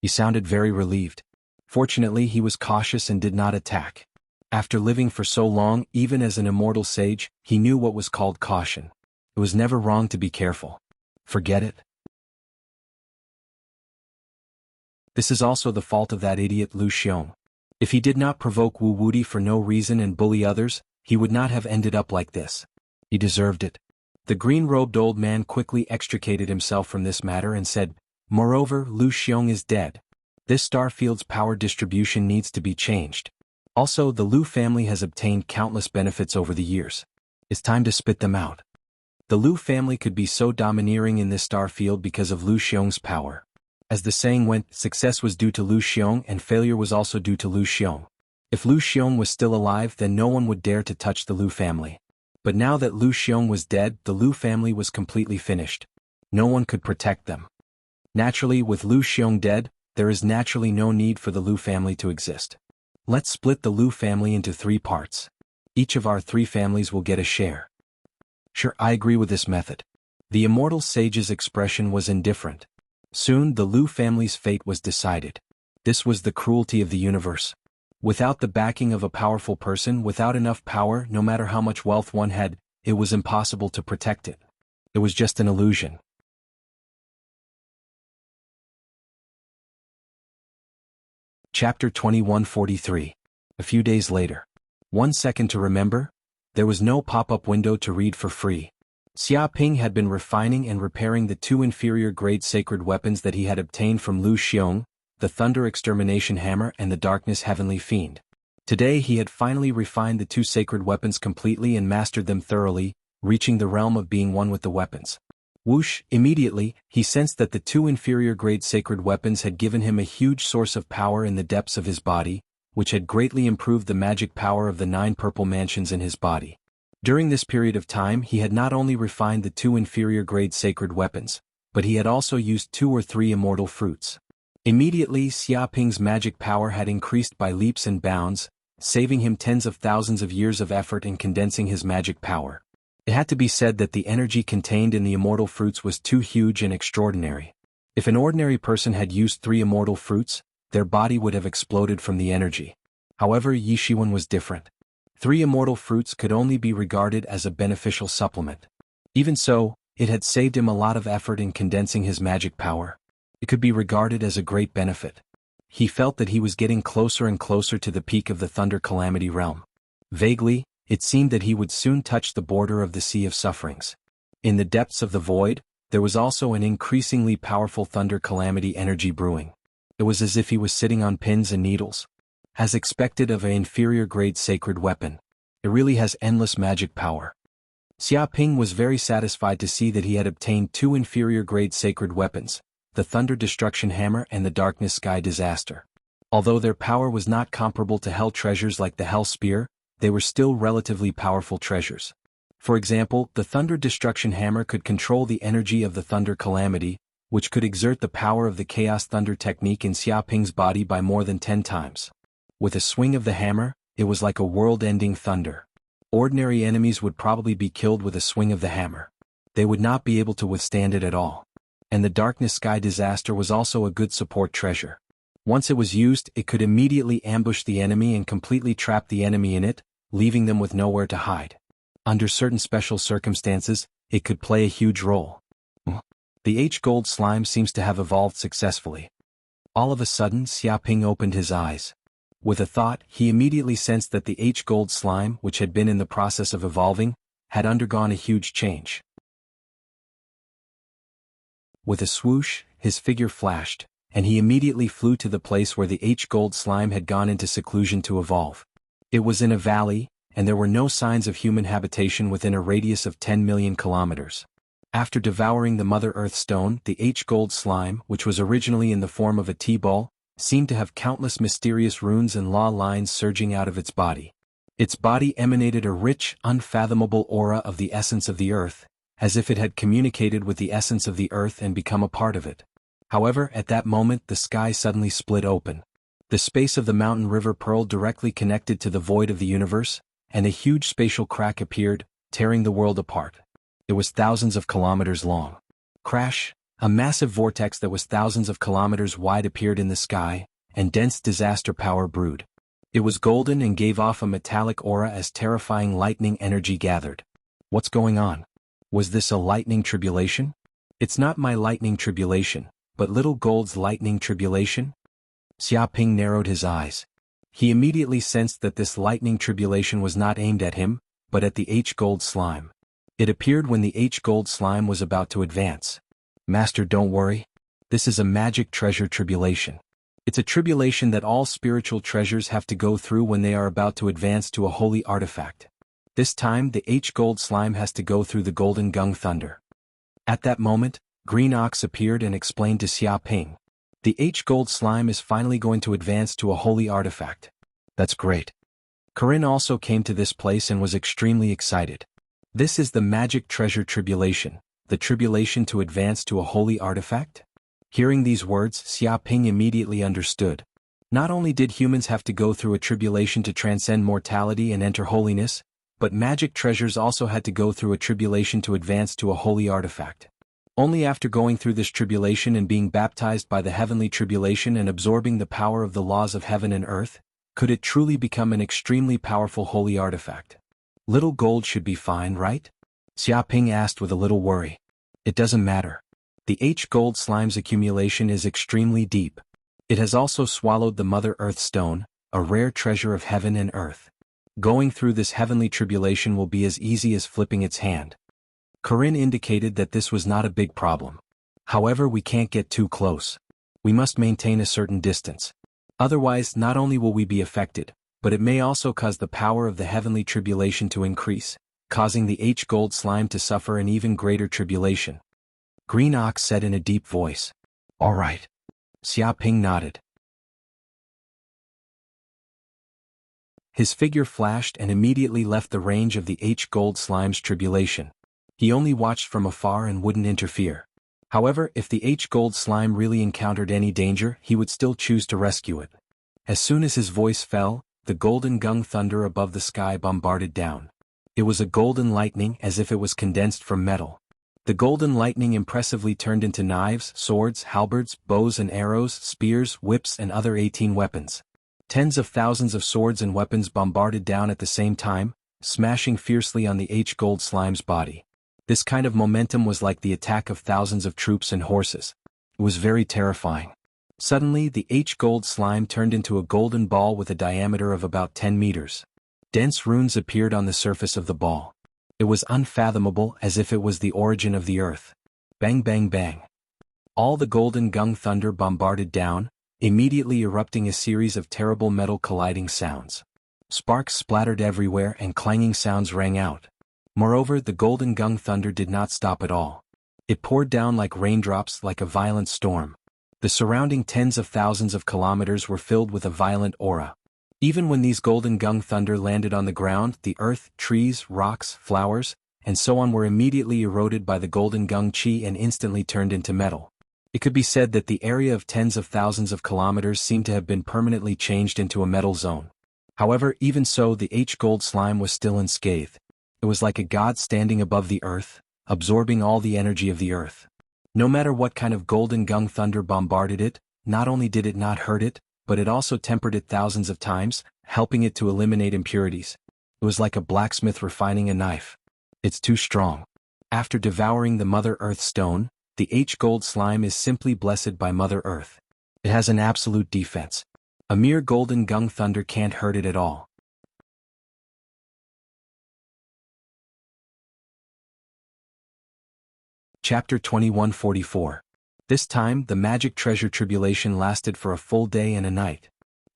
He sounded very relieved. Fortunately, he was cautious and did not attack. After living for so long, even as an immortal sage, he knew what was called caution. It was never wrong to be careful. Forget it. This is also the fault of that idiot Lu Xiong. If he did not provoke Wu Wudi for no reason and bully others, he would not have ended up like this. He deserved it. The green-robed old man quickly extricated himself from this matter and said, "Moreover, Lu Xiong is dead. This starfield's power distribution needs to be changed. Also, the Lu family has obtained countless benefits over the years. It's time to spit them out." The Lu family could be so domineering in this starfield because of Lu Xiong's power. As the saying went, success was due to Lu Xiong and failure was also due to Lu Xiong. If Lu Xiong was still alive, then no one would dare to touch the Lu family. But now that Lu Xiong was dead, the Lu family was completely finished. No one could protect them. Naturally, with Lu Xiong dead, there is naturally no need for the Lu family to exist. Let's split the Lu family into 3 parts. Each of our 3 families will get a share. Sure, I agree with this method. The immortal sage's expression was indifferent. Soon the Lu family's fate was decided. This was the cruelty of the universe. Without the backing of a powerful person, without enough power, no matter how much wealth one had, it was impossible to protect it. It was just an illusion. Chapter 2143. A few days later. 1 second to remember? There was no pop-up window to read for free. Xia Ping had been refining and repairing the 2 inferior-grade sacred weapons that he had obtained from Lu Xiong, the Thunder Extermination Hammer and the Darkness Heavenly Fiend. Today he had finally refined the 2 sacred weapons completely and mastered them thoroughly, reaching the realm of being one with the weapons. Whoosh! Immediately, he sensed that the 2 inferior-grade sacred weapons had given him a huge source of power in the depths of his body, which had greatly improved the magic power of the 9 purple mansions in his body. During this period of time he had not only refined the 2 inferior-grade sacred weapons, but he had also used 2 or 3 immortal fruits. Immediately Xia Ping's magic power had increased by leaps and bounds, saving him tens of thousands of years of effort in condensing his magic power. It had to be said that the energy contained in the immortal fruits was too huge and extraordinary. If an ordinary person had used 3 immortal fruits, their body would have exploded from the energy. However, Yi Shiwen was different. 3 immortal fruits could only be regarded as a beneficial supplement. Even so, it had saved him a lot of effort in condensing his magic power. It could be regarded as a great benefit. He felt that he was getting closer and closer to the peak of the Thunder Calamity realm. Vaguely, it seemed that he would soon touch the border of the Sea of Sufferings. In the depths of the void, there was also an increasingly powerful Thunder Calamity energy brewing. It was as if he was sitting on pins and needles. As expected of an inferior-grade sacred weapon, it really has endless magic power. Xia Ping was very satisfied to see that he had obtained 2 inferior-grade sacred weapons, the Thunder Destruction Hammer and the Darkness Sky Disaster. Although their power was not comparable to Hell treasures like the Hell Spear, they were still relatively powerful treasures. For example, the Thunder Destruction Hammer could control the energy of the Thunder Calamity, which could exert the power of the Chaos Thunder technique in Xia Ping's body by more than 10 times. With a swing of the hammer, it was like a world-ending thunder. Ordinary enemies would probably be killed with a swing of the hammer. They would not be able to withstand it at all. And the Darkness Sky Disaster was also a good support treasure. Once it was used, it could immediately ambush the enemy and completely trap the enemy in it, leaving them with nowhere to hide. Under certain special circumstances, it could play a huge role. The H-Gold slime seems to have evolved successfully. All of a sudden, Xia Ping opened his eyes. With a thought, he immediately sensed that the H-Gold slime, which had been in the process of evolving, had undergone a huge change. With a swoosh, his figure flashed, and he immediately flew to the place where the H-Gold slime had gone into seclusion to evolve. It was in a valley, and there were no signs of human habitation within a radius of 10 million kilometers. After devouring the Mother Earth Stone, the H-Gold slime, which was originally in the form of a T-ball, seemed to have countless mysterious runes and law lines surging out of its body. Its body emanated a rich, unfathomable aura of the essence of the earth, as if it had communicated with the essence of the earth and become a part of it. However, at that moment the sky suddenly split open. The space of the mountain river Pearl directly connected to the void of the universe, and a huge spatial crack appeared, tearing the world apart. It was thousands of kilometers long. Crash! A massive vortex that was thousands of kilometers wide appeared in the sky, and dense disaster power brewed. It was golden and gave off a metallic aura as terrifying lightning energy gathered. What's going on? Was this a lightning tribulation? It's not my lightning tribulation, but Little Gold's lightning tribulation? Xia Ping narrowed his eyes. He immediately sensed that this lightning tribulation was not aimed at him, but at the H-gold slime. It appeared when the H-gold slime was about to advance. Master, don't worry. This is a magic treasure tribulation. It's a tribulation that all spiritual treasures have to go through when they are about to advance to a holy artifact. This time the H-gold slime has to go through the golden gung thunder. At that moment, Green Ox appeared and explained to Xia Ping. The H-gold slime is finally going to advance to a holy artifact. That's great. Corinne also came to this place and was extremely excited. This is the magic treasure tribulation, the tribulation to advance to a holy artifact? Hearing these words, Xia Ping immediately understood. Not only did humans have to go through a tribulation to transcend mortality and enter holiness, but magic treasures also had to go through a tribulation to advance to a holy artifact. Only after going through this tribulation and being baptized by the heavenly tribulation and absorbing the power of the laws of heaven and earth, could it truly become an extremely powerful holy artifact. Little gold should be fine, right? Xia Ping asked with a little worry. It doesn't matter. The H-gold slime's accumulation is extremely deep. It has also swallowed the Mother Earth Stone, a rare treasure of heaven and earth. Going through this heavenly tribulation will be as easy as flipping its hand. Corinne indicated that this was not a big problem. However, we can't get too close. We must maintain a certain distance. Otherwise, not only will we be affected, but it may also cause the power of the heavenly tribulation to increase, causing the H-gold slime to suffer an even greater tribulation. Green Ox said in a deep voice. All right. Xia Ping nodded. His figure flashed and immediately left the range of the H-gold slime's tribulation. He only watched from afar and wouldn't interfere. However, if the H-gold slime really encountered any danger, he would still choose to rescue it. As soon as his voice fell, the golden gung thunder above the sky bombarded down. It was a golden lightning as if it was condensed from metal. The golden lightning impressively turned into knives, swords, halberds, bows and arrows, spears, whips and other 18 weapons. Tens of thousands of swords and weapons bombarded down at the same time, smashing fiercely on the H-gold slime's body. This kind of momentum was like the attack of thousands of troops and horses. It was very terrifying. Suddenly, the H-gold slime turned into a golden ball with a diameter of about 10 meters. Dense runes appeared on the surface of the ball. It was unfathomable, as if it was the origin of the earth. Bang bang bang. All the golden gung thunder bombarded down, immediately erupting a series of terrible metal colliding sounds. Sparks splattered everywhere and clanging sounds rang out. Moreover, the golden gung thunder did not stop at all. It poured down like raindrops, like a violent storm. The surrounding tens of thousands of kilometers were filled with a violent aura. Even when these golden gung thunder landed on the ground, the earth, trees, rocks, flowers, and so on were immediately eroded by the golden gung chi and instantly turned into metal. It could be said that the area of tens of thousands of kilometers seemed to have been permanently changed into a metal zone. However, even so, the H-gold slime was still unscathed. It was like a god standing above the earth, absorbing all the energy of the earth. No matter what kind of golden gung thunder bombarded it, not only did it not hurt it, but it also tempered it thousands of times, helping it to eliminate impurities. It was like a blacksmith refining a knife. It's too strong. After devouring the Mother Earth Stone, the H-gold slime is simply blessed by Mother Earth. It has an absolute defense. A mere golden gung thunder can't hurt it at all. Chapter 2144. This time, the magic treasure tribulation lasted for a full day and a night.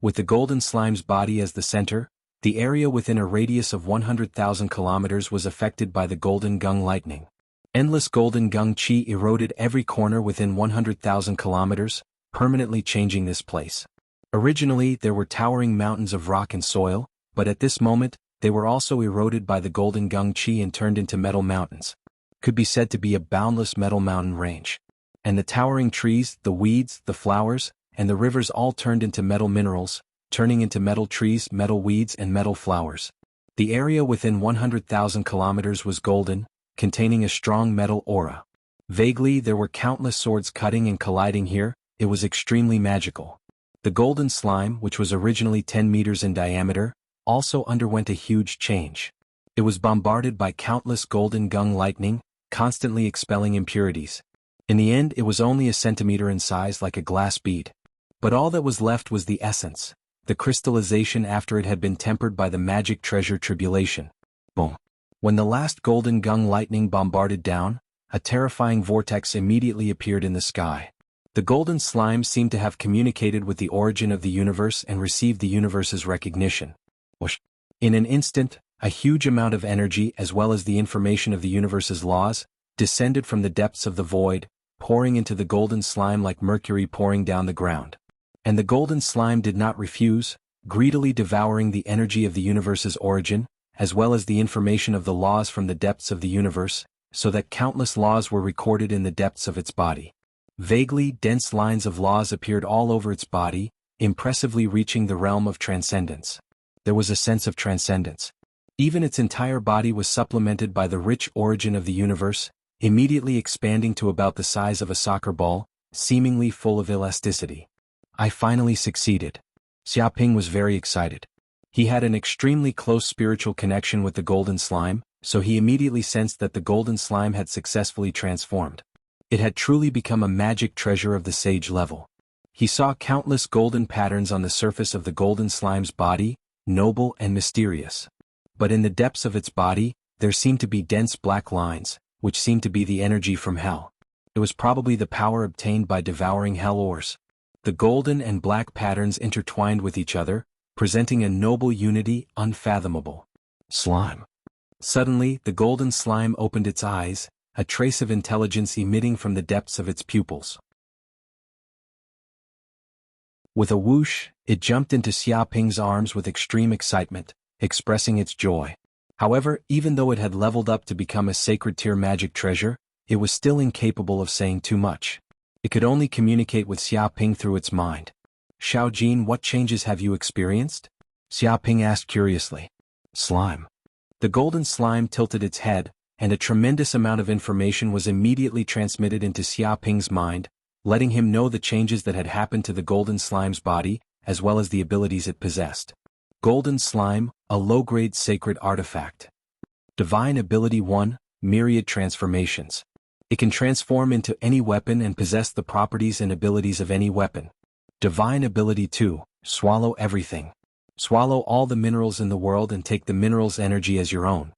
With the golden slime's body as the center, the area within a radius of 100,000 kilometers was affected by the golden gung lightning. Endless golden gung chi eroded every corner within 100,000 kilometers, permanently changing this place. Originally, there were towering mountains of rock and soil, but at this moment, they were also eroded by the golden gung chi and turned into metal mountains. Could be said to be a boundless metal mountain range. And the towering trees, the weeds, the flowers, and the rivers all turned into metal minerals, turning into metal trees, metal weeds and metal flowers. The area within 100,000 kilometers was golden, containing a strong metal aura. Vaguely, there were countless swords cutting and colliding here. It was extremely magical. The golden slime, which was originally 10 meters in diameter, also underwent a huge change. It was bombarded by countless golden gung lightning, constantly expelling impurities. In the end, it was only a centimeter in size, like a glass bead. But all that was left was the essence, the crystallization after it had been tempered by the magic treasure tribulation. Boom. When the last golden gung lightning bombarded down, a terrifying vortex immediately appeared in the sky. The golden slime seemed to have communicated with the origin of the universe and received the universe's recognition. Whoosh. In an instant, a huge amount of energy as well as the information of the universe's laws descended from the depths of the void, pouring into the golden slime like mercury pouring down the ground. And the golden slime did not refuse, greedily devouring the energy of the universe's origin, as well as the information of the laws from the depths of the universe, so that countless laws were recorded in the depths of its body. Vaguely dense lines of laws appeared all over its body, impressively reaching the realm of transcendence. There was a sense of transcendence. Even its entire body was supplemented by the rich origin of the universe, immediately expanding to about the size of a soccer ball, seemingly full of elasticity. I finally succeeded. Xiaoping was very excited. He had an extremely close spiritual connection with the golden slime, so he immediately sensed that the golden slime had successfully transformed. It had truly become a magic treasure of the sage level. He saw countless golden patterns on the surface of the golden slime's body, noble and mysterious. But in the depths of its body, there seemed to be dense black lines, which seemed to be the energy from hell. It was probably the power obtained by devouring hell ores. The golden and black patterns intertwined with each other, presenting a noble unity unfathomable. Slime. Suddenly, the golden slime opened its eyes, a trace of intelligence emitting from the depths of its pupils. With a whoosh, it jumped into Xiaoping's arms with extreme excitement, expressing its joy. However, even though it had leveled up to become a sacred tier magic treasure, it was still incapable of saying too much. It could only communicate with Xiaoping through its mind. Xiaojin, what changes have you experienced? Xiaoping asked curiously. Slime. The golden slime tilted its head, and a tremendous amount of information was immediately transmitted into Xiaoping's mind, letting him know the changes that had happened to the golden slime's body, as well as the abilities it possessed. Golden slime, a low-grade sacred artifact. Divine ability 1, myriad transformations. It can transform into any weapon and possess the properties and abilities of any weapon. Divine ability 2, swallow everything. Swallow all the minerals in the world and take the mineral's energy as your own.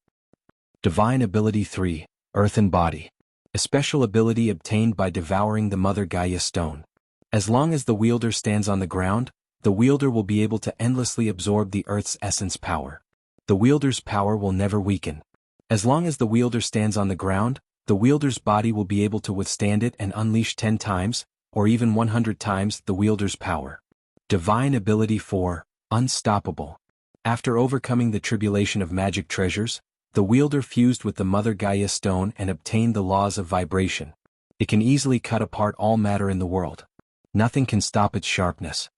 Divine ability 3, earthen body. A special ability obtained by devouring the Mother Gaia stone. As long as the wielder stands on the ground, the wielder will be able to endlessly absorb the Earth's essence power. The wielder's power will never weaken. As long as the wielder stands on the ground, the wielder's body will be able to withstand it and unleash 10 times, or even 100 times, the wielder's power. Divine ability 4, unstoppable. After overcoming the tribulation of magic treasures, the wielder fused with the Mother Gaia stone and obtained the laws of vibration. It can easily cut apart all matter in the world. Nothing can stop its sharpness.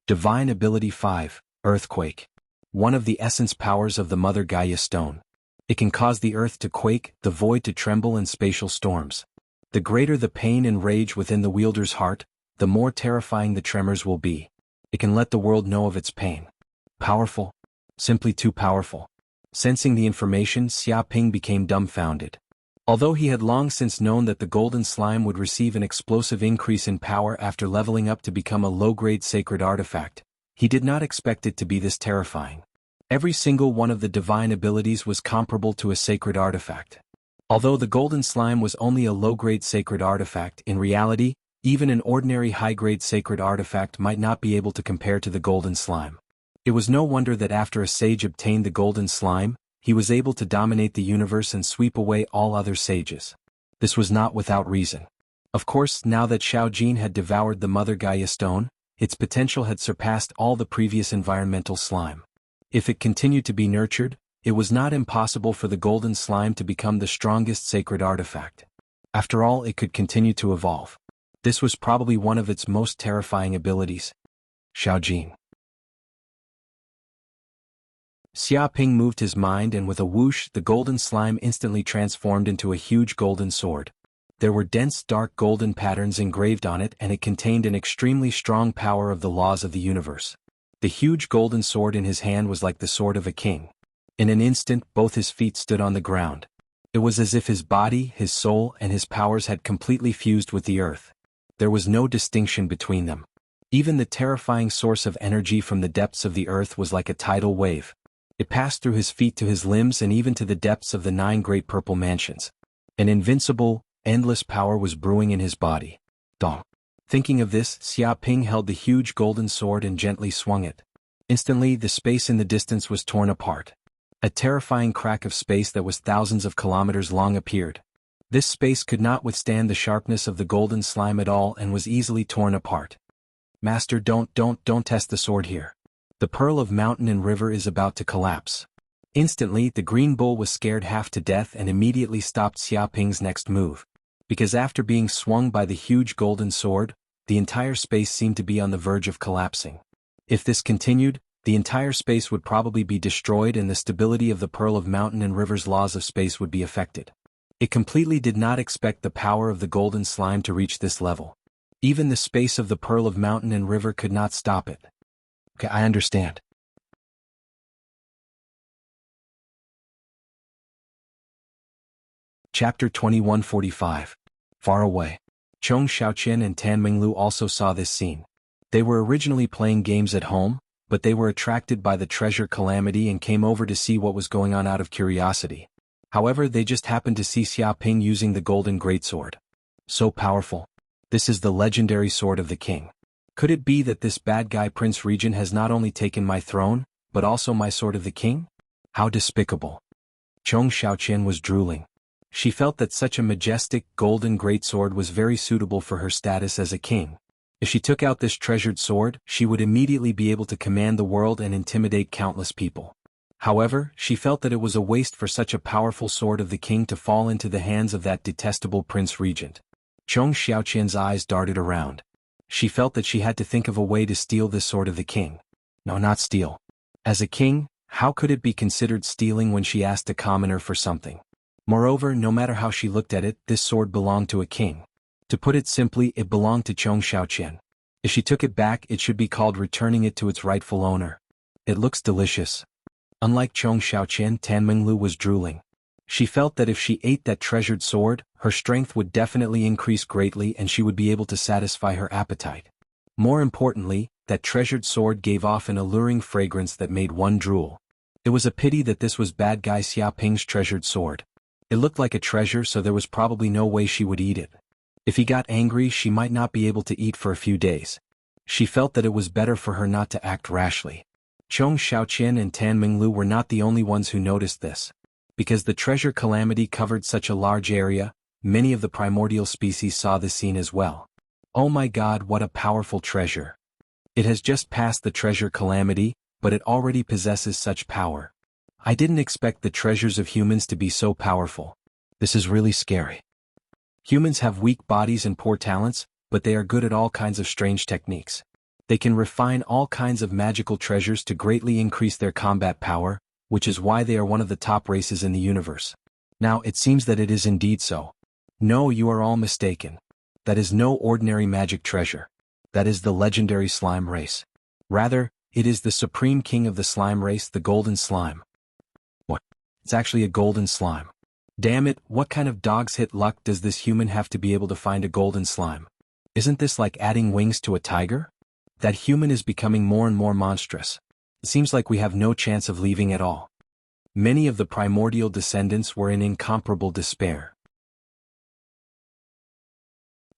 Divine ability 5, earthquake. One of the essence powers of the Mother Gaia stone. It can cause the earth to quake, the void to tremble in spatial storms. The greater the pain and rage within the wielder's heart, the more terrifying the tremors will be. It can let the world know of its pain. Powerful? Simply too powerful. Sensing the information, Xiaoping became dumbfounded. Although he had long since known that the golden slime would receive an explosive increase in power after leveling up to become a low-grade sacred artifact, he did not expect it to be this terrifying. Every single one of the divine abilities was comparable to a sacred artifact. Although the golden slime was only a low-grade sacred artifact, in reality, even an ordinary high-grade sacred artifact might not be able to compare to the golden slime. It was no wonder that after a sage obtained the golden slime, he was able to dominate the universe and sweep away all other sages. This was not without reason. Of course, now that Xiaojin had devoured the Mother Gaia stone, its potential had surpassed all the previous environmental slime. If it continued to be nurtured, it was not impossible for the golden slime to become the strongest sacred artifact. After all, it could continue to evolve. This was probably one of its most terrifying abilities. Xiaojin. Xiaoping moved his mind, and with a whoosh, the golden slime instantly transformed into a huge golden sword. There were dense dark golden patterns engraved on it, and it contained an extremely strong power of the laws of the universe. The huge golden sword in his hand was like the sword of a king. In an instant, both his feet stood on the ground. It was as if his body, his soul, and his powers had completely fused with the earth. There was no distinction between them. Even the terrifying source of energy from the depths of the earth was like a tidal wave. It passed through his feet to his limbs and even to the depths of the 9 great purple mansions. An invincible, endless power was brewing in his body. Dong. Thinking of this, Xia Ping held the huge golden sword and gently swung it. Instantly, the space in the distance was torn apart. A terrifying crack of space that was thousands of kilometers long appeared. This space could not withstand the sharpness of the golden slime at all and was easily torn apart. Master, don't test the sword here. The pearl of mountain and river is about to collapse. Instantly, the green bull was scared half to death and immediately stopped Xia Ping's next move. Because after being swung by the huge golden sword, the entire space seemed to be on the verge of collapsing. If this continued, the entire space would probably be destroyed and the stability of the pearl of mountain and river's laws of space would be affected. It completely did not expect the power of the golden slime to reach this level. Even the space of the pearl of mountain and river could not stop it. Okay, I understand. Chapter 2145. Far away. Chong Xiaoqian and Tan Minglu also saw this scene. They were originally playing games at home, but they were attracted by the treasure calamity and came over to see what was going on out of curiosity. However, they just happened to see Xia Ping using the golden greatsword. So powerful. This is the legendary sword of the king. Could it be that this bad guy Prince Regent has not only taken my throne, but also my sword of the king? How despicable. Chong Xiaoqian was drooling. She felt that such a majestic, golden greatsword was very suitable for her status as a king. If she took out this treasured sword, she would immediately be able to command the world and intimidate countless people. However, she felt that it was a waste for such a powerful sword of the king to fall into the hands of that detestable Prince Regent. Chong Xiaoqian's eyes darted around. She felt that she had to think of a way to steal this sword of the king. No, not steal. As a king, how could it be considered stealing when she asked a commoner for something? Moreover, no matter how she looked at it, this sword belonged to a king. To put it simply, it belonged to Chong Xiaoqian. If she took it back, it should be called returning it to its rightful owner. It looks delicious. Unlike Chong Xiaoqian, Tan Minglu was drooling. She felt that if she ate that treasured sword, her strength would definitely increase greatly and she would be able to satisfy her appetite. More importantly, that treasured sword gave off an alluring fragrance that made one drool. It was a pity that this was bad guy Xia Ping's treasured sword. It looked like a treasure, so there was probably no way she would eat it. If he got angry, she might not be able to eat for a few days. She felt that it was better for her not to act rashly. Chong Xiaoqian and Tan Minglu were not the only ones who noticed this. Because the treasure calamity covered such a large area, many of the primordial species saw the scene as well. Oh my God, what a powerful treasure. It has just passed the treasure calamity, but it already possesses such power. I didn't expect the treasures of humans to be so powerful. This is really scary. Humans have weak bodies and poor talents, but they are good at all kinds of strange techniques. They can refine all kinds of magical treasures to greatly increase their combat power, which is why they are one of the top races in the universe. Now it seems that it is indeed so. No, you are all mistaken. That is no ordinary magic treasure. That is the legendary slime race. Rather, it is the supreme king of the slime race, the golden slime. What? It's actually a golden slime. Damn it, what kind of dog's hit luck does this human have to be able to find a golden slime? Isn't this like adding wings to a tiger? That human is becoming more and more monstrous. It seems like we have no chance of leaving at all. Many of the primordial descendants were in incomparable despair.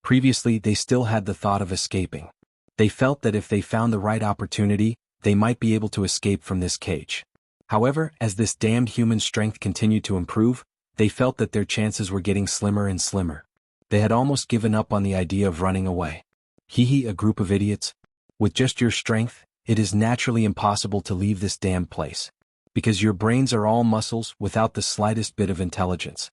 Previously, they still had the thought of escaping. They felt that if they found the right opportunity, they might be able to escape from this cage. However, as this damned human strength continued to improve, they felt that their chances were getting slimmer and slimmer. They had almost given up on the idea of running away. Hee, a group of idiots. With just your strength, it is naturally impossible to leave this damned place. Because your brains are all muscles without the slightest bit of intelligence.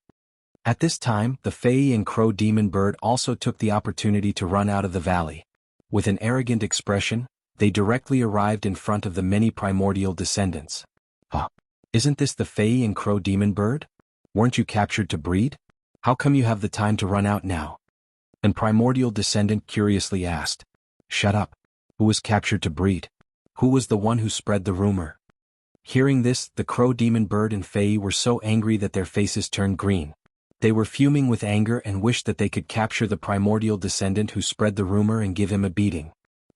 At this time, the Fae and Crow Demon Bird also took the opportunity to run out of the valley. With an arrogant expression, they directly arrived in front of the many primordial descendants. Huh? Isn't this the Fae and Crow Demon Bird? Weren't you captured to breed? How come you have the time to run out now? An primordial descendant curiously asked. Shut up. Who was captured to breed? Who was the one who spread the rumor? Hearing this, the Crow Demon Bird and Fae were so angry that their faces turned green. They were fuming with anger and wished that they could capture the primordial descendant who spread the rumor and give him a beating.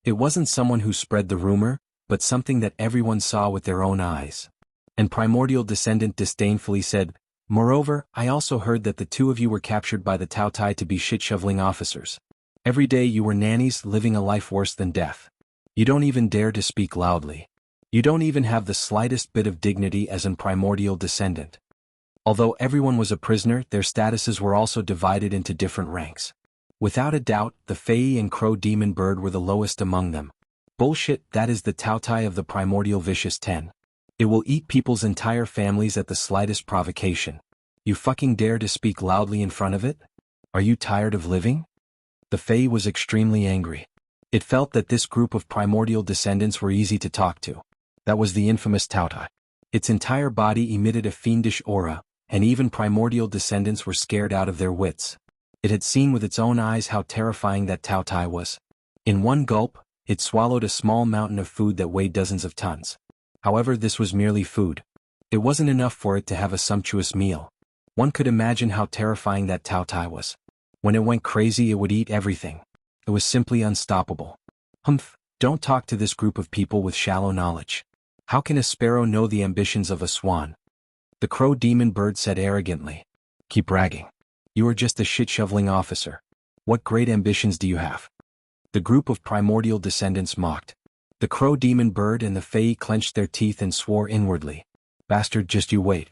It wasn't someone who spread the rumor, but something that everyone saw with their own eyes. And Primordial Descendant disdainfully said, "Moreover, I also heard that the two of you were captured by the Tao Tai to be shit-shoveling officers. Every day you were nannies living a life worse than death. You don't even dare to speak loudly. You don't even have the slightest bit of dignity as an Primordial Descendant." Although everyone was a prisoner, their statuses were also divided into different ranks. Without a doubt, the Fae and Crow Demon Bird were the lowest among them. Bullshit, that is the Tao Tai of the Primordial Vicious 10. It will eat people's entire families at the slightest provocation. You fucking dare to speak loudly in front of it? Are you tired of living? The Fae was extremely angry. It felt that this group of Primordial Descendants were easy to talk to. That was the infamous Tao Tai. Its entire body emitted a fiendish aura, and even Primordial Descendants were scared out of their wits. It had seen with its own eyes how terrifying that Tao Tai was. In one gulp, it swallowed a small mountain of food that weighed dozens of tons. However, this was merely food. It wasn't enough for it to have a sumptuous meal. One could imagine how terrifying that Tao Tai was. When it went crazy, it would eat everything. It was simply unstoppable. Humph, don't talk to this group of people with shallow knowledge. How can a sparrow know the ambitions of a swan? The Crow Demon Bird said arrogantly. Keep bragging. You are just a shit-shoveling officer. What great ambitions do you have? The group of Primordial Descendants mocked. The Crow Demon Bird and the Fae clenched their teeth and swore inwardly. Bastard, just you wait.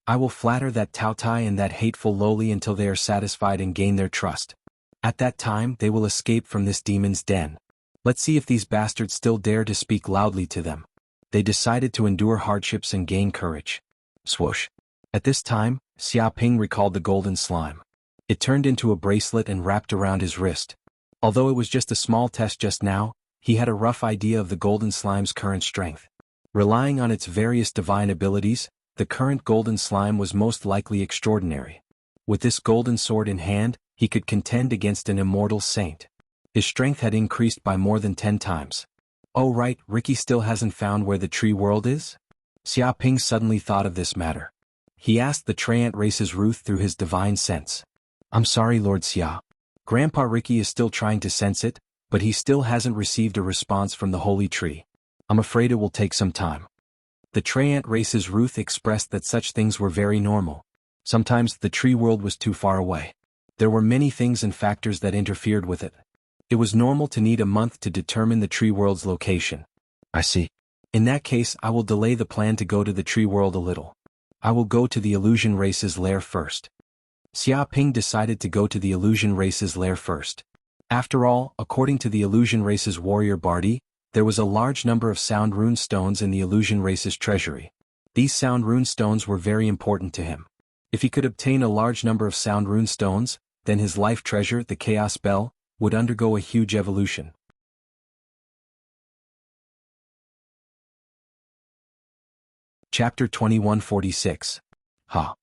I will flatter that Tao Tai and that hateful lowly until they are satisfied and gain their trust. At that time they will escape from this demon's den. Let's see if these bastards still dare to speak loudly to them. They decided to endure hardships and gain courage. Swoosh. At this time, Xia Ping recalled the golden slime. It turned into a bracelet and wrapped around his wrist. Although it was just a small test just now, he had a rough idea of the golden slime's current strength. Relying on its various divine abilities, the current golden slime was most likely extraordinary. With this golden sword in hand, he could contend against an immortal saint. His strength had increased by more than 10 times. Oh right, Ricky still hasn't found where the tree world is? Xia Ping suddenly thought of this matter. He asked the Treant race's Ruth through his divine sense. I'm sorry, Lord Xia. Grandpa Ricky is still trying to sense it, but he still hasn't received a response from the holy tree. I'm afraid it will take some time. The Treant race's Ruth expressed that such things were very normal. Sometimes the tree world was too far away. There were many things and factors that interfered with it. It was normal to need a month to determine the tree world's location. I see. In that case, I will delay the plan to go to the tree world a little. I will go to the illusion race's lair first. Xia Ping decided to go to the illusion race's lair first. After all, according to the illusion race's warrior Barty, there was a large number of sound rune stones in the illusion race's treasury. These sound rune stones were very important to him. If he could obtain a large number of sound rune stones, then his life treasure, the Chaos Bell, would undergo a huge evolution. Chapter 2146. Ha.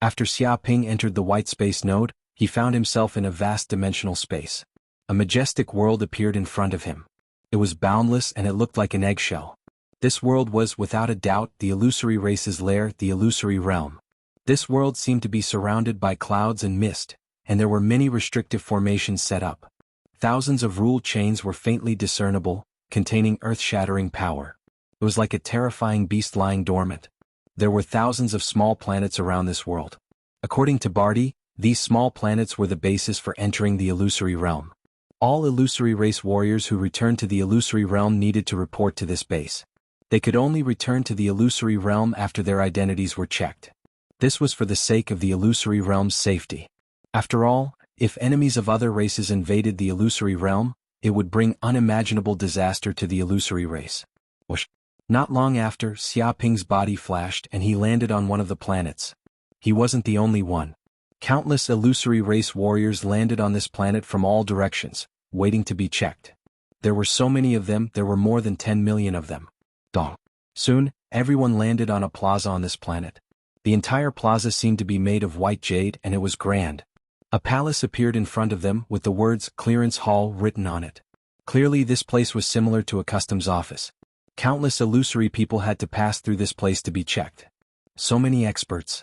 After Xia Ping entered the white space node, he found himself in a vast dimensional space. A majestic world appeared in front of him. It was boundless and it looked like an eggshell. This world was, without a doubt, the illusory race's lair, the illusory realm. This world seemed to be surrounded by clouds and mist, and there were many restrictive formations set up. Thousands of rule chains were faintly discernible, containing earth-shattering power. It was like a terrifying beast lying dormant. There were thousands of small planets around this world. According to Barty, these small planets were the basis for entering the illusory realm. All illusory race warriors who returned to the illusory realm needed to report to this base. They could only return to the illusory realm after their identities were checked. This was for the sake of the illusory realm's safety. After all, if enemies of other races invaded the illusory realm, it would bring unimaginable disaster to the illusory race. Whoosh. Not long after, Xia Ping's body flashed and he landed on one of the planets. He wasn't the only one. Countless illusory race warriors landed on this planet from all directions, waiting to be checked. There were so many of them, there were more than 10 million of them. Dong. Soon, everyone landed on a plaza on this planet. The entire plaza seemed to be made of white jade and it was grand. A palace appeared in front of them with the words Clearance Hall written on it. Clearly this place was similar to a customs office. Countless illusory people had to pass through this place to be checked. So many experts.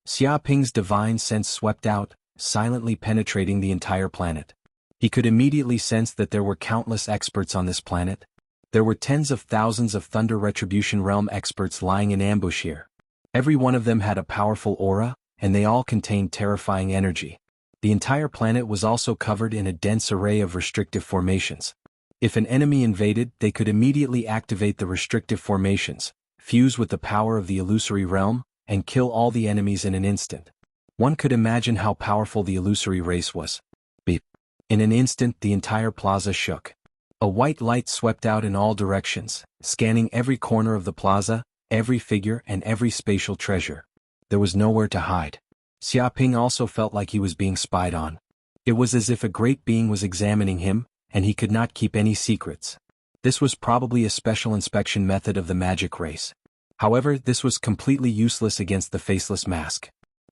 Xia Ping's divine sense swept out, silently penetrating the entire planet. He could immediately sense that there were countless experts on this planet. There were tens of thousands of Thunder Retribution Realm experts lying in ambush here. Every one of them had a powerful aura, and they all contained terrifying energy. The entire planet was also covered in a dense array of restrictive formations. If an enemy invaded, they could immediately activate the restrictive formations, fuse with the power of the illusory realm, and kill all the enemies in an instant. One could imagine how powerful the illusory race was. Beep. In an instant, the entire plaza shook. A white light swept out in all directions, scanning every corner of the plaza, every figure and every spatial treasure. There was nowhere to hide. Xiaoping also felt like he was being spied on. It was as if a great being was examining him, and he could not keep any secrets. This was probably a special inspection method of the magic race. However, this was completely useless against the faceless mask.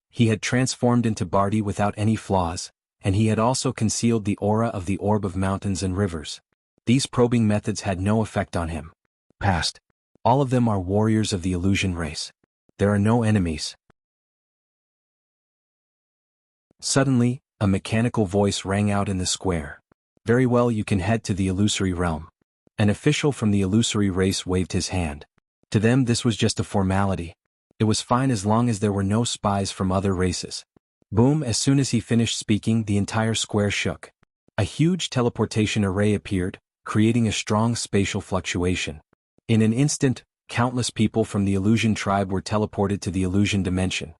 He had transformed into Barty without any flaws, and he had also concealed the aura of the orb of mountains and rivers. These probing methods had no effect on him. Past. All of them are warriors of the illusion race. There are no enemies. Suddenly, a mechanical voice rang out in the square. Very well, you can head to the illusory realm. An official from the illusory race waved his hand. To them this was just a formality. It was fine as long as there were no spies from other races. Boom! As soon as he finished speaking, the entire square shook. A huge teleportation array appeared, creating a strong spatial fluctuation. In an instant, countless people from the illusion tribe were teleported to the illusion dimension.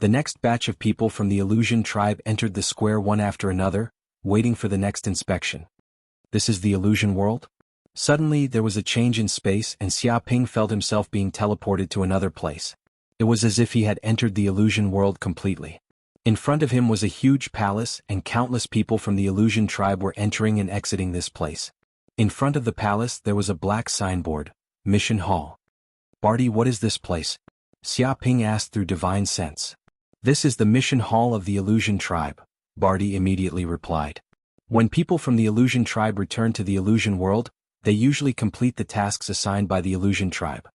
The next batch of people from the illusion tribe entered the square one after another, waiting for the next inspection. This is the illusion world? Suddenly there was a change in space and Xiaoping felt himself being teleported to another place. It was as if he had entered the illusion world completely. In front of him was a huge palace and countless people from the illusion tribe were entering and exiting this place. In front of the palace there was a black signboard, Mission Hall. Barty, what is this place? Xiaoping asked through divine sense. This is the Mission Hall of the illusion tribe, Barty immediately replied. When people from the illusion tribe return to the illusion world, they usually complete the tasks assigned by the illusion tribe.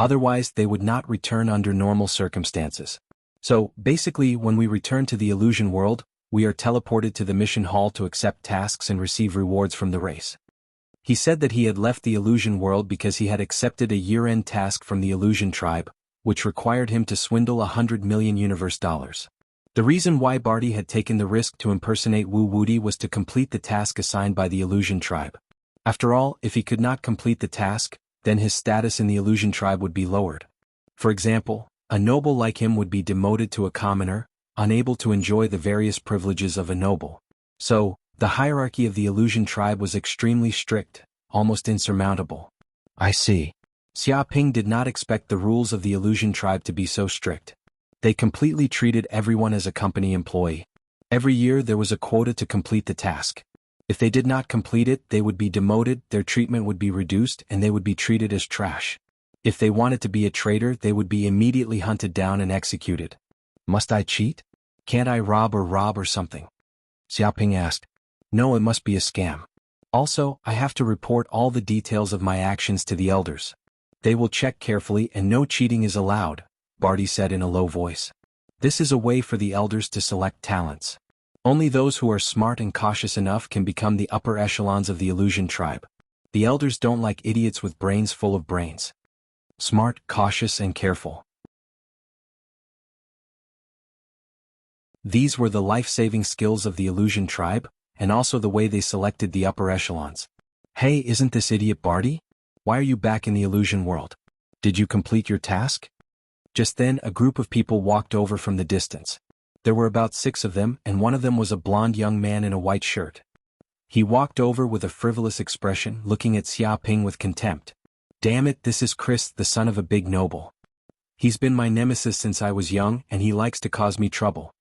Otherwise, they would not return under normal circumstances. So, basically, when we return to the illusion world, we are teleported to the mission hall to accept tasks and receive rewards from the race. He said that he had left the illusion world because he had accepted a year-end task from the illusion tribe, which required him to swindle 100 million universe dollars. The reason why Barty had taken the risk to impersonate Wu Wuti was to complete the task assigned by the illusion tribe. After all, if he could not complete the task, then his status in the illusion tribe would be lowered. For example, a noble like him would be demoted to a commoner, unable to enjoy the various privileges of a noble. So, the hierarchy of the illusion tribe was extremely strict, almost insurmountable. I see. Xiaoping did not expect the rules of the illusion tribe to be so strict. They completely treated everyone as a company employee. Every year there was a quota to complete the task. If they did not complete it, they would be demoted, their treatment would be reduced, and they would be treated as trash. If they wanted to be a traitor, they would be immediately hunted down and executed. Must I cheat? Can't I rob or something? Xiaoping asked. No, it must be a scam. Also, I have to report all the details of my actions to the elders. They will check carefully and no cheating is allowed, Barty said in a low voice. This is a way for the elders to select talents. Only those who are smart and cautious enough can become the upper echelons of the illusion tribe. The elders don't like idiots with brains full of brains. Smart, cautious, and careful. These were the life-saving skills of the illusion tribe, and also the way they selected the upper echelons. Hey, isn't this idiot Barty? Why are you back in the illusion world? Did you complete your task? Just then a group of people walked over from the distance. There were about 6 of them, and one of them was a blond young man in a white shirt. He walked over with a frivolous expression, looking at Xiaoping with contempt. Damn it, this is Chris, the son of a big noble. He's been my nemesis since I was young, and he likes to cause me trouble.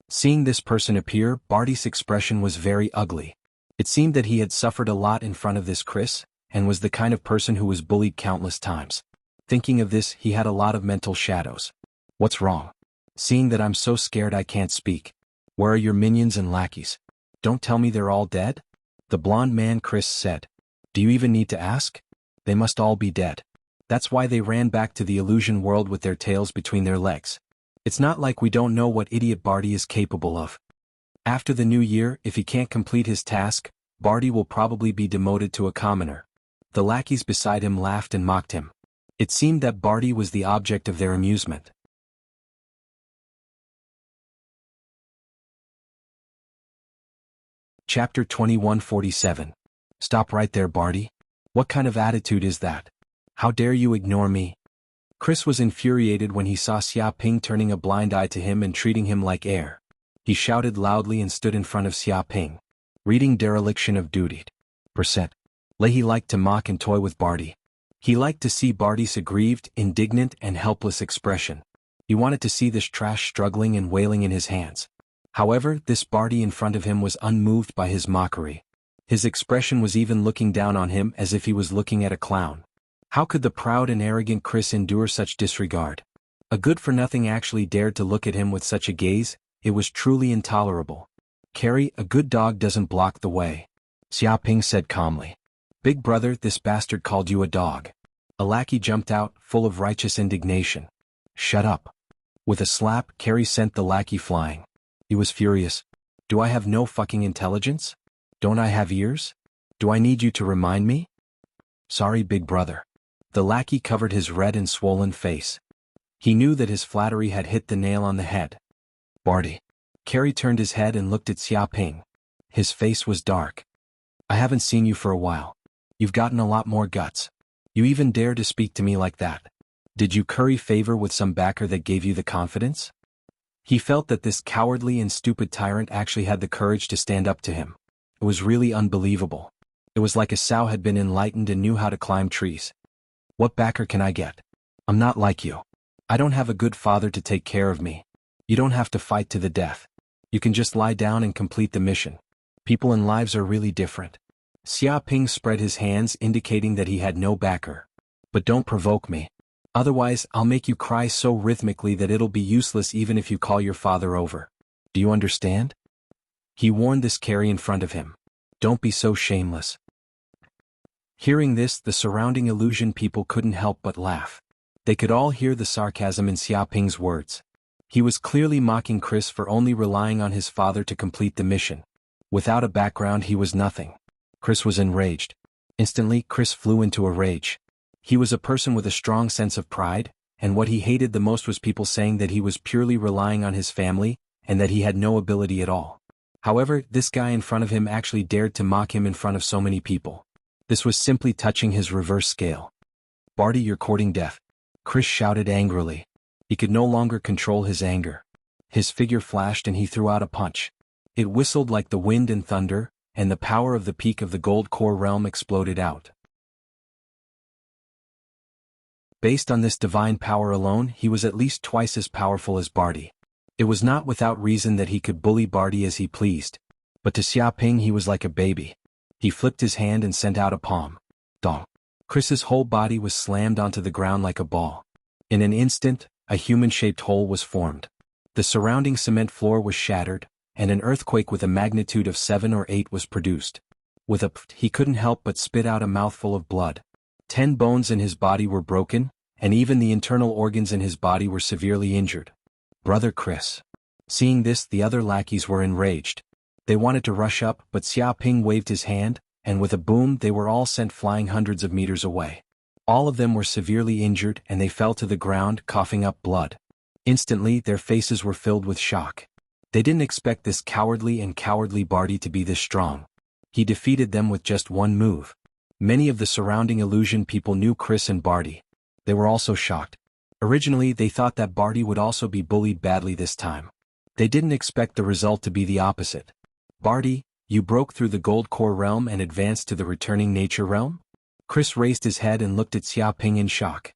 Seeing this person appear, Barty's expression was very ugly. It seemed that he had suffered a lot in front of this Chris, and was the kind of person who was bullied countless times. Thinking of this, he had a lot of mental shadows. What's wrong? Seeing that I'm so scared I can't speak. Where are your minions and lackeys? Don't tell me they're all dead? The blond man Chris said. Do you even need to ask? They must all be dead. That's why they ran back to the illusion world with their tails between their legs. It's not like we don't know what idiot Barty is capable of. After the new year, if he can't complete his task, Barty will probably be demoted to a commoner. The lackeys beside him laughed and mocked him. It seemed that Barty was the object of their amusement. Chapter 2147. Stop right there, Barty. What kind of attitude is that? How dare you ignore me? Chris was infuriated when he saw Xia Ping turning a blind eye to him and treating him like air. He shouted loudly and stood in front of Xia Ping. Reading dereliction of duty. Percent. Leahy liked to mock and toy with Barty. He liked to see Barty's aggrieved, indignant and helpless expression. He wanted to see this trash struggling and wailing in his hands. However, this Barty in front of him was unmoved by his mockery. His expression was even looking down on him as if he was looking at a clown. How could the proud and arrogant Chris endure such disregard? A good-for-nothing actually dared to look at him with such a gaze. It was truly intolerable. Carrie, a good dog doesn't block the way. Xia Ping said calmly. Big brother, this bastard called you a dog. A lackey jumped out, full of righteous indignation. Shut up. With a slap, Carrie sent the lackey flying. He was furious. Do I have no fucking intelligence? Don't I have ears? Do I need you to remind me? Sorry, big brother. The lackey covered his red and swollen face. He knew that his flattery had hit the nail on the head. Barty. Carrie turned his head and looked at Xia Ping. His face was dark. I haven't seen you for a while. You've gotten a lot more guts. You even dare to speak to me like that. Did you curry favor with some backer that gave you the confidence? He felt that this cowardly and stupid tyrant actually had the courage to stand up to him. It was really unbelievable. It was like a sow had been enlightened and knew how to climb trees. What backer can I get? I'm not like you. I don't have a good father to take care of me. You don't have to fight to the death. You can just lie down and complete the mission. People and lives are really different. Xia Ping spread his hands indicating that he had no backer. But don't provoke me. Otherwise, I'll make you cry so rhythmically that it'll be useless even if you call your father over. Do you understand? He warned this Carrie in front of him. Don't be so shameless. Hearing this, the surrounding illusion people couldn't help but laugh. They could all hear the sarcasm in Xia Ping's words. He was clearly mocking Chris for only relying on his father to complete the mission. Without a background, he was nothing. Chris was enraged. Instantly, Chris flew into a rage. He was a person with a strong sense of pride, and what he hated the most was people saying that he was purely relying on his family, and that he had no ability at all. However, this guy in front of him actually dared to mock him in front of so many people. This was simply touching his reverse scale. Barty, you're courting death. Chris shouted angrily. He could no longer control his anger. His figure flashed and he threw out a punch. It whistled like the wind and thunder, and the power of the peak of the gold core realm exploded out. Based on this divine power alone, he was at least twice as powerful as Barty. It was not without reason that he could bully Barty as he pleased. But to Xia Ping he was like a baby. He flipped his hand and sent out a palm. Dong. Chris's whole body was slammed onto the ground like a ball. In an instant, a human-shaped hole was formed. The surrounding cement floor was shattered, and an earthquake with a magnitude of 7 or 8 was produced. With a pft, he couldn't help but spit out a mouthful of blood. 10 bones in his body were broken, and even the internal organs in his body were severely injured. Brother Chris. Seeing this, the other lackeys were enraged. They wanted to rush up, but Xia Ping waved his hand, and with a boom they were all sent flying hundreds of meters away. All of them were severely injured and they fell to the ground, coughing up blood. Instantly, their faces were filled with shock. They didn't expect this cowardly Barty to be this strong. He defeated them with just one move. Many of the surrounding illusion people knew Chris and Barty. They were also shocked. Originally, they thought that Barty would also be bullied badly this time. They didn't expect the result to be the opposite. Barty, you broke through the gold core realm and advanced to the returning nature realm? Chris raised his head and looked at Xia Ping in shock.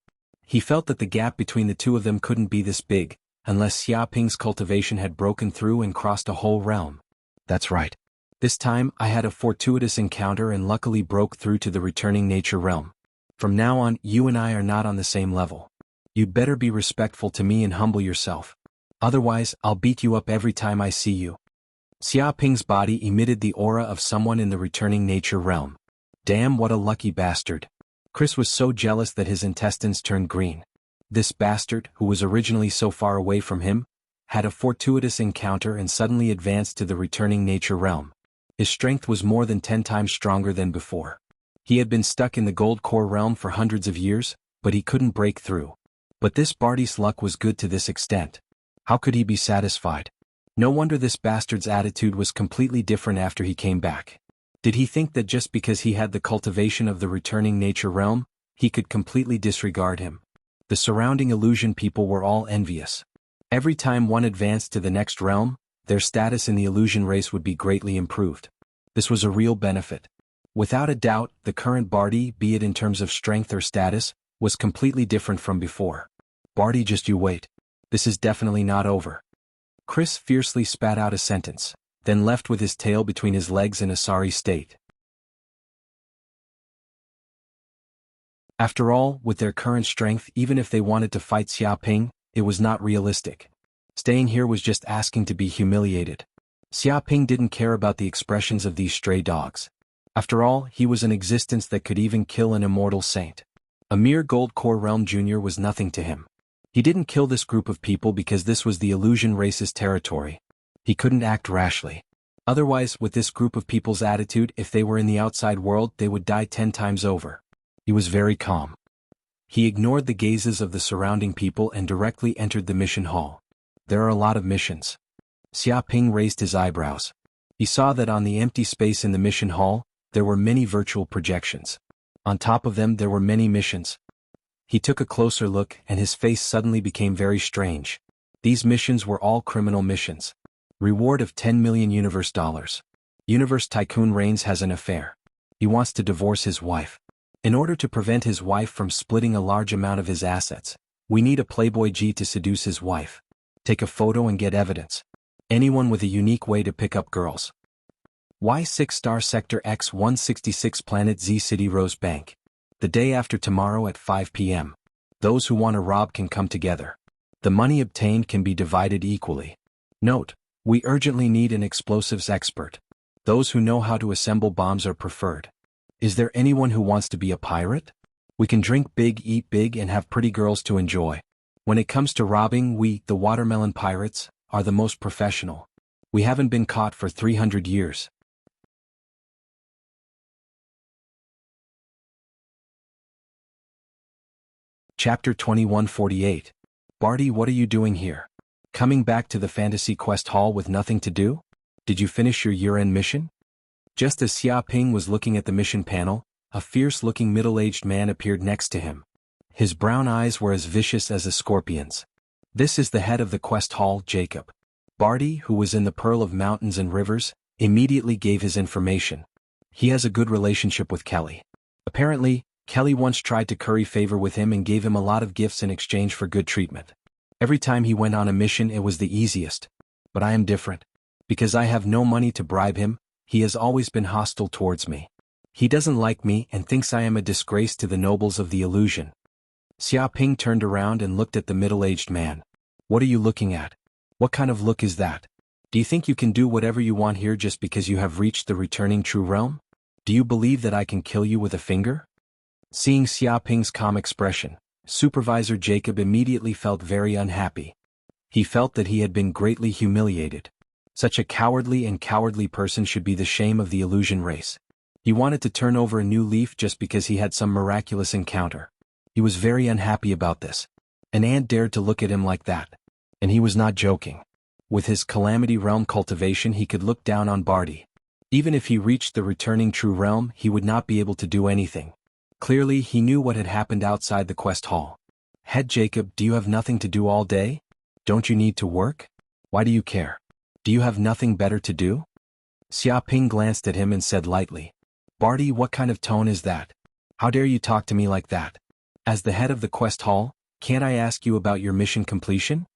He felt that the gap between the two of them couldn't be this big, unless Xia Ping's cultivation had broken through and crossed a whole realm. That's right. This time, I had a fortuitous encounter and luckily broke through to the returning nature realm. From now on, you and I are not on the same level. You'd better be respectful to me and humble yourself. Otherwise, I'll beat you up every time I see you. Xia Ping's body emitted the aura of someone in the returning nature realm. Damn, what a lucky bastard. Chris was so jealous that his intestines turned green. This bastard, who was originally so far away from him, had a fortuitous encounter and suddenly advanced to the returning nature realm. His strength was more than 10 times stronger than before. He had been stuck in the gold core realm for hundreds of years, but he couldn't break through. But this Barty's luck was good to this extent. How could he be satisfied? No wonder this bastard's attitude was completely different after he came back. Did he think that just because he had the cultivation of the returning nature realm, he could completely disregard him? The surrounding illusion people were all envious. Every time one advanced to the next realm, their status in the illusion race would be greatly improved. This was a real benefit. Without a doubt, the current Barty, be it in terms of strength or status, was completely different from before. Barty, just you wait. This is definitely not over. Chris fiercely spat out a sentence, then left with his tail between his legs in a sorry state. After all, with their current strength, even if they wanted to fight Xiaoping, it was not realistic. Staying here was just asking to be humiliated. Xiaoping didn't care about the expressions of these stray dogs. After all, he was an existence that could even kill an immortal saint. A mere Gold Core Realm Junior was nothing to him. He didn't kill this group of people because this was the illusion race's territory. He couldn't act rashly. Otherwise, with this group of people's attitude, if they were in the outside world, they would die 10 times over. He was very calm. He ignored the gazes of the surrounding people and directly entered the mission hall. There are a lot of missions. Xiaoping raised his eyebrows. He saw that on the empty space in the mission hall, there were many virtual projections. On top of them there were many missions. He took a closer look and his face suddenly became very strange. These missions were all criminal missions. Reward of 10 million universe dollars. Universe Tycoon Reigns has an affair. He wants to divorce his wife. In order to prevent his wife from splitting a large amount of his assets, we need a Playboy G to seduce his wife. Take a photo and get evidence. Anyone with a unique way to pick up girls. Y6 Star Sector X166 Planet Z City Rose Bank. The day after tomorrow at 5 p.m. Those who want to rob can come together. The money obtained can be divided equally. Note: we urgently need an explosives expert. Those who know how to assemble bombs are preferred. Is there anyone who wants to be a pirate? We can drink big, eat big, and have pretty girls to enjoy. When it comes to robbing, we, the Watermelon Pirates, are the most professional. We haven't been caught for 300 years. Chapter 2148. Barty, what are you doing here? Coming back to the Fantasy Quest Hall with nothing to do? Did you finish your year-end mission? Just as Xiaoping was looking at the mission panel, a fierce-looking middle-aged man appeared next to him. His brown eyes were as vicious as a scorpion's. This is the head of the Quest Hall, Jacob. Barty, who was in the Pearl of Mountains and Rivers, immediately gave his information. He has a good relationship with Kelly. Apparently, Kelly once tried to curry favor with him and gave him a lot of gifts in exchange for good treatment. Every time he went on a mission, it was the easiest. But I am different. Because I have no money to bribe him, he has always been hostile towards me. He doesn't like me and thinks I am a disgrace to the nobles of the illusion. Xiaoping turned around and looked at the middle-aged man. What are you looking at? What kind of look is that? Do you think you can do whatever you want here just because you have reached the returning true realm? Do you believe that I can kill you with a finger? Seeing Xiaoping's calm expression, Supervisor Jacob immediately felt very unhappy. He felt that he had been greatly humiliated. Such a cowardly person should be the shame of the illusion race. He wanted to turn over a new leaf just because he had some miraculous encounter. He was very unhappy about this. An ant dared to look at him like that. And he was not joking. With his Calamity Realm cultivation, he could look down on Barty. Even if he reached the returning true realm, he would not be able to do anything. Clearly, he knew what had happened outside the quest hall. Head Jacob, do you have nothing to do all day? Don't you need to work? Why do you care? Do you have nothing better to do? Xiaoping glanced at him and said lightly, Barty, what kind of tone is that? How dare you talk to me like that? As the head of the quest hall, can't I ask you about your mission completion?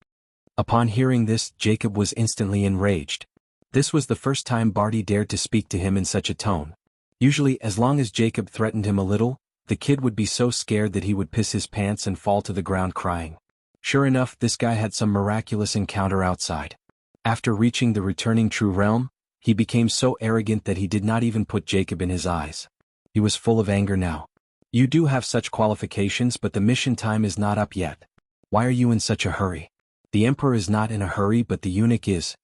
Upon hearing this, Jacob was instantly enraged. This was the first time Barty dared to speak to him in such a tone. Usually, as long as Jacob threatened him a little, the kid would be so scared that he would piss his pants and fall to the ground crying. Sure enough, this guy had some miraculous encounter outside. After reaching the returning true realm, he became so arrogant that he did not even put Jacob in his eyes. He was full of anger now. You do have such qualifications, but the mission time is not up yet. Why are you in such a hurry? The emperor is not in a hurry but the eunuch is.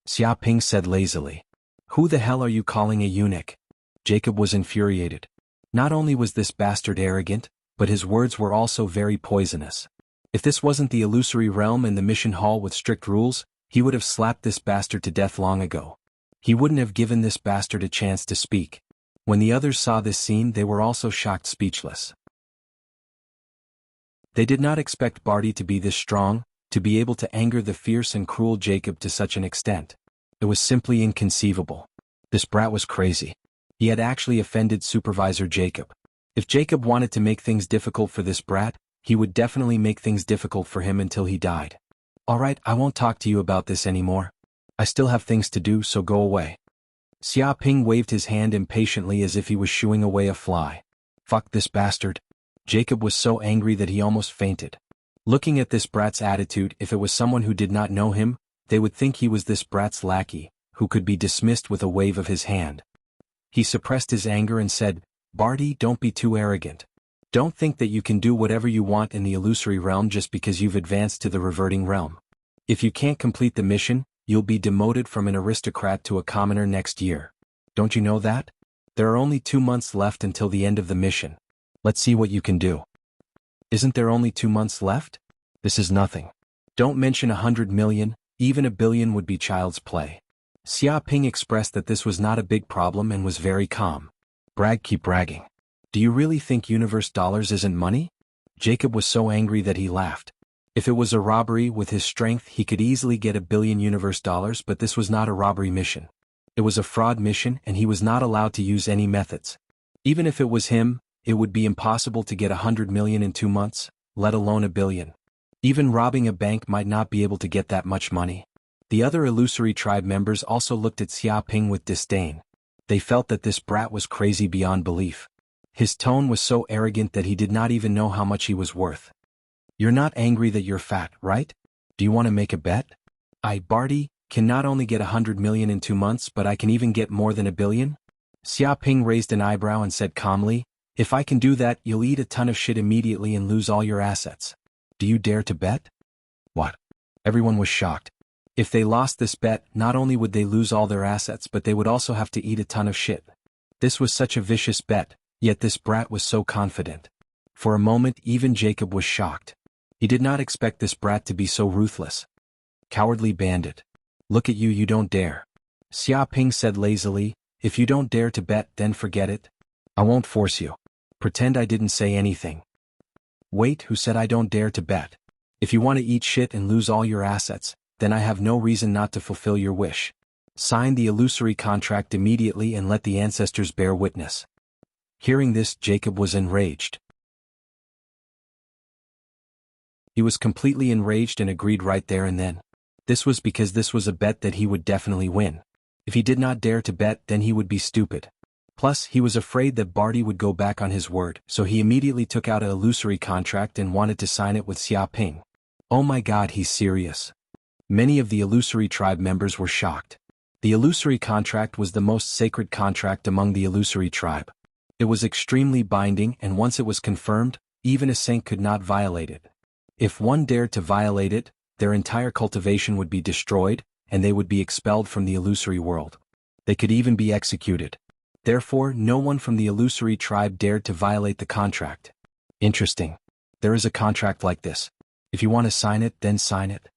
Xia Ping said lazily. Who the hell are you calling a eunuch? Jacob was infuriated. Not only was this bastard arrogant, but his words were also very poisonous. If this wasn't the illusory realm and the mission hall with strict rules, he would have slapped this bastard to death long ago. He wouldn't have given this bastard a chance to speak. When the others saw this scene, they were also shocked, speechless. They did not expect Barty to be this strong, to be able to anger the fierce and cruel Jacob to such an extent. It was simply inconceivable. This brat was crazy. He had actually offended Supervisor Jacob. If Jacob wanted to make things difficult for this brat, he would definitely make things difficult for him until he died. Alright, I won't talk to you about this anymore. I still have things to do, so go away. Xia Ping waved his hand impatiently as if he was shooing away a fly. Fuck this bastard. Jacob was so angry that he almost fainted. Looking at this brat's attitude, if it was someone who did not know him, they would think he was this brat's lackey, who could be dismissed with a wave of his hand. He suppressed his anger and said, Barty, don't be too arrogant. Don't think that you can do whatever you want in the illusory realm just because you've advanced to the reverting realm. If you can't complete the mission, you'll be demoted from an aristocrat to a commoner next year. Don't you know that? There are only 2 months left until the end of the mission. Let's see what you can do. Isn't there only 2 months left? This is nothing. Don't mention 100 million, even a billion would be child's play. Xia Ping expressed that this was not a big problem and was very calm. Keep bragging. Do you really think universe dollars isn't money? Jacob was so angry that he laughed. If it was a robbery with his strength, he could easily get $1 billion universe dollars, but this was not a robbery mission. It was a fraud mission and he was not allowed to use any methods. Even if it was him, it would be impossible to get 100 million in 2 months, let alone $1 billion. Even robbing a bank might not be able to get that much money. The other illusory tribe members also looked at Xia Ping with disdain. They felt that this brat was crazy beyond belief. His tone was so arrogant that he did not even know how much he was worth. You're not angry that you're fat, right? Do you want to make a bet? Barty, can not only get 100 million in 2 months but I can even get more than $1 billion? Xia Ping raised an eyebrow and said calmly, if I can do that, you'll eat a ton of shit immediately and lose all your assets. Do you dare to bet? What? Everyone was shocked. If they lost this bet, not only would they lose all their assets but they would also have to eat a ton of shit. This was such a vicious bet, yet this brat was so confident. For a moment even Jacob was shocked. He did not expect this brat to be so ruthless. Cowardly bandit. Look at you, you don't dare. Xia Ping said lazily, if you don't dare to bet, then forget it. I won't force you. Pretend I didn't say anything. Wait, who said I don't dare to bet? If you want to eat shit and lose all your assets, then I have no reason not to fulfill your wish. Sign the illusory contract immediately and let the ancestors bear witness. Hearing this, Jacob was enraged. He was completely enraged and agreed right there and then. This was because this was a bet that he would definitely win. If he did not dare to bet, then he would be stupid. Plus, he was afraid that Barty would go back on his word, so he immediately took out an illusory contract and wanted to sign it with Xia Ping. Oh my god, he's serious. Many of the illusory tribe members were shocked. The illusory contract was the most sacred contract among the illusory tribe. It was extremely binding and once it was confirmed, even a saint could not violate it. If one dared to violate it, their entire cultivation would be destroyed, and they would be expelled from the illusory world. They could even be executed. Therefore, no one from the illusory tribe dared to violate the contract. Interesting. There is a contract like this. If you want to sign it, then sign it.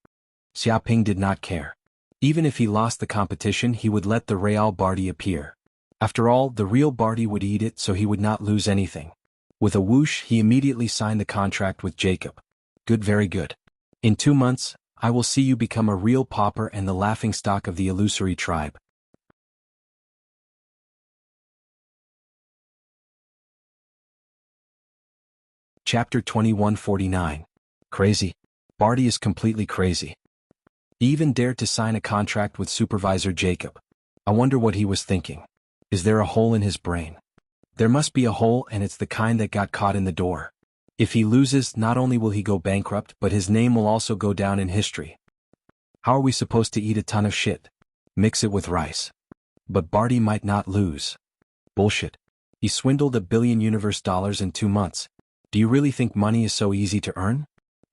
Xia Ping did not care. Even if he lost the competition, he would let the real Barty appear. After all, the real Barty would eat it, so he would not lose anything. With a whoosh, he immediately signed the contract with Jacob. Good, very good. In 2 months, I will see you become a real pauper and the laughingstock of the illusory tribe. Chapter 2149. Crazy. Barty is completely crazy. He even dared to sign a contract with Supervisor Jacob. I wonder what he was thinking. Is there a hole in his brain? There must be a hole, and it's the kind that got caught in the door. If he loses, not only will he go bankrupt, but his name will also go down in history. How are we supposed to eat a ton of shit? Mix it with rice. But Barty might not lose. Bullshit. He swindled $1 billion universe dollars in 2 months. Do you really think money is so easy to earn?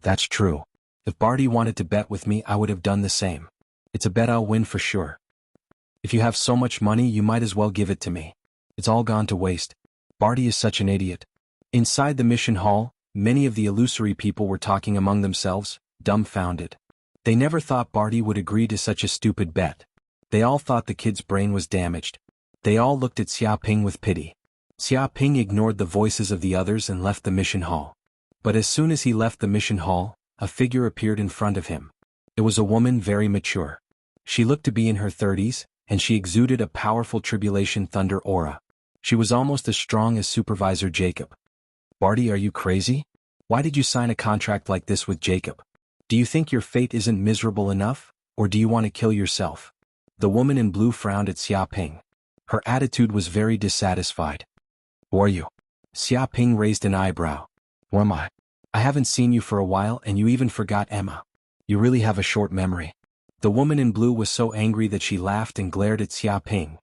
That's true. If Barty wanted to bet with me, I would have done the same. It's a bet I'll win for sure. If you have so much money, you might as well give it to me. It's all gone to waste. Barty is such an idiot. Inside the mission hall, many of the illusory people were talking among themselves, dumbfounded. They never thought Barty would agree to such a stupid bet. They all thought the kid's brain was damaged. They all looked at Xiaoping with pity. Xiaoping ignored the voices of the others and left the mission hall. But as soon as he left the mission hall, a figure appeared in front of him. It was a woman very mature. She looked to be in her 30s, and she exuded a powerful tribulation thunder aura. She was almost as strong as Supervisor Jacob. Barty, are you crazy? Why did you sign a contract like this with Jacob? Do you think your fate isn't miserable enough, or do you want to kill yourself? The woman in blue frowned at Xiaoping. Her attitude was very dissatisfied. Who are you? Xiaoping raised an eyebrow. Who am I? I haven't seen you for a while and you even forgot Emma. You really have a short memory. The woman in blue was so angry that she laughed and glared at Xiaoping.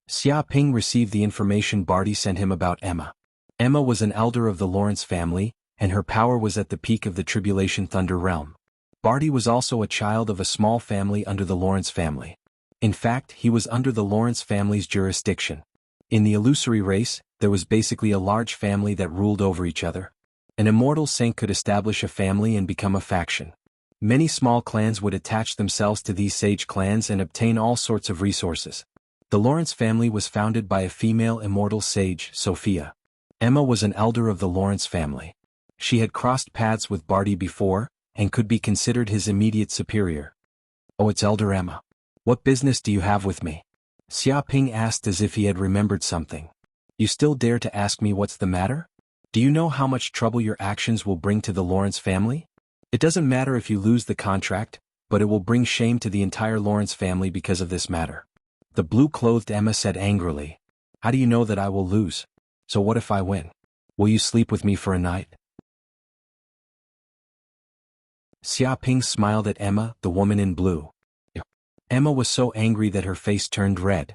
Xiaoping received the information Barty sent him about Emma. Emma was an elder of the Lawrence family, and her power was at the peak of the Tribulation Thunder realm. Barty was also a child of a small family under the Lawrence family. In fact, he was under the Lawrence family's jurisdiction. In the illusory race, there was basically a large family that ruled over each other. An immortal saint could establish a family and become a faction. Many small clans would attach themselves to these sage clans and obtain all sorts of resources. The Lawrence family was founded by a female immortal sage, Sophia. Emma was an elder of the Lawrence family. She had crossed paths with Barty before, and could be considered his immediate superior. Oh, it's Elder Emma. What business do you have with me? Xiaoping asked as if he had remembered something. You still dare to ask me what's the matter? Do you know how much trouble your actions will bring to the Lawrence family? It doesn't matter if you lose the contract, but it will bring shame to the entire Lawrence family because of this matter. The blue-clothed Emma said angrily. How do you know that I will lose? So what if I win? Will you sleep with me for a night? Xiaoping smiled at Emma, the woman in blue. Emma was so angry that her face turned red.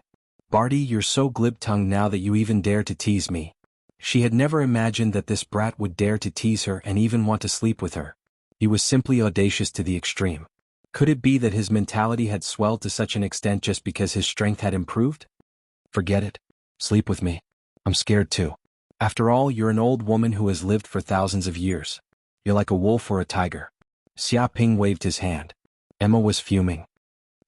Barty, you're so glib-tongued now that you even dare to tease me. She had never imagined that this brat would dare to tease her and even want to sleep with her. He was simply audacious to the extreme. Could it be that his mentality had swelled to such an extent just because his strength had improved? Forget it. Sleep with me. I'm scared too. After all, you're an old woman who has lived for thousands of years. You're like a wolf or a tiger. Xiaoping waved his hand. Emma was fuming.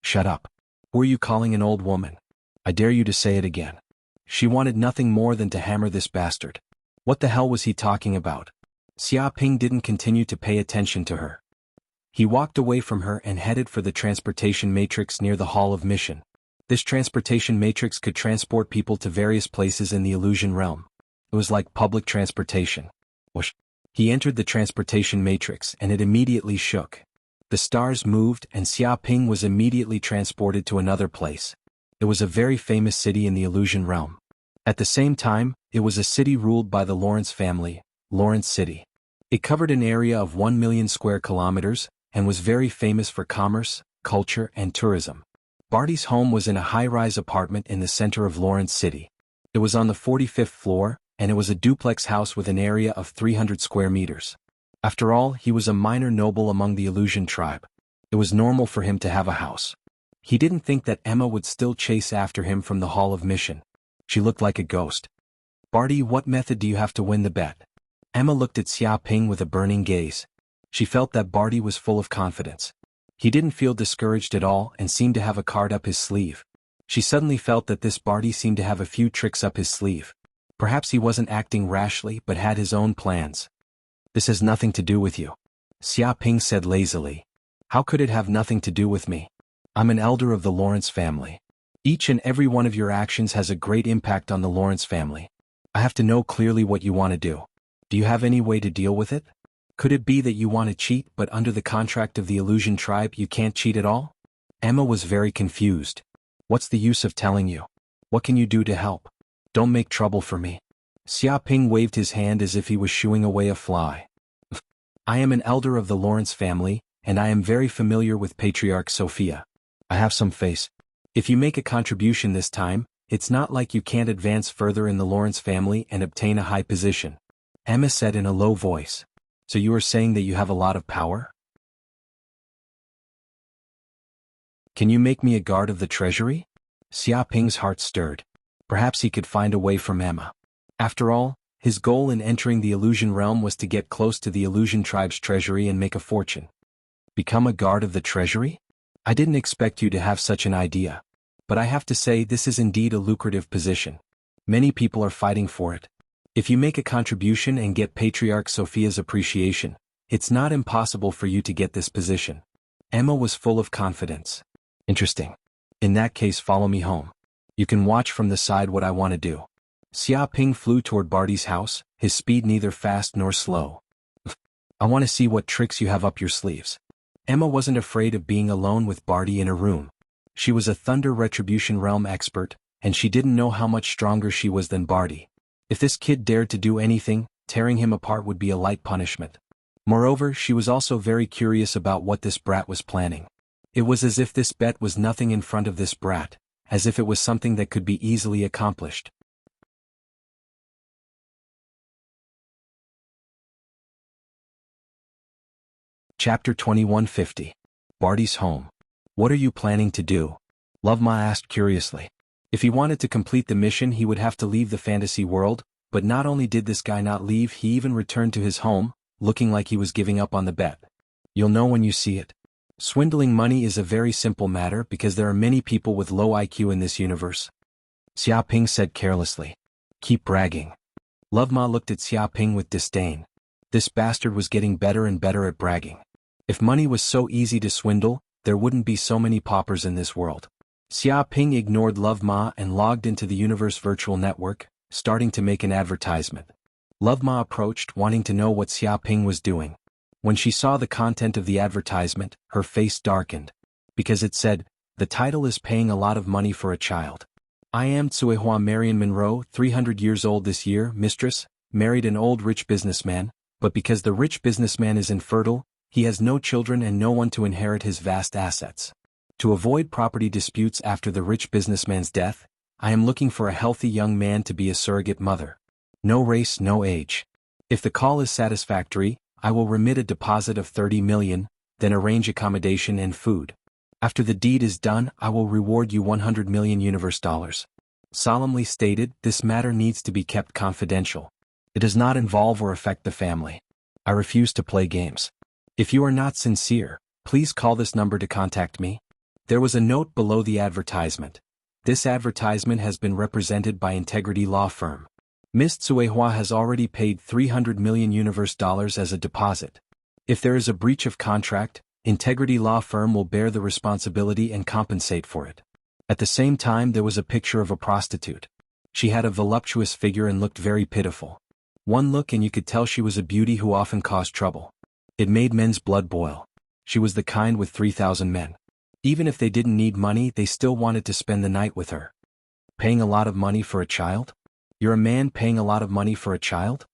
Shut up. Who are you calling an old woman? I dare you to say it again. She wanted nothing more than to hammer this bastard. What the hell was he talking about? Xiaoping didn't continue to pay attention to her. He walked away from her and headed for the transportation matrix near the Hall of Mission. This transportation matrix could transport people to various places in the illusion realm. It was like public transportation. Whoosh. He entered the transportation matrix and it immediately shook. The stars moved and Xiaoping was immediately transported to another place. It was a very famous city in the illusion realm. At the same time, it was a city ruled by the Lawrence family, Lawrence City. It covered an area of 1 million square kilometers and was very famous for commerce, culture, and tourism. Barty's home was in a high-rise apartment in the center of Lawrence City. It was on the 45th floor, and it was a duplex house with an area of 300 square meters. After all, he was a minor noble among the illusion tribe. It was normal for him to have a house. He didn't think that Emma would still chase after him from the Hall of Mission. She looked like a ghost. Barty, what method do you have to win the bet? Emma looked at Xiaoping with a burning gaze. She felt that Barty was full of confidence. He didn't feel discouraged at all and seemed to have a card up his sleeve. She suddenly felt that this Barty seemed to have a few tricks up his sleeve. Perhaps he wasn't acting rashly but had his own plans. This has nothing to do with you. Xiaoping said lazily. How could it have nothing to do with me? I'm an elder of the Lawrence family. Each and every one of your actions has a great impact on the Lawrence family. I have to know clearly what you want to do. Do you have any way to deal with it? Could it be that you want to cheat but under the contract of the illusion tribe you can't cheat at all? Emma was very confused. What's the use of telling you? What can you do to help? Don't make trouble for me. Xiaoping waved his hand as if he was shooing away a fly. I am an elder of the Lawrence family, and I am very familiar with Patriarch Sophia. I have some faith. If you make a contribution this time, it's not like you can't advance further in the Lawrence family and obtain a high position. Emma said in a low voice. So you are saying that you have a lot of power? Can you make me a guard of the treasury? Xiaoping's heart stirred. Perhaps he could find a way from Emma. After all, his goal in entering the illusion realm was to get close to the illusion tribe's treasury and make a fortune. Become a guard of the treasury? I didn't expect you to have such an idea. But I have to say this is indeed a lucrative position. Many people are fighting for it. If you make a contribution and get Patriarch Sophia's appreciation, it's not impossible for you to get this position. Emma was full of confidence. Interesting. In that case, follow me home. You can watch from the side what I want to do. Xiaoping flew toward Barty's house, his speed neither fast nor slow. I want to see what tricks you have up your sleeves. Emma wasn't afraid of being alone with Barty in a room. She was a Thunder Retribution Realm expert, and she didn't know how much stronger she was than Barty. If this kid dared to do anything, tearing him apart would be a light punishment. Moreover, she was also very curious about what this brat was planning. It was as if this bet was nothing in front of this brat, as if it was something that could be easily accomplished. Chapter 2150. Barty's home. What are you planning to do? Love Ma asked curiously. If he wanted to complete the mission he would have to leave the fantasy world, but not only did this guy not leave, he even returned to his home, looking like he was giving up on the bet. You'll know when you see it. Swindling money is a very simple matter because there are many people with low IQ in this universe. Xiaoping said carelessly. Keep bragging. Love Ma looked at Xiaoping with disdain. This bastard was getting better and better at bragging. If money was so easy to swindle, there wouldn't be so many paupers in this world. Xiaoping ignored Love Ma and logged into the Universe Virtual Network, starting to make an advertisement. Love Ma approached, wanting to know what Xiaoping was doing. When she saw the content of the advertisement, her face darkened. Because it said, the title is paying a lot of money for a child. I am Tsuehua Marion Monroe, 300 years old this year, mistress, married an old rich businessman, but because the rich businessman is infertile, he has no children and no one to inherit his vast assets. To avoid property disputes after the rich businessman's death, I am looking for a healthy young man to be a surrogate mother. No race, no age. If the call is satisfactory, I will remit a deposit of 30 million, then arrange accommodation and food. After the deed is done, I will reward you 100 million universe dollars. Solemnly stated, this matter needs to be kept confidential. It does not involve or affect the family. I refuse to play games. If you are not sincere, please call this number to contact me. There was a note below the advertisement. This advertisement has been represented by Integrity Law Firm. Ms. Tsuehua has already paid 300 million universe dollars as a deposit. If there is a breach of contract, Integrity Law Firm will bear the responsibility and compensate for it. At the same time there was a picture of a prostitute. She had a voluptuous figure and looked very pitiful. One look and you could tell she was a beauty who often caused trouble. It made men's blood boil. She was the kind with 3,000 men. Even if they didn't need money, they still wanted to spend the night with her. Paying a lot of money for a child? You're a man paying a lot of money for a child?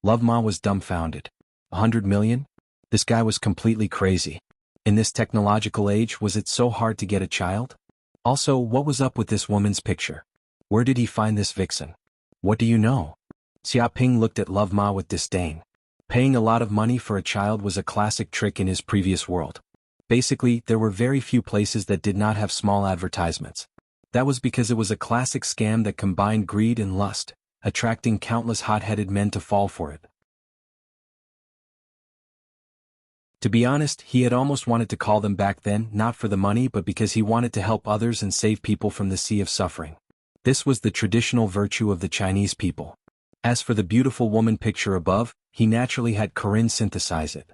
Love Ma was dumbfounded. 100 million? This guy was completely crazy. In this technological age, was it so hard to get a child? Also, what was up with this woman's picture? Where did he find this vixen? What do you know? Xiaoping looked at Love Ma with disdain. Paying a lot of money for a child was a classic trick in his previous world. Basically, there were very few places that did not have small advertisements. That was because it was a classic scam that combined greed and lust, attracting countless hot-headed men to fall for it. To be honest, he had almost wanted to call them back then, not for the money but because he wanted to help others and save people from the sea of suffering. This was the traditional virtue of the Chinese people. As for the beautiful woman picture above, he naturally had Corinne synthesize it.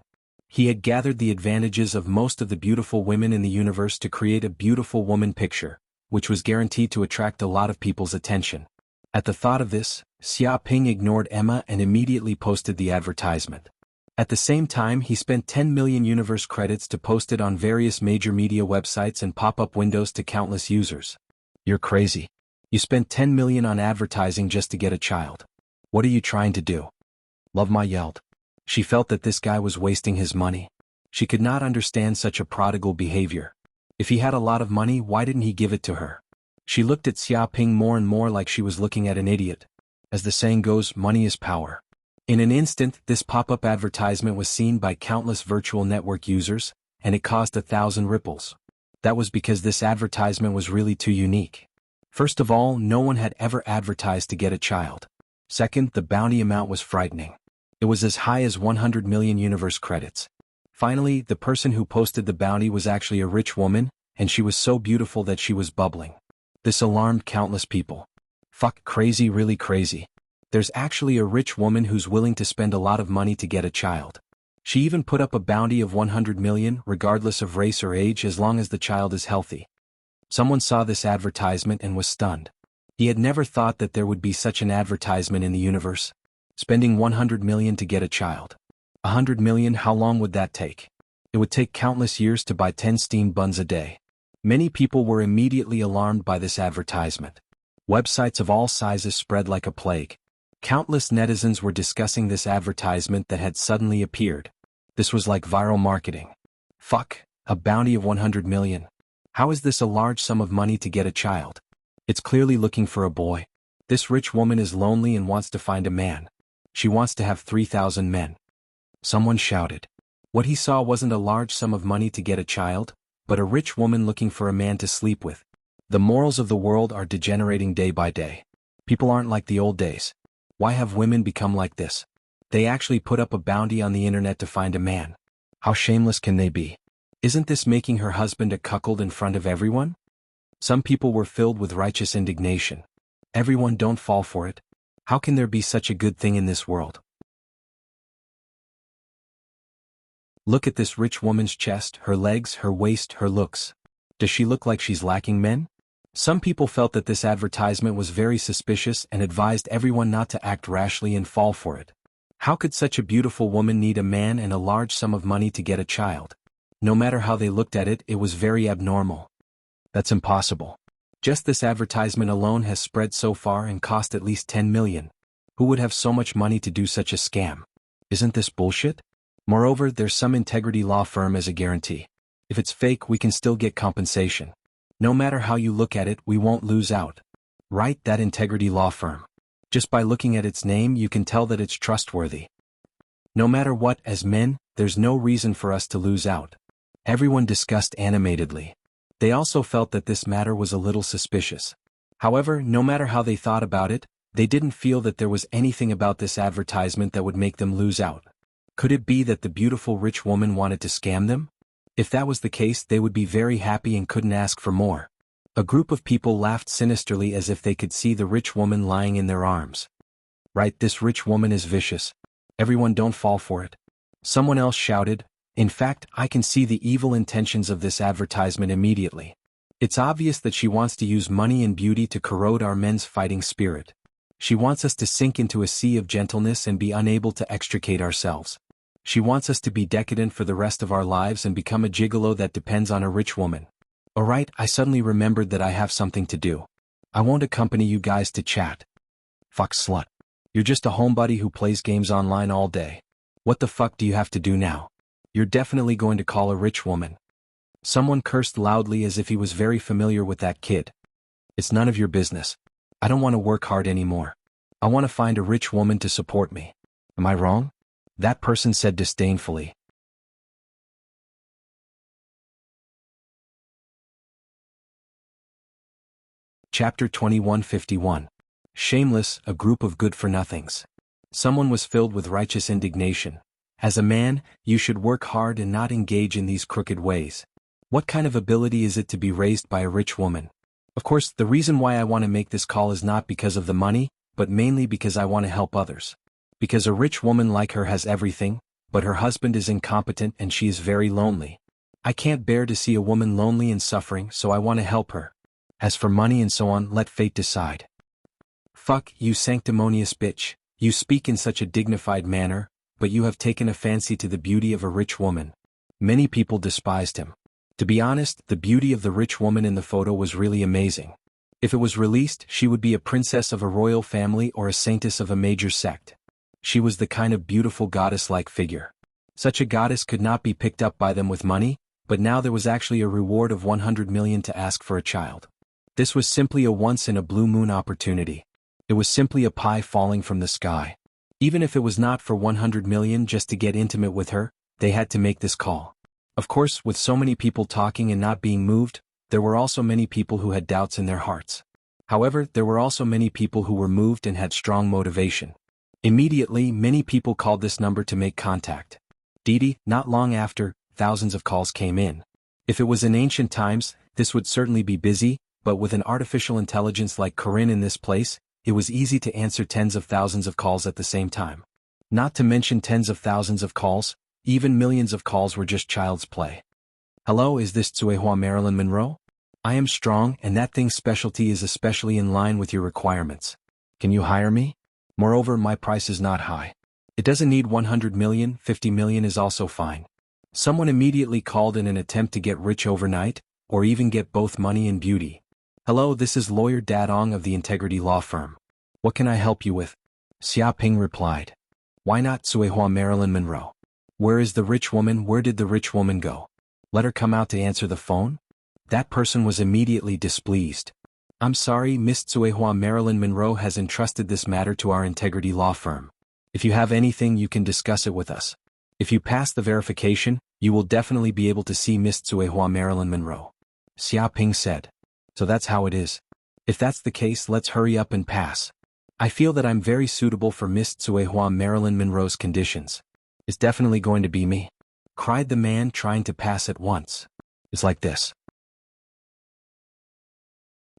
He had gathered the advantages of most of the beautiful women in the universe to create a beautiful woman picture, which was guaranteed to attract a lot of people's attention. At the thought of this, Xiaoping ignored Emma and immediately posted the advertisement. At the same time he spent 10 million universe credits to post it on various major media websites and pop-up windows to countless users. You're crazy. You spent 10 million on advertising just to get a child. What are you trying to do? Love Ma yelled. She felt that this guy was wasting his money. She could not understand such a prodigal behavior. If he had a lot of money, why didn't he give it to her? She looked at Xiaoping more and more like she was looking at an idiot. As the saying goes, money is power. In an instant, this pop-up advertisement was seen by countless virtual network users, and it caused 1,000 ripples. That was because this advertisement was really too unique. First of all, no one had ever advertised to get a child. Second, the bounty amount was frightening. It was as high as 100 million universe credits. Finally, the person who posted the bounty was actually a rich woman, and she was so beautiful that she was bubbling. This alarmed countless people. Fuck, crazy, really crazy. There's actually a rich woman who's willing to spend a lot of money to get a child. She even put up a bounty of 100 million, regardless of race or age, as long as the child is healthy. Someone saw this advertisement and was stunned. He had never thought that there would be such an advertisement in the universe. Spending 100 million to get a child. 100 million, how long would that take? It would take countless years to buy 10 steamed buns a day. Many people were immediately alarmed by this advertisement. Websites of all sizes spread like a plague. Countless netizens were discussing this advertisement that had suddenly appeared. This was like viral marketing. Fuck, a bounty of 100 million. How is this a large sum of money to get a child? It's clearly looking for a boy. This rich woman is lonely and wants to find a man. She wants to have 3,000 men. Someone shouted. What he saw wasn't a large sum of money to get a child, but a rich woman looking for a man to sleep with. The morals of the world are degenerating day by day. People aren't like the old days. Why have women become like this? They actually put up a bounty on the internet to find a man. How shameless can they be? Isn't this making her husband a cuckold in front of everyone? Some people were filled with righteous indignation. Everyone, don't fall for it. How can there be such a good thing in this world? Look at this rich woman's chest, her legs, her waist, her looks. Does she look like she's lacking men? Some people felt that this advertisement was very suspicious and advised everyone not to act rashly and fall for it. How could such a beautiful woman need a man and a large sum of money to get a child? No matter how they looked at it, it was very abnormal. That's impossible. Just this advertisement alone has spread so far and cost at least 10 million. Who would have so much money to do such a scam? Isn't this bullshit? Moreover, there's some integrity law firm as a guarantee. If it's fake, we can still get compensation. No matter how you look at it, we won't lose out. Right, that integrity law firm. Just by looking at its name, you can tell that it's trustworthy. No matter what, as men, there's no reason for us to lose out. Everyone discussed animatedly. They also felt that this matter was a little suspicious. However, no matter how they thought about it, they didn't feel that there was anything about this advertisement that would make them lose out. Could it be that the beautiful rich woman wanted to scam them? If that was the case, they would be very happy and couldn't ask for more. A group of people laughed sinisterly as if they could see the rich woman lying in their arms. Right, this rich woman is vicious. Everyone, don't fall for it. Someone else shouted. In fact, I can see the evil intentions of this advertisement immediately. It's obvious that she wants to use money and beauty to corrode our men's fighting spirit. She wants us to sink into a sea of gentleness and be unable to extricate ourselves. She wants us to be decadent for the rest of our lives and become a gigolo that depends on a rich woman. Alright, I suddenly remembered that I have something to do. I won't accompany you guys to chat. Fuck, slut. You're just a homebody who plays games online all day. What the fuck do you have to do now? You're definitely going to call a rich woman. Someone cursed loudly as if he was very familiar with that kid. It's none of your business. I don't want to work hard anymore. I want to find a rich woman to support me. Am I wrong? That person said disdainfully. Chapter 2151. Shameless, a group of good-for-nothings. Someone was filled with righteous indignation. As a man, you should work hard and not engage in these crooked ways. What kind of ability is it to be raised by a rich woman? Of course, the reason why I want to make this call is not because of the money, but mainly because I want to help others. Because a rich woman like her has everything, but her husband is incompetent and she is very lonely. I can't bear to see a woman lonely and suffering, so I want to help her. As for money and so on, let fate decide. Fuck, you sanctimonious bitch, you speak in such a dignified manner, but you have taken a fancy to the beauty of a rich woman. Many people despised him. To be honest, the beauty of the rich woman in the photo was really amazing. If it was released, she would be a princess of a royal family or a saintess of a major sect. She was the kind of beautiful goddess-like figure. Such a goddess could not be picked up by them with money, but now there was actually a reward of 100 million to ask for a child. This was simply a once-in-a-blue-moon opportunity. It was simply a pie falling from the sky. Even if it was not for 100 million just to get intimate with her, they had to make this call. Of course, with so many people talking and not being moved, there were also many people who had doubts in their hearts. However, there were also many people who were moved and had strong motivation. Immediately, many people called this number to make contact. Didi, not long after, thousands of calls came in. If it was in ancient times, this would certainly be busy, but with an artificial intelligence like Corinne in this place, it was easy to answer tens of thousands of calls at the same time. Not to mention tens of thousands of calls, even millions of calls were just child's play. Hello, is this Tsuehua Marilyn Monroe? I am strong and that thing's specialty is especially in line with your requirements. Can you hire me? Moreover, my price is not high. It doesn't need 100 million, 50 million is also fine. Someone immediately called in an attempt to get rich overnight, or even get both money and beauty. Hello, this is lawyer Dadong of the Integrity Law Firm. What can I help you with? Xia Ping replied. Why not Tsuehua Marilyn Monroe? Where is the rich woman? Where did the rich woman go? Let her come out to answer the phone? That person was immediately displeased. I'm sorry, Miss Tsuehua Marilyn Monroe has entrusted this matter to our Integrity Law Firm. If you have anything, you can discuss it with us. If you pass the verification, you will definitely be able to see Miss Tsuehua Marilyn Monroe. Xia Ping said. So that's how it is. If that's the case, let's hurry up and pass. I feel that I'm very suitable for Miss Tsuehua Marilyn Monroe's conditions. It's definitely going to be me, cried the man trying to pass at once. It's like this.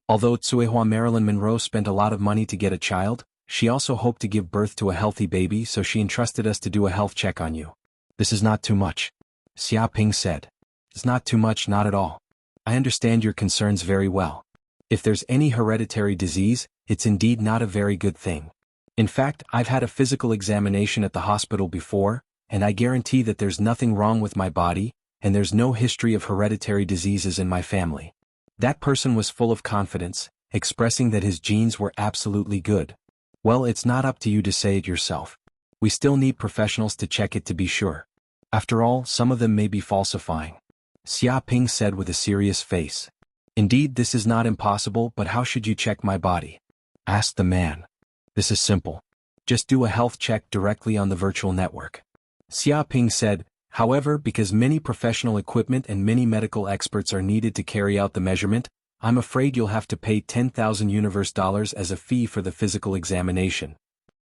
Although Tsuehua Marilyn Monroe spent a lot of money to get a child, she also hoped to give birth to a healthy baby, so she entrusted us to do a health check on you. This is not too much, Xia Ping said. It's not too much, not at all. I understand your concerns very well. If there's any hereditary disease, it's indeed not a very good thing. In fact, I've had a physical examination at the hospital before, and I guarantee that there's nothing wrong with my body, and there's no history of hereditary diseases in my family. That person was full of confidence, expressing that his genes were absolutely good. Well, it's not up to you to say it yourself. We still need professionals to check it to be sure. After all, some of them may be falsifying. Xia Ping said with a serious face. Indeed, this is not impossible, but how should you check my body? Asked the man. This is simple. Just do a health check directly on the virtual network. Xia Ping said, however, because many professional equipment and many medical experts are needed to carry out the measurement, I'm afraid you'll have to pay 10,000 universe dollars as a fee for the physical examination.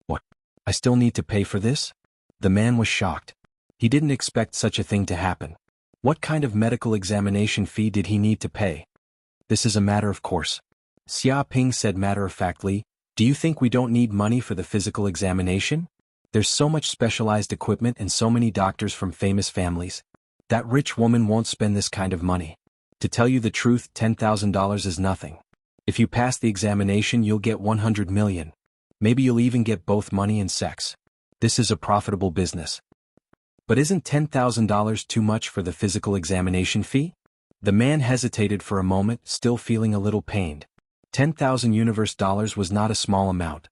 What? I still need to pay for this? The man was shocked. He didn't expect such a thing to happen. What kind of medical examination fee did he need to pay? This is a matter of course. Xia Ping said matter-of-factly, do you think we don't need money for the physical examination? There's so much specialized equipment and so many doctors from famous families. That rich woman won't spend this kind of money. To tell you the truth, $10,000 is nothing. If you pass the examination, you'll get 100 million. Maybe you'll even get both money and sex. This is a profitable business. But isn't $10,000 too much for the physical examination fee? The man hesitated for a moment, still feeling a little pained. 10,000 universe dollars was not a small amount.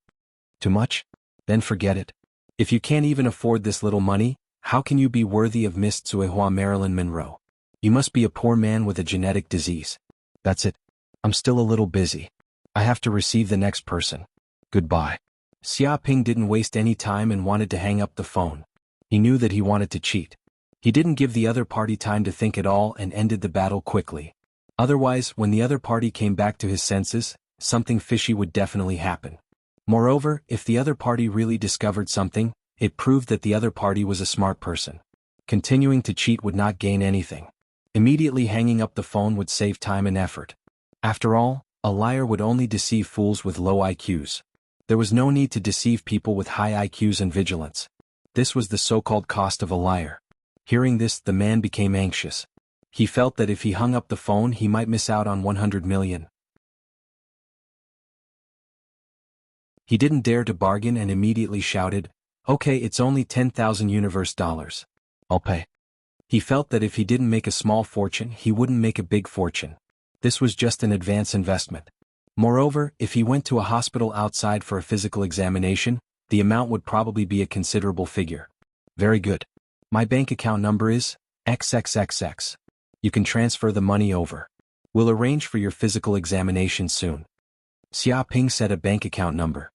Too much? Then forget it. If you can't even afford this little money, how can you be worthy of Miss Tsuehua Marilyn Monroe? You must be a poor man with a genetic disease. That's it. I'm still a little busy. I have to receive the next person. Goodbye. Xia Ping didn't waste any time and wanted to hang up the phone. He knew that he wanted to cheat. He didn't give the other party time to think at all and ended the battle quickly. Otherwise, when the other party came back to his senses, something fishy would definitely happen. Moreover, if the other party really discovered something, it proved that the other party was a smart person. Continuing to cheat would not gain anything. Immediately hanging up the phone would save time and effort. After all, a liar would only deceive fools with low IQs. There was no need to deceive people with high IQs and vigilance. This was the so-called cost of a liar. Hearing this, the man became anxious. He felt that if he hung up the phone, he might miss out on 100 million. He didn't dare to bargain and immediately shouted, "Okay, it's only 10,000 universe dollars. I'll pay." He felt that if he didn't make a small fortune, he wouldn't make a big fortune. This was just an advance investment. Moreover, if he went to a hospital outside for a physical examination, the amount would probably be a considerable figure. Very good. My bank account number is XXXX. You can transfer the money over. We'll arrange for your physical examination soon. Xia Ping said a bank account number.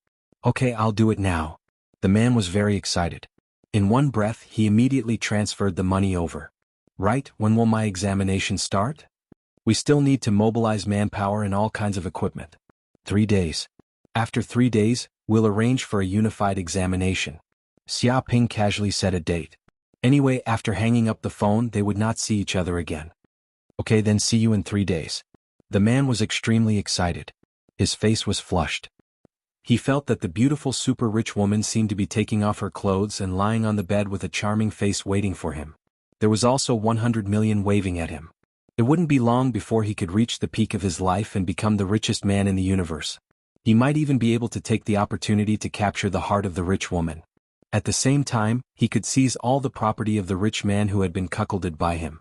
Okay, I'll do it now. The man was very excited. In one breath, he immediately transferred the money over. Right, when will my examination start? We still need to mobilize manpower and all kinds of equipment. 3 days. After 3 days, we'll arrange for a unified examination. Xia Ping casually set a date. Anyway, after hanging up the phone, they would not see each other again. Okay, then see you in 3 days. The man was extremely excited. His face was flushed. He felt that the beautiful super-rich woman seemed to be taking off her clothes and lying on the bed with a charming face waiting for him. There was also 100 million waving at him. It wouldn't be long before he could reach the peak of his life and become the richest man in the universe. He might even be able to take the opportunity to capture the heart of the rich woman. At the same time, he could seize all the property of the rich man who had been cuckolded by him.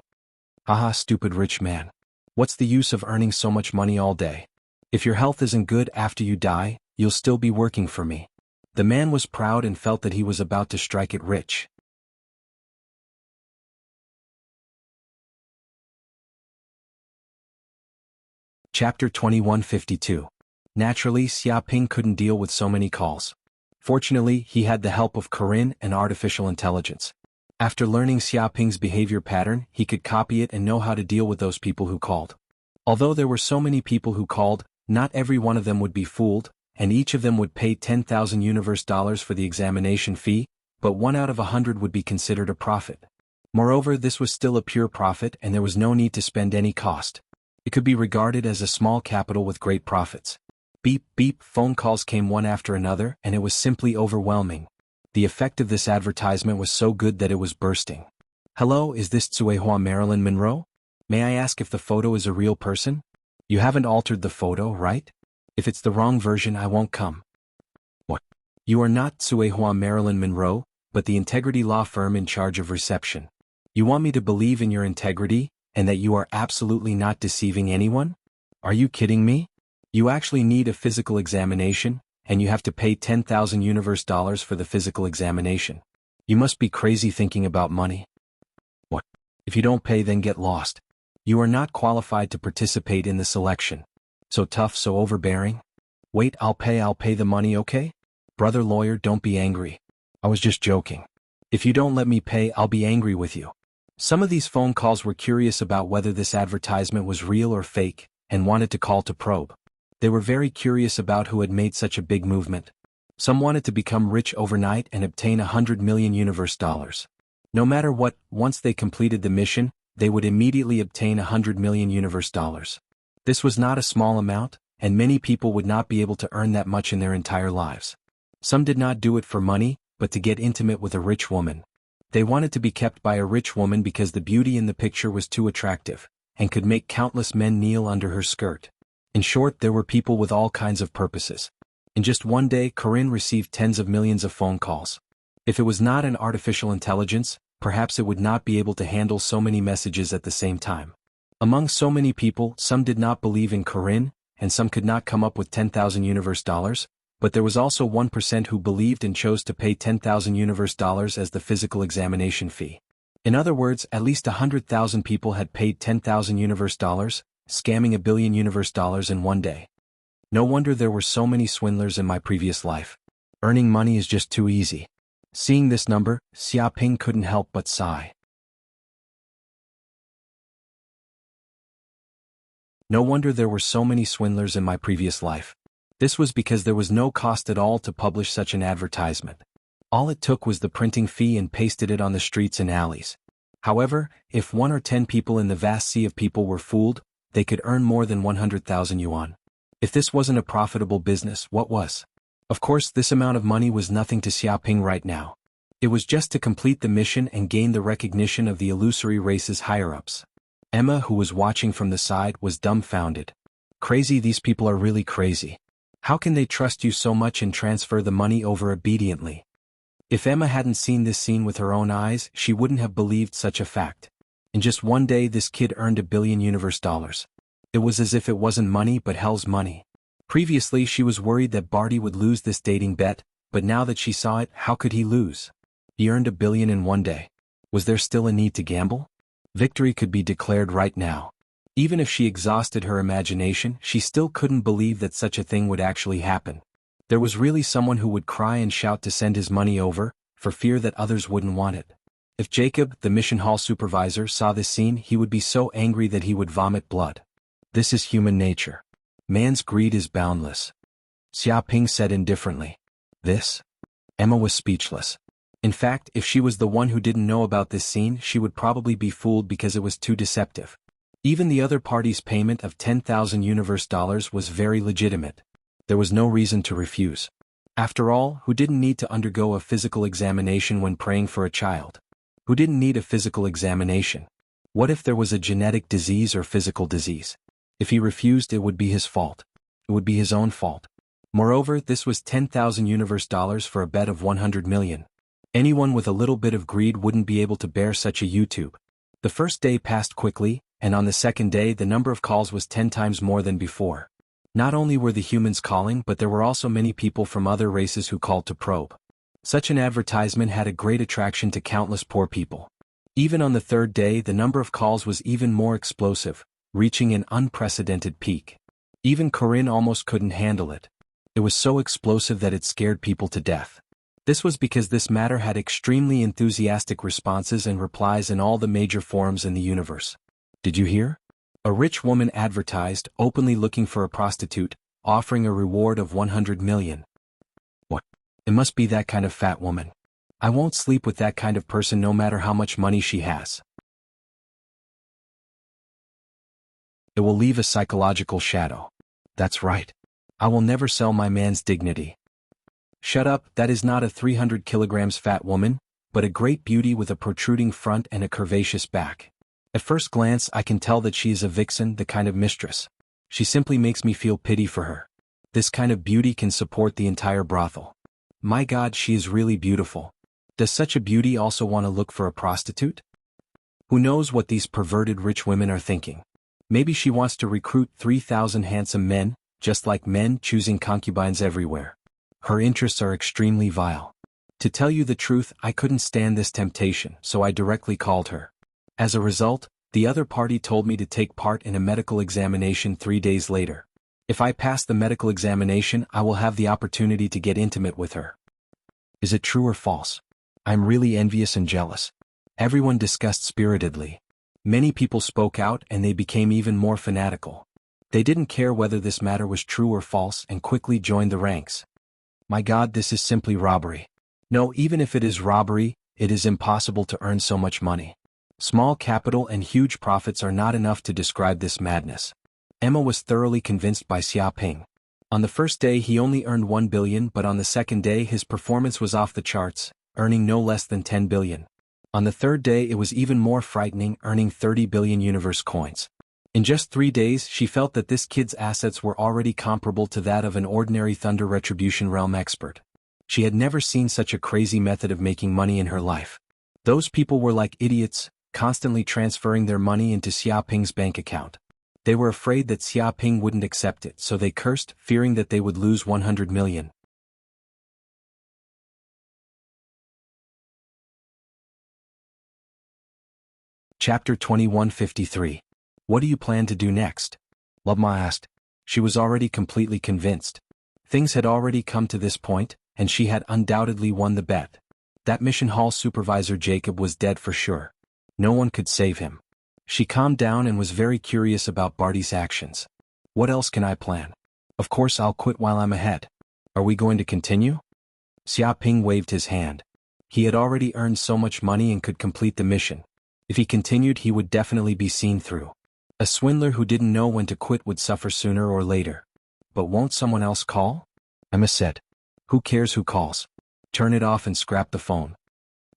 Haha, stupid rich man. What's the use of earning so much money all day? If your health isn't good after you die, you'll still be working for me. The man was proud and felt that he was about to strike it rich. Chapter 2152. Naturally, Xia Ping couldn't deal with so many calls. Fortunately, he had the help of Corinne and artificial intelligence. After learning Xia Ping's behavior pattern, he could copy it and know how to deal with those people who called. Although there were so many people who called, not every one of them would be fooled, and each of them would pay 10,000 universe dollars for the examination fee, but 1 out of 100 would be considered a profit. Moreover, this was still a pure profit and there was no need to spend any cost. It could be regarded as a small capital with great profits. Beep, beep, phone calls came one after another and it was simply overwhelming. The effect of this advertisement was so good that it was bursting. Hello, is this Tsuehua Marilyn Monroe? May I ask if the photo is a real person? You haven't altered the photo, right? If it's the wrong version, I won't come. What? You are not Tsuehua Marilyn Monroe, but the integrity law firm in charge of reception. You want me to believe in your integrity, and that you are absolutely not deceiving anyone? Are you kidding me? You actually need a physical examination, and you have to pay 10,000 universe dollars for the physical examination. You must be crazy thinking about money. What? If you don't pay, then get lost. You are not qualified to participate in the selection. So tough, so overbearing? Wait, I'll pay the money, okay? Brother lawyer, don't be angry. I was just joking. If you don't let me pay, I'll be angry with you. Some of these phone calls were curious about whether this advertisement was real or fake, and wanted to call to probe. They were very curious about who had made such a big movement. Some wanted to become rich overnight and obtain 100 million universe dollars. No matter what, once they completed the mission, they would immediately obtain 100 million universe dollars. This was not a small amount, and many people would not be able to earn that much in their entire lives. Some did not do it for money, but to get intimate with a rich woman. They wanted to be kept by a rich woman because the beauty in the picture was too attractive, and could make countless men kneel under her skirt. In short, there were people with all kinds of purposes. In just one day, Corinne received tens of millions of phone calls. If it was not an artificial intelligence, perhaps it would not be able to handle so many messages at the same time. Among so many people, some did not believe in Corinne, and some could not come up with 10,000 universe dollars, but there was also 1% who believed and chose to pay 10,000 universe dollars as the physical examination fee. In other words, at least 100,000 people had paid 10,000 universe dollars, scamming 1 billion universe dollars in one day. No wonder there were so many swindlers in my previous life. Earning money is just too easy. Seeing this number, Xia Ping couldn't help but sigh. No wonder there were so many swindlers in my previous life. This was because there was no cost at all to publish such an advertisement. All it took was the printing fee and pasted it on the streets and alleys. However, if 1 or 10 people in the vast sea of people were fooled, they could earn more than 100,000 yuan. If this wasn't a profitable business, what was? Of course, this amount of money was nothing to Xia Ping right now. It was just to complete the mission and gain the recognition of the illusory race's higher-ups. Emma, who was watching from the side, was dumbfounded. Crazy, these people are really crazy. How can they trust you so much and transfer the money over obediently? If Emma hadn't seen this scene with her own eyes, she wouldn't have believed such a fact. In just one day, this kid earned 1 billion universe dollars. It was as if it wasn't money but hell's money. Previously, she was worried that Barty would lose this dating bet, but now that she saw it, how could he lose? He earned 1 billion in one day. Was there still a need to gamble? Victory could be declared right now. Even if she exhausted her imagination, she still couldn't believe that such a thing would actually happen. There was really someone who would cry and shout to send his money over, for fear that others wouldn't want it. If Jacob, the mission hall supervisor, saw this scene, he would be so angry that he would vomit blood. This is human nature. Man's greed is boundless. Xiaoping said indifferently. This? Emma was speechless. In fact, if she was the one who didn't know about this scene, she would probably be fooled because it was too deceptive. Even the other party's payment of 10,000 universe dollars was very legitimate. There was no reason to refuse. After all, who didn't need to undergo a physical examination when praying for a child? Who didn't need a physical examination? What if there was a genetic disease or physical disease? If he refused, it would be his fault. It would be his own fault. Moreover, this was 10,000 universe dollars for a bet of 100 million. Anyone with a little bit of greed wouldn't be able to bear such a YouTube. The first day passed quickly, and on the second day the number of calls was 10 times more than before. Not only were the humans calling, but there were also many people from other races who called to probe. Such an advertisement had a great attraction to countless poor people. Even on the third day the number of calls was even more explosive, reaching an unprecedented peak. Even Corinne almost couldn't handle it. It was so explosive that it scared people to death. This was because this matter had extremely enthusiastic responses and replies in all the major forums in the universe. Did you hear? A rich woman advertised, openly looking for a prostitute, offering a reward of 100 million. What? It must be that kind of fat woman. I won't sleep with that kind of person no matter how much money she has. It will leave a psychological shadow. That's right. I will never sell my man's dignity. Shut up, that is not a 300 kilograms fat woman, but a great beauty with a protruding front and a curvaceous back. At first glance I can tell that she is a vixen, the kind of mistress. She simply makes me feel pity for her. This kind of beauty can support the entire brothel. My God, she is really beautiful. Does such a beauty also want to look for a prostitute? Who knows what these perverted rich women are thinking? Maybe she wants to recruit 3,000 handsome men, just like men choosing concubines everywhere. Her interests are extremely vile. To tell you the truth, I couldn't stand this temptation, so I directly called her. As a result, the other party told me to take part in a medical examination 3 days later. If I pass the medical examination, I will have the opportunity to get intimate with her. Is it true or false? I'm really envious and jealous. Everyone discussed spiritedly. Many people spoke out and they became even more fanatical. They didn't care whether this matter was true or false and quickly joined the ranks. My God, this is simply robbery. No, even if it is robbery, it is impossible to earn so much money. Small capital and huge profits are not enough to describe this madness. Emma was thoroughly convinced by Xiaoping. On the first day he only earned 1 billion, but on the second day his performance was off the charts, earning no less than 10 billion. On the third day it was even more frightening, earning 30 billion universe coins. In just 3 days she felt that this kid's assets were already comparable to that of an ordinary Thunder Retribution realm expert. She had never seen such a crazy method of making money in her life. Those people were like idiots, constantly transferring their money into Xiaoping's bank account. They were afraid that Xiaoping wouldn't accept it, so they cursed, fearing that they would lose 100 million. Chapter 2153. What do you plan to do next? Lubma asked. She was already completely convinced. Things had already come to this point, and she had undoubtedly won the bet. That mission hall supervisor Jacob was dead for sure. No one could save him. She calmed down and was very curious about Barty's actions. What else can I plan? Of course I'll quit while I'm ahead. Are we going to continue? Xiaoping waved his hand. He had already earned so much money and could complete the mission. If he continued he would definitely be seen through. A swindler who didn't know when to quit would suffer sooner or later. But won't someone else call? Emma said. Who cares who calls? Turn it off and scrap the phone.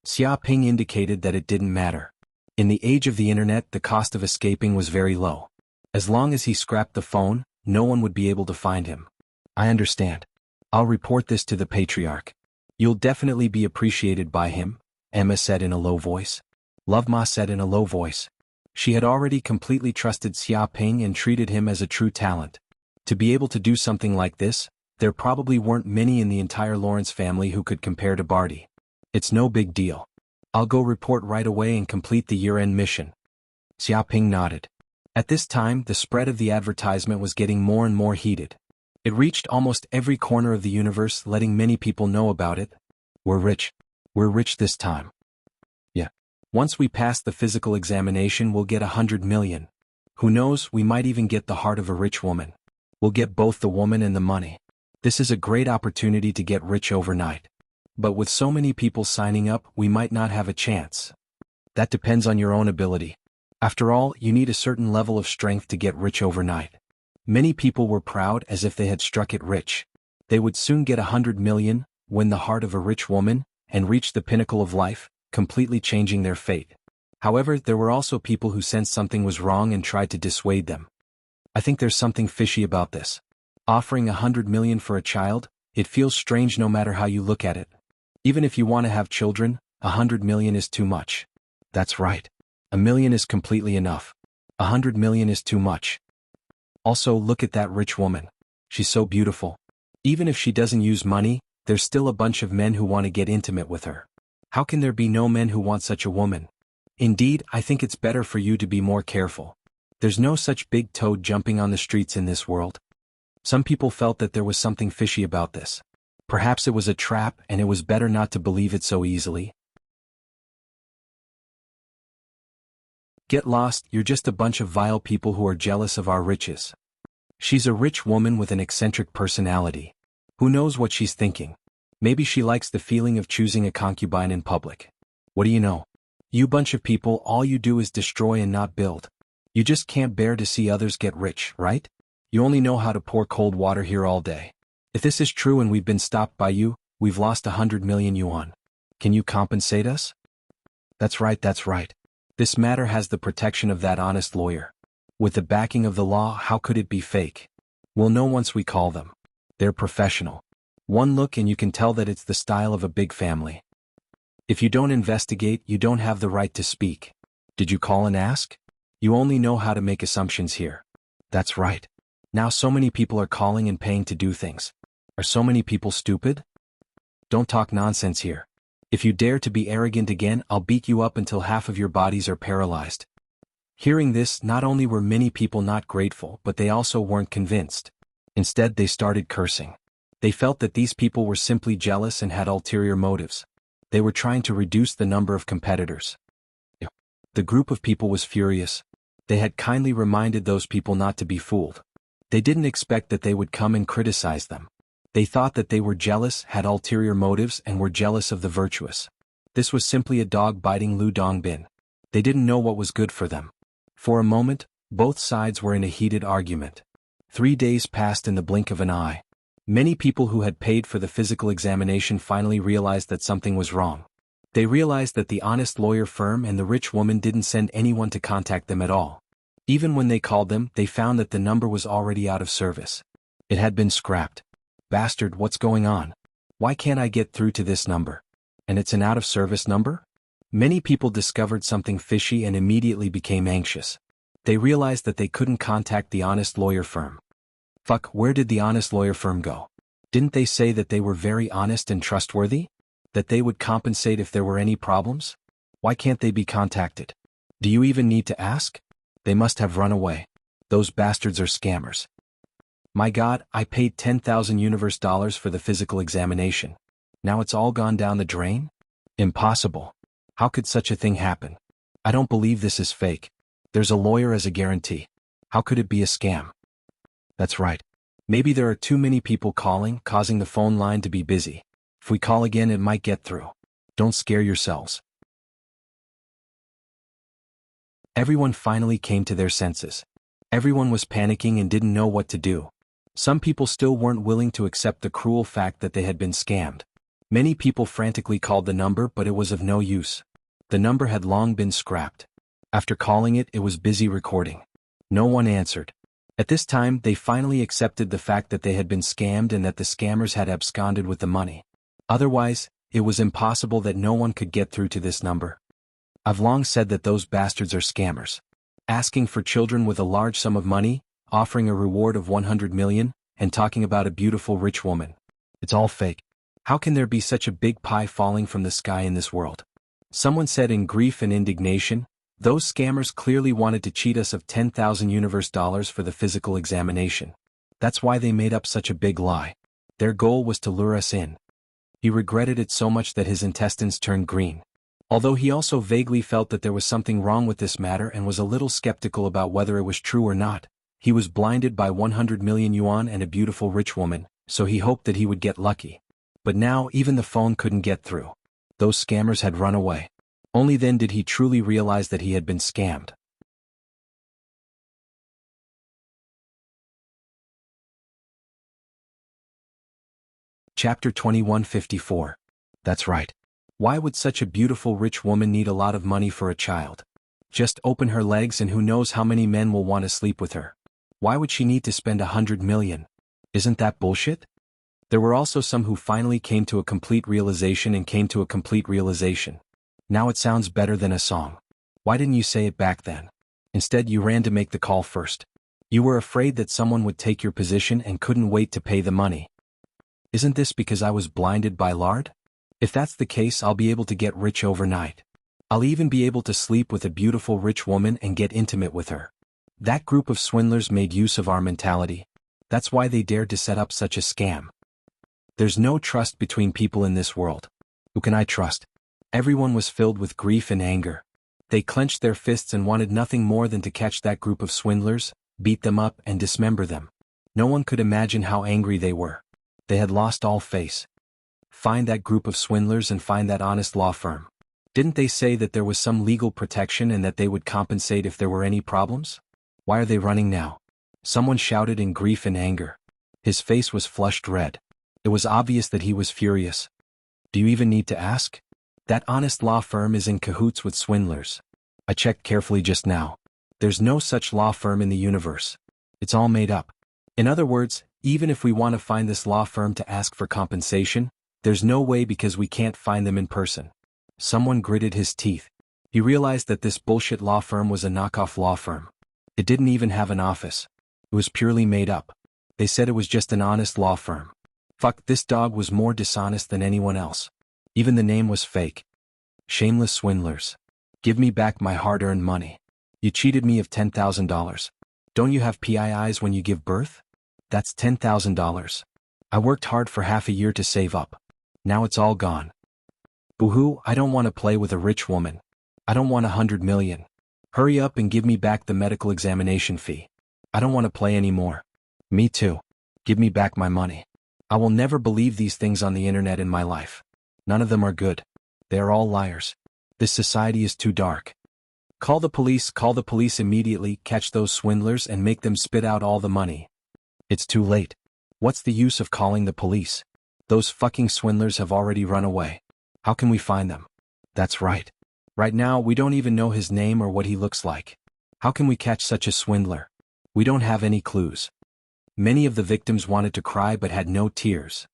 Xiaoping indicated that it didn't matter. In the age of the internet the cost of escaping was very low. As long as he scrapped the phone, no one would be able to find him. I understand. I'll report this to the patriarch. You'll definitely be appreciated by him, Emma said in a low voice. Lovema said in a low voice. She had already completely trusted Xiaoping and treated him as a true talent. To be able to do something like this, there probably weren't many in the entire Lawrence family who could compare to Barty. It's no big deal. I'll go report right away and complete the year-end mission. Xiaoping nodded. At this time the spread of the advertisement was getting more and more heated. It reached almost every corner of the universe, letting many people know about it. We're rich. We're rich this time. Yeah. Once we pass the physical examination, we'll get 100 million. Who knows, we might even get the heart of a rich woman. We'll get both the woman and the money. This is a great opportunity to get rich overnight. But with so many people signing up, we might not have a chance. That depends on your own ability. After all, you need a certain level of strength to get rich overnight. Many people were proud as if they had struck it rich. They would soon get 100 million, win the heart of a rich woman, and reach the pinnacle of life, completely changing their fate. However, there were also people who sensed something was wrong and tried to dissuade them. I think there's something fishy about this. Offering 100 million for a child, it feels strange no matter how you look at it. Even if you want to have children, 100 million is too much. That's right. 1 million is completely enough. 100 million is too much. Also, look at that rich woman. She's so beautiful. Even if she doesn't use money, there's still a bunch of men who want to get intimate with her. How can there be no men who want such a woman? Indeed, I think it's better for you to be more careful. There's no such big toad jumping on the streets in this world. Some people felt that there was something fishy about this. Perhaps it was a trap and it was better not to believe it so easily. Get lost, you're just a bunch of vile people who are jealous of our riches. She's a rich woman with an eccentric personality. Who knows what she's thinking? Maybe she likes the feeling of choosing a concubine in public. What do you know? You bunch of people, all you do is destroy and not build. You just can't bear to see others get rich, right? You only know how to pour cold water here all day. If this is true and we've been stopped by you, we've lost 100 million yuan. Can you compensate us? That's right, that's right. This matter has the protection of that honest lawyer. With the backing of the law, how could it be fake? We'll know once we call them. They're professional. One look and you can tell that it's the style of a big family. If you don't investigate, you don't have the right to speak. Did you call and ask? You only know how to make assumptions here. That's right. Now so many people are calling and paying to do things. Are so many people stupid? Don't talk nonsense here. If you dare to be arrogant again, I'll beat you up until half of your bodies are paralyzed. Hearing this, not only were many people not grateful, but they also weren't convinced. Instead, they started cursing. They felt that these people were simply jealous and had ulterior motives. They were trying to reduce the number of competitors. The group of people was furious. They had kindly reminded those people not to be fooled. They didn't expect that they would come and criticize them. They thought that they were jealous, had ulterior motives, and were jealous of the virtuous. This was simply a dog biting Lu Dongbin. They didn't know what was good for them. For a moment, both sides were in a heated argument. 3 days passed in the blink of an eye. Many people who had paid for the physical examination finally realized that something was wrong. They realized that the honest lawyer firm and the rich woman didn't send anyone to contact them at all. Even when they called them, they found that the number was already out of service. It had been scrapped. Bastard, what's going on? Why can't I get through to this number? And it's an out-of-service number? Many people discovered something fishy and immediately became anxious. They realized that they couldn't contact the honest lawyer firm. Fuck, where did the honest lawyer firm go? Didn't they say that they were very honest and trustworthy? That they would compensate if there were any problems? Why can't they be contacted? Do you even need to ask? They must have run away. Those bastards are scammers. My God, I paid 10,000 universe dollars for the physical examination. Now it's all gone down the drain? Impossible. How could such a thing happen? I don't believe this is fake. There's a lawyer as a guarantee. How could it be a scam? That's right. Maybe there are too many people calling, causing the phone line to be busy. If we call again, it might get through. Don't scare yourselves. Everyone finally came to their senses. Everyone was panicking and didn't know what to do. Some people still weren't willing to accept the cruel fact that they had been scammed. Many people frantically called the number, but it was of no use. The number had long been scrapped. After calling it, it was busy recording. No one answered. At this time, they finally accepted the fact that they had been scammed and that the scammers had absconded with the money. Otherwise, it was impossible that no one could get through to this number. I've long said that those bastards are scammers. Asking for children with a large sum of money, offering a reward of 100 million, and talking about a beautiful rich woman. It's all fake. How can there be such a big pie falling from the sky in this world? Someone said in grief and indignation, those scammers clearly wanted to cheat us of 10,000 universe dollars for the physical examination. That's why they made up such a big lie. Their goal was to lure us in. He regretted it so much that his intestines turned green. Although he also vaguely felt that there was something wrong with this matter and was a little skeptical about whether it was true or not, he was blinded by 100 million yuan and a beautiful rich woman, so he hoped that he would get lucky. But now even the phone couldn't get through. Those scammers had run away. Only then did he truly realize that he had been scammed. Chapter 2154. That's right. Why would such a beautiful rich woman need a lot of money for a child? Just open her legs and who knows how many men will want to sleep with her. Why would she need to spend 100 million? Isn't that bullshit? There were also some who finally came to a complete realization. Now it sounds better than a song. Why didn't you say it back then? Instead you ran to make the call first. You were afraid that someone would take your position and couldn't wait to pay the money. Isn't this because I was blinded by lard? If that's the case, I'll be able to get rich overnight. I'll even be able to sleep with a beautiful rich woman and get intimate with her. That group of swindlers made use of our mentality. That's why they dared to set up such a scam. There's no trust between people in this world. Who can I trust? Everyone was filled with grief and anger. They clenched their fists and wanted nothing more than to catch that group of swindlers, beat them up and dismember them. No one could imagine how angry they were. They had lost all face. Find that group of swindlers and find that honest law firm. Didn't they say that there was some legal protection and that they would compensate if there were any problems? Why are they running now? Someone shouted in grief and anger. His face was flushed red. It was obvious that he was furious. Do you even need to ask? That honest law firm is in cahoots with swindlers. I checked carefully just now. There's no such law firm in the universe. It's all made up. In other words, even if we want to find this law firm to ask for compensation, there's no way because we can't find them in person. Someone gritted his teeth. He realized that this bullshit law firm was a knockoff law firm. It didn't even have an office. It was purely made up. They said it was just an honest law firm. Fuck, this dog was more dishonest than anyone else. Even the name was fake. Shameless swindlers. Give me back my hard-earned money. You cheated me of $10,000. Don't you have PIIs when you give birth? That's $10,000. I worked hard for half a year to save up. Now it's all gone. Boo-hoo, I don't want to play with a rich woman. I don't want 100 million. Hurry up and give me back the medical examination fee. I don't want to play anymore. Me too. Give me back my money. I will never believe these things on the internet in my life. None of them are good. They are all liars. This society is too dark. Call the police immediately, catch those swindlers and make them spit out all the money. It's too late. What's the use of calling the police? Those fucking swindlers have already run away. How can we find them? That's right. Right now we don't even know his name or what he looks like. How can we catch such a swindler? We don't have any clues. Many of the victims wanted to cry but had no tears.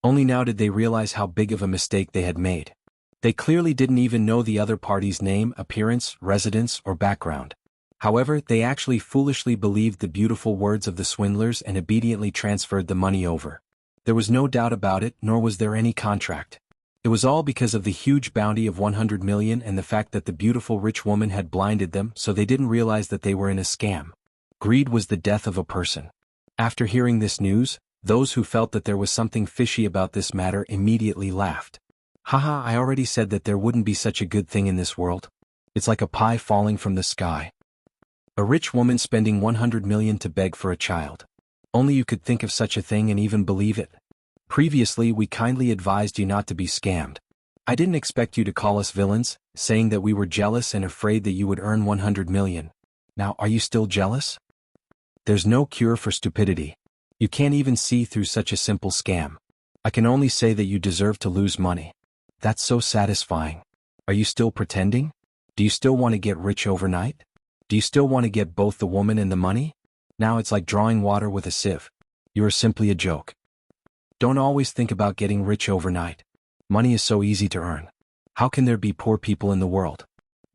Only now did they realize how big of a mistake they had made. They clearly didn't even know the other party's name, appearance, residence, or background. However, they actually foolishly believed the beautiful words of the swindlers and obediently transferred the money over. There was no doubt about it, nor was there any contract. It was all because of the huge bounty of 100 million and the fact that the beautiful rich woman had blinded them, so they didn't realize that they were in a scam. Greed was the death of a person. After hearing this news, those who felt that there was something fishy about this matter immediately laughed. Haha, I already said that there wouldn't be such a good thing in this world. It's like a pie falling from the sky. A rich woman spending 100 million to beg for a child. Only you could think of such a thing and even believe it. Previously we kindly advised you not to be scammed. I didn't expect you to call us villains, saying that we were jealous and afraid that you would earn 100 million. Now are you still jealous? There's no cure for stupidity. You can't even see through such a simple scam. I can only say that you deserve to lose money. That's so satisfying. Are you still pretending? Do you still want to get rich overnight? Do you still want to get both the woman and the money? Now it's like drawing water with a sieve. You are simply a joke. Don't always think about getting rich overnight. Money is so easy to earn. How can there be poor people in the world?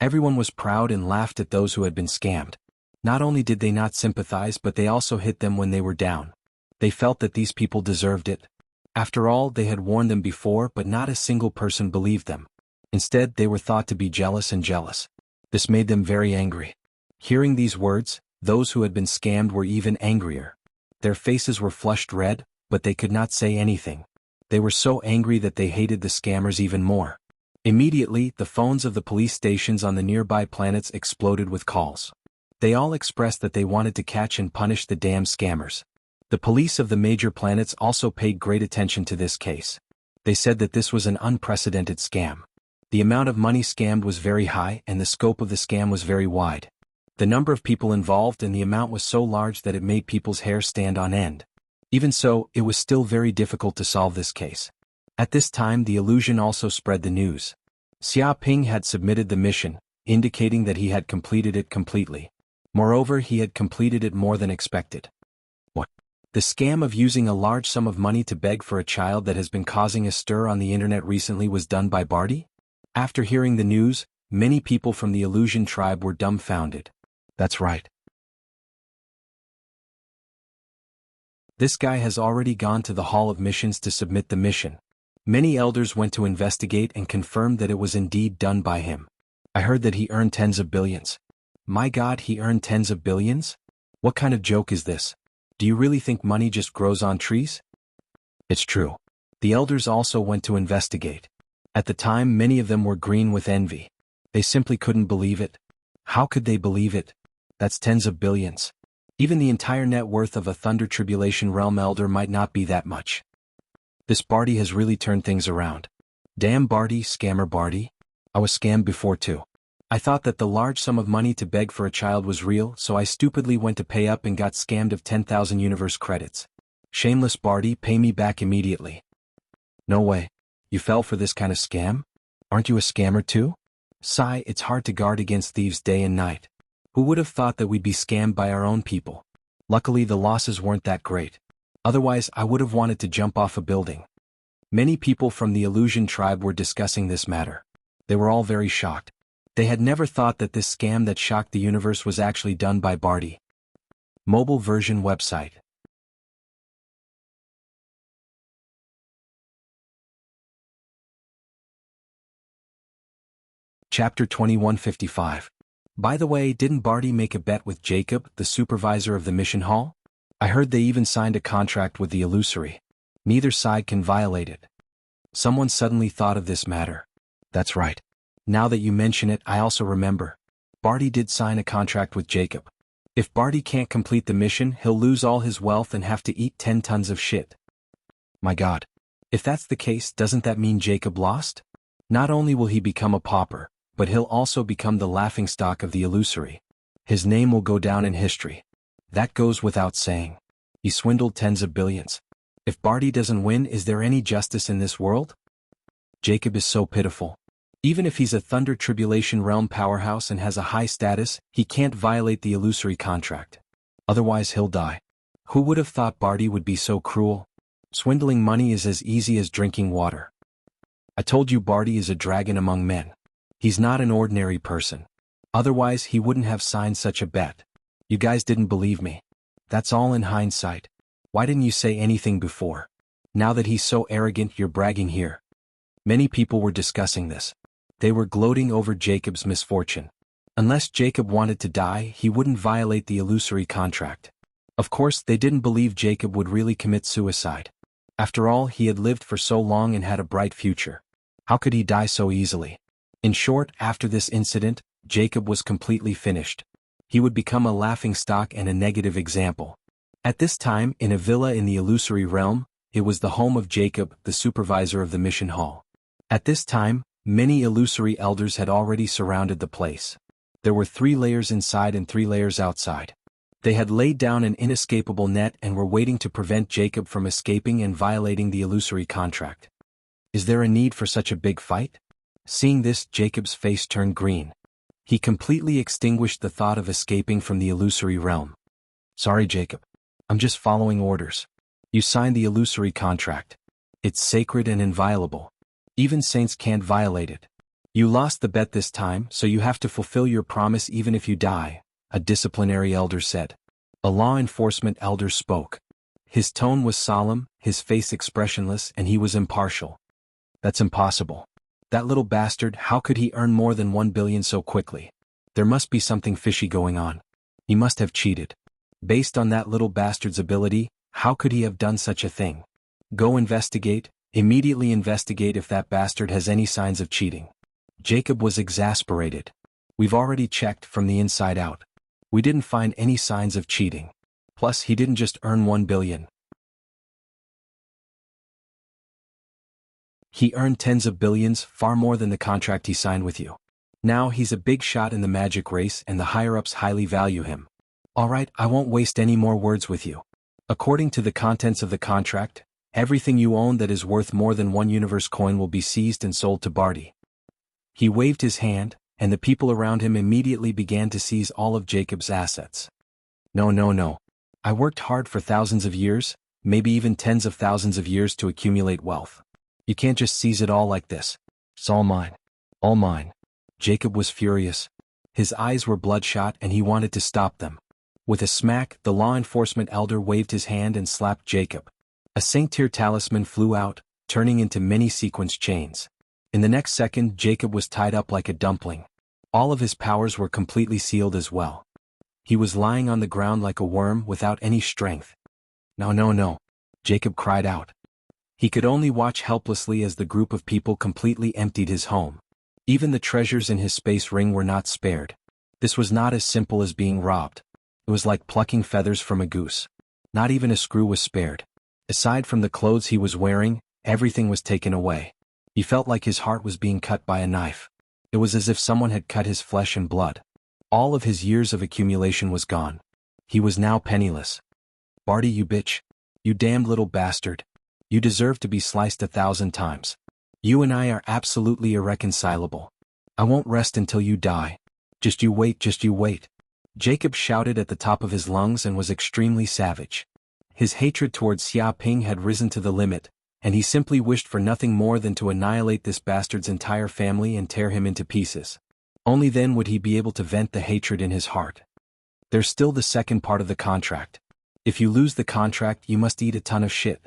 Everyone was proud and laughed at those who had been scammed. Not only did they not sympathize, but they also hit them when they were down. They felt that these people deserved it. After all, they had warned them before, but not a single person believed them. Instead, they were thought to be jealous and jealous. This made them very angry. Hearing these words, those who had been scammed were even angrier. Their faces were flushed red, but they could not say anything. They were so angry that they hated the scammers even more. Immediately, the phones of the police stations on the nearby planets exploded with calls. They all expressed that they wanted to catch and punish the damn scammers. The police of the major planets also paid great attention to this case. They said that this was an unprecedented scam. The amount of money scammed was very high and the scope of the scam was very wide. The number of people involved and the amount was so large that it made people's hair stand on end. Even so, it was still very difficult to solve this case. At this time, the illusion also spread the news. Xia Ping had submitted the mission, indicating that he had completed it completely. Moreover, he had completed it more than expected. What? The scam of using a large sum of money to beg for a child that has been causing a stir on the internet recently was done by Barty? After hearing the news, many people from the illusion tribe were dumbfounded. That's right. This guy has already gone to the Hall of Missions to submit the mission. Many elders went to investigate and confirmed that it was indeed done by him. I heard that he earned tens of billions. My God, he earned tens of billions? What kind of joke is this? Do you really think money just grows on trees? It's true. The elders also went to investigate. At the time, many of them were green with envy. They simply couldn't believe it. How could they believe it? That's tens of billions. Even the entire net worth of a Thunder Tribulation Realm elder might not be that much. This Barty has really turned things around. Damn Barty, scammer Barty. I was scammed before too. I thought that the large sum of money to beg for a child was real, so I stupidly went to pay up and got scammed of 10,000 universe credits. Shameless Barty, pay me back immediately. No way. You fell for this kind of scam? Aren't you a scammer too? Sigh, it's hard to guard against thieves day and night. Who would have thought that we'd be scammed by our own people? Luckily, the losses weren't that great. Otherwise, I would have wanted to jump off a building. Many people from the illusion tribe were discussing this matter. They were all very shocked. They had never thought that this scam that shocked the universe was actually done by Barty. Mobile version website. Chapter 2155. By the way, didn't Barty make a bet with Jacob, the supervisor of the mission hall? I heard they even signed a contract with the illusory. Neither side can violate it. Someone suddenly thought of this matter. That's right. Now that you mention it, I also remember. Barty did sign a contract with Jacob. If Barty can't complete the mission, he'll lose all his wealth and have to eat 10 tons of shit. My God. If that's the case, doesn't that mean Jacob lost? Not only will he become a pauper, but he'll also become the laughingstock of the illusory. His name will go down in history. That goes without saying. He swindled tens of billions. If Barty doesn't win, is there any justice in this world? Jacob is so pitiful. Even if he's a Thunder Tribulation Realm powerhouse and has a high status, he can't violate the illusory contract. Otherwise he'll die. Who would have thought Barty would be so cruel? Swindling money is as easy as drinking water. I told you Barty is a dragon among men. He's not an ordinary person. Otherwise he wouldn't have signed such a bet. You guys didn't believe me. That's all in hindsight. Why didn't you say anything before? Now that he's so arrogant, you're bragging here. Many people were discussing this. They were gloating over Jacob's misfortune. Unless Jacob wanted to die, he wouldn't violate the illusory contract. Of course, they didn't believe Jacob would really commit suicide. After all, he had lived for so long and had a bright future. How could he die so easily? In short, after this incident, Jacob was completely finished. He would become a laughingstock and a negative example. At this time, in a villa in the illusory realm, it was the home of Jacob, the supervisor of the mission hall. At this time, many illusory elders had already surrounded the place. There were 3 layers inside and 3 layers outside. They had laid down an inescapable net and were waiting to prevent Jacob from escaping and violating the illusory contract. Is there a need for such a big fight? Seeing this, Jacob's face turned green. He completely extinguished the thought of escaping from the illusory realm. Sorry, Jacob. I'm just following orders. You signed the illusory contract. It's sacred and inviolable. Even saints can't violate it. You lost the bet this time, so you have to fulfill your promise even if you die, a disciplinary elder said. A law enforcement elder spoke. His tone was solemn, his face expressionless, and he was impartial. That's impossible. That little bastard, how could he earn more than 1 billion so quickly? There must be something fishy going on. He must have cheated. Based on that little bastard's ability, how could he have done such a thing? Go investigate. Immediately investigate if that bastard has any signs of cheating. Jacob was exasperated. We've already checked from the inside out. We didn't find any signs of cheating. Plus, he didn't just earn 1 billion. He earned tens of billions, far more than the contract he signed with you. Now he's a big shot in the magic race and the higher-ups highly value him. Alright, I won't waste any more words with you. According to the contents of the contract, everything you own that is worth more than 1 universe coin will be seized and sold to Barty. He waved his hand, and the people around him immediately began to seize all of Jacob's assets. No. I worked hard for thousands of years, maybe even tens of thousands of years to accumulate wealth. You can't just seize it all like this. It's all mine. All mine. Jacob was furious. His eyes were bloodshot and he wanted to stop them. With a smack, the law enforcement elder waved his hand and slapped Jacob. A Saint-Tier talisman flew out, turning into many sequence chains. In the next second, Jacob was tied up like a dumpling. All of his powers were completely sealed as well. He was lying on the ground like a worm without any strength. No. Jacob cried out. He could only watch helplessly as the group of people completely emptied his home. Even the treasures in his space ring were not spared. This was not as simple as being robbed. It was like plucking feathers from a goose. Not even a screw was spared. Aside from the clothes he was wearing, everything was taken away. He felt like his heart was being cut by a knife. It was as if someone had cut his flesh and blood. All of his years of accumulation was gone. He was now penniless. Barty, you bitch. You damned little bastard. You deserve to be sliced 1,000 times. You and I are absolutely irreconcilable. I won't rest until you die. Just you wait. Jacob shouted at the top of his lungs and was extremely savage. His hatred towards Xiaoping had risen to the limit, and he simply wished for nothing more than to annihilate this bastard's entire family and tear him into pieces. Only then would he be able to vent the hatred in his heart. There's still the second part of the contract. If you lose the contract, you must eat a ton of shit.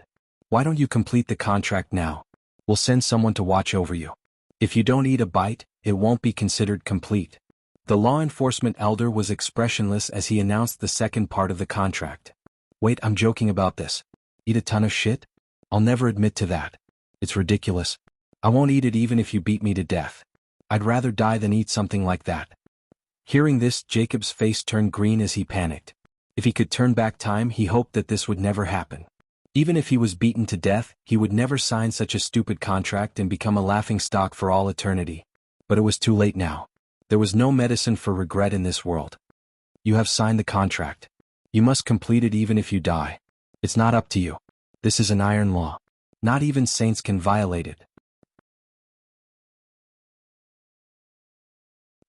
Why don't you complete the contract now? We'll send someone to watch over you. If you don't eat a bite, it won't be considered complete. The law enforcement elder was expressionless as he announced the second part of the contract. Wait, I'm joking about this. Eat a ton of shit? I'll never admit to that. It's ridiculous. I won't eat it even if you beat me to death. I'd rather die than eat something like that. Hearing this, Jacob's face turned green as he panicked. If he could turn back time, he hoped that this would never happen. Even if he was beaten to death, he would never sign such a stupid contract and become a laughingstock for all eternity. But it was too late now. There was no medicine for regret in this world. You have signed the contract. You must complete it even if you die. It's not up to you. This is an iron law. Not even saints can violate it.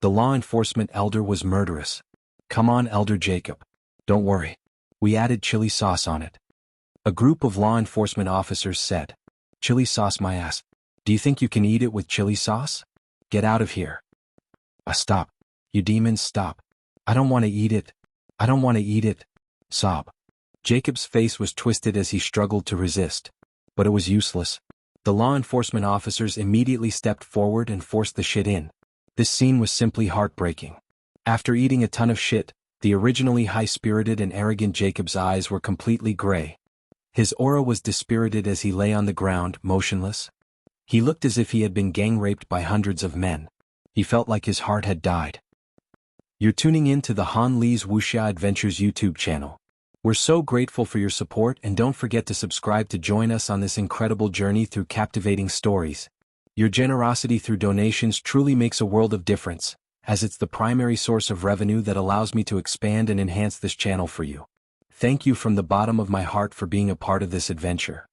The law enforcement elder was murderous. Come on, Elder Jacob. Don't worry. We added chili sauce on it. A group of law enforcement officers said, Chili sauce my ass. Do you think you can eat it with chili sauce? Get out of here. Stop. You demons, stop. I don't want to eat it. I don't want to eat it. Sob. Jacob's face was twisted as he struggled to resist. But it was useless. The law enforcement officers immediately stepped forward and forced the shit in. This scene was simply heartbreaking. After eating a ton of shit, the originally high-spirited and arrogant Jacob's eyes were completely gray. His aura was dispirited as he lay on the ground, motionless. He looked as if he had been gang-raped by hundreds of men. He felt like his heart had died. You're tuning in to the Han Lee's Wuxia Adventures YouTube channel. We're so grateful for your support, and don't forget to subscribe to join us on this incredible journey through captivating stories. Your generosity through donations truly makes a world of difference, as it's the primary source of revenue that allows me to expand and enhance this channel for you. Thank you from the bottom of my heart for being a part of this adventure.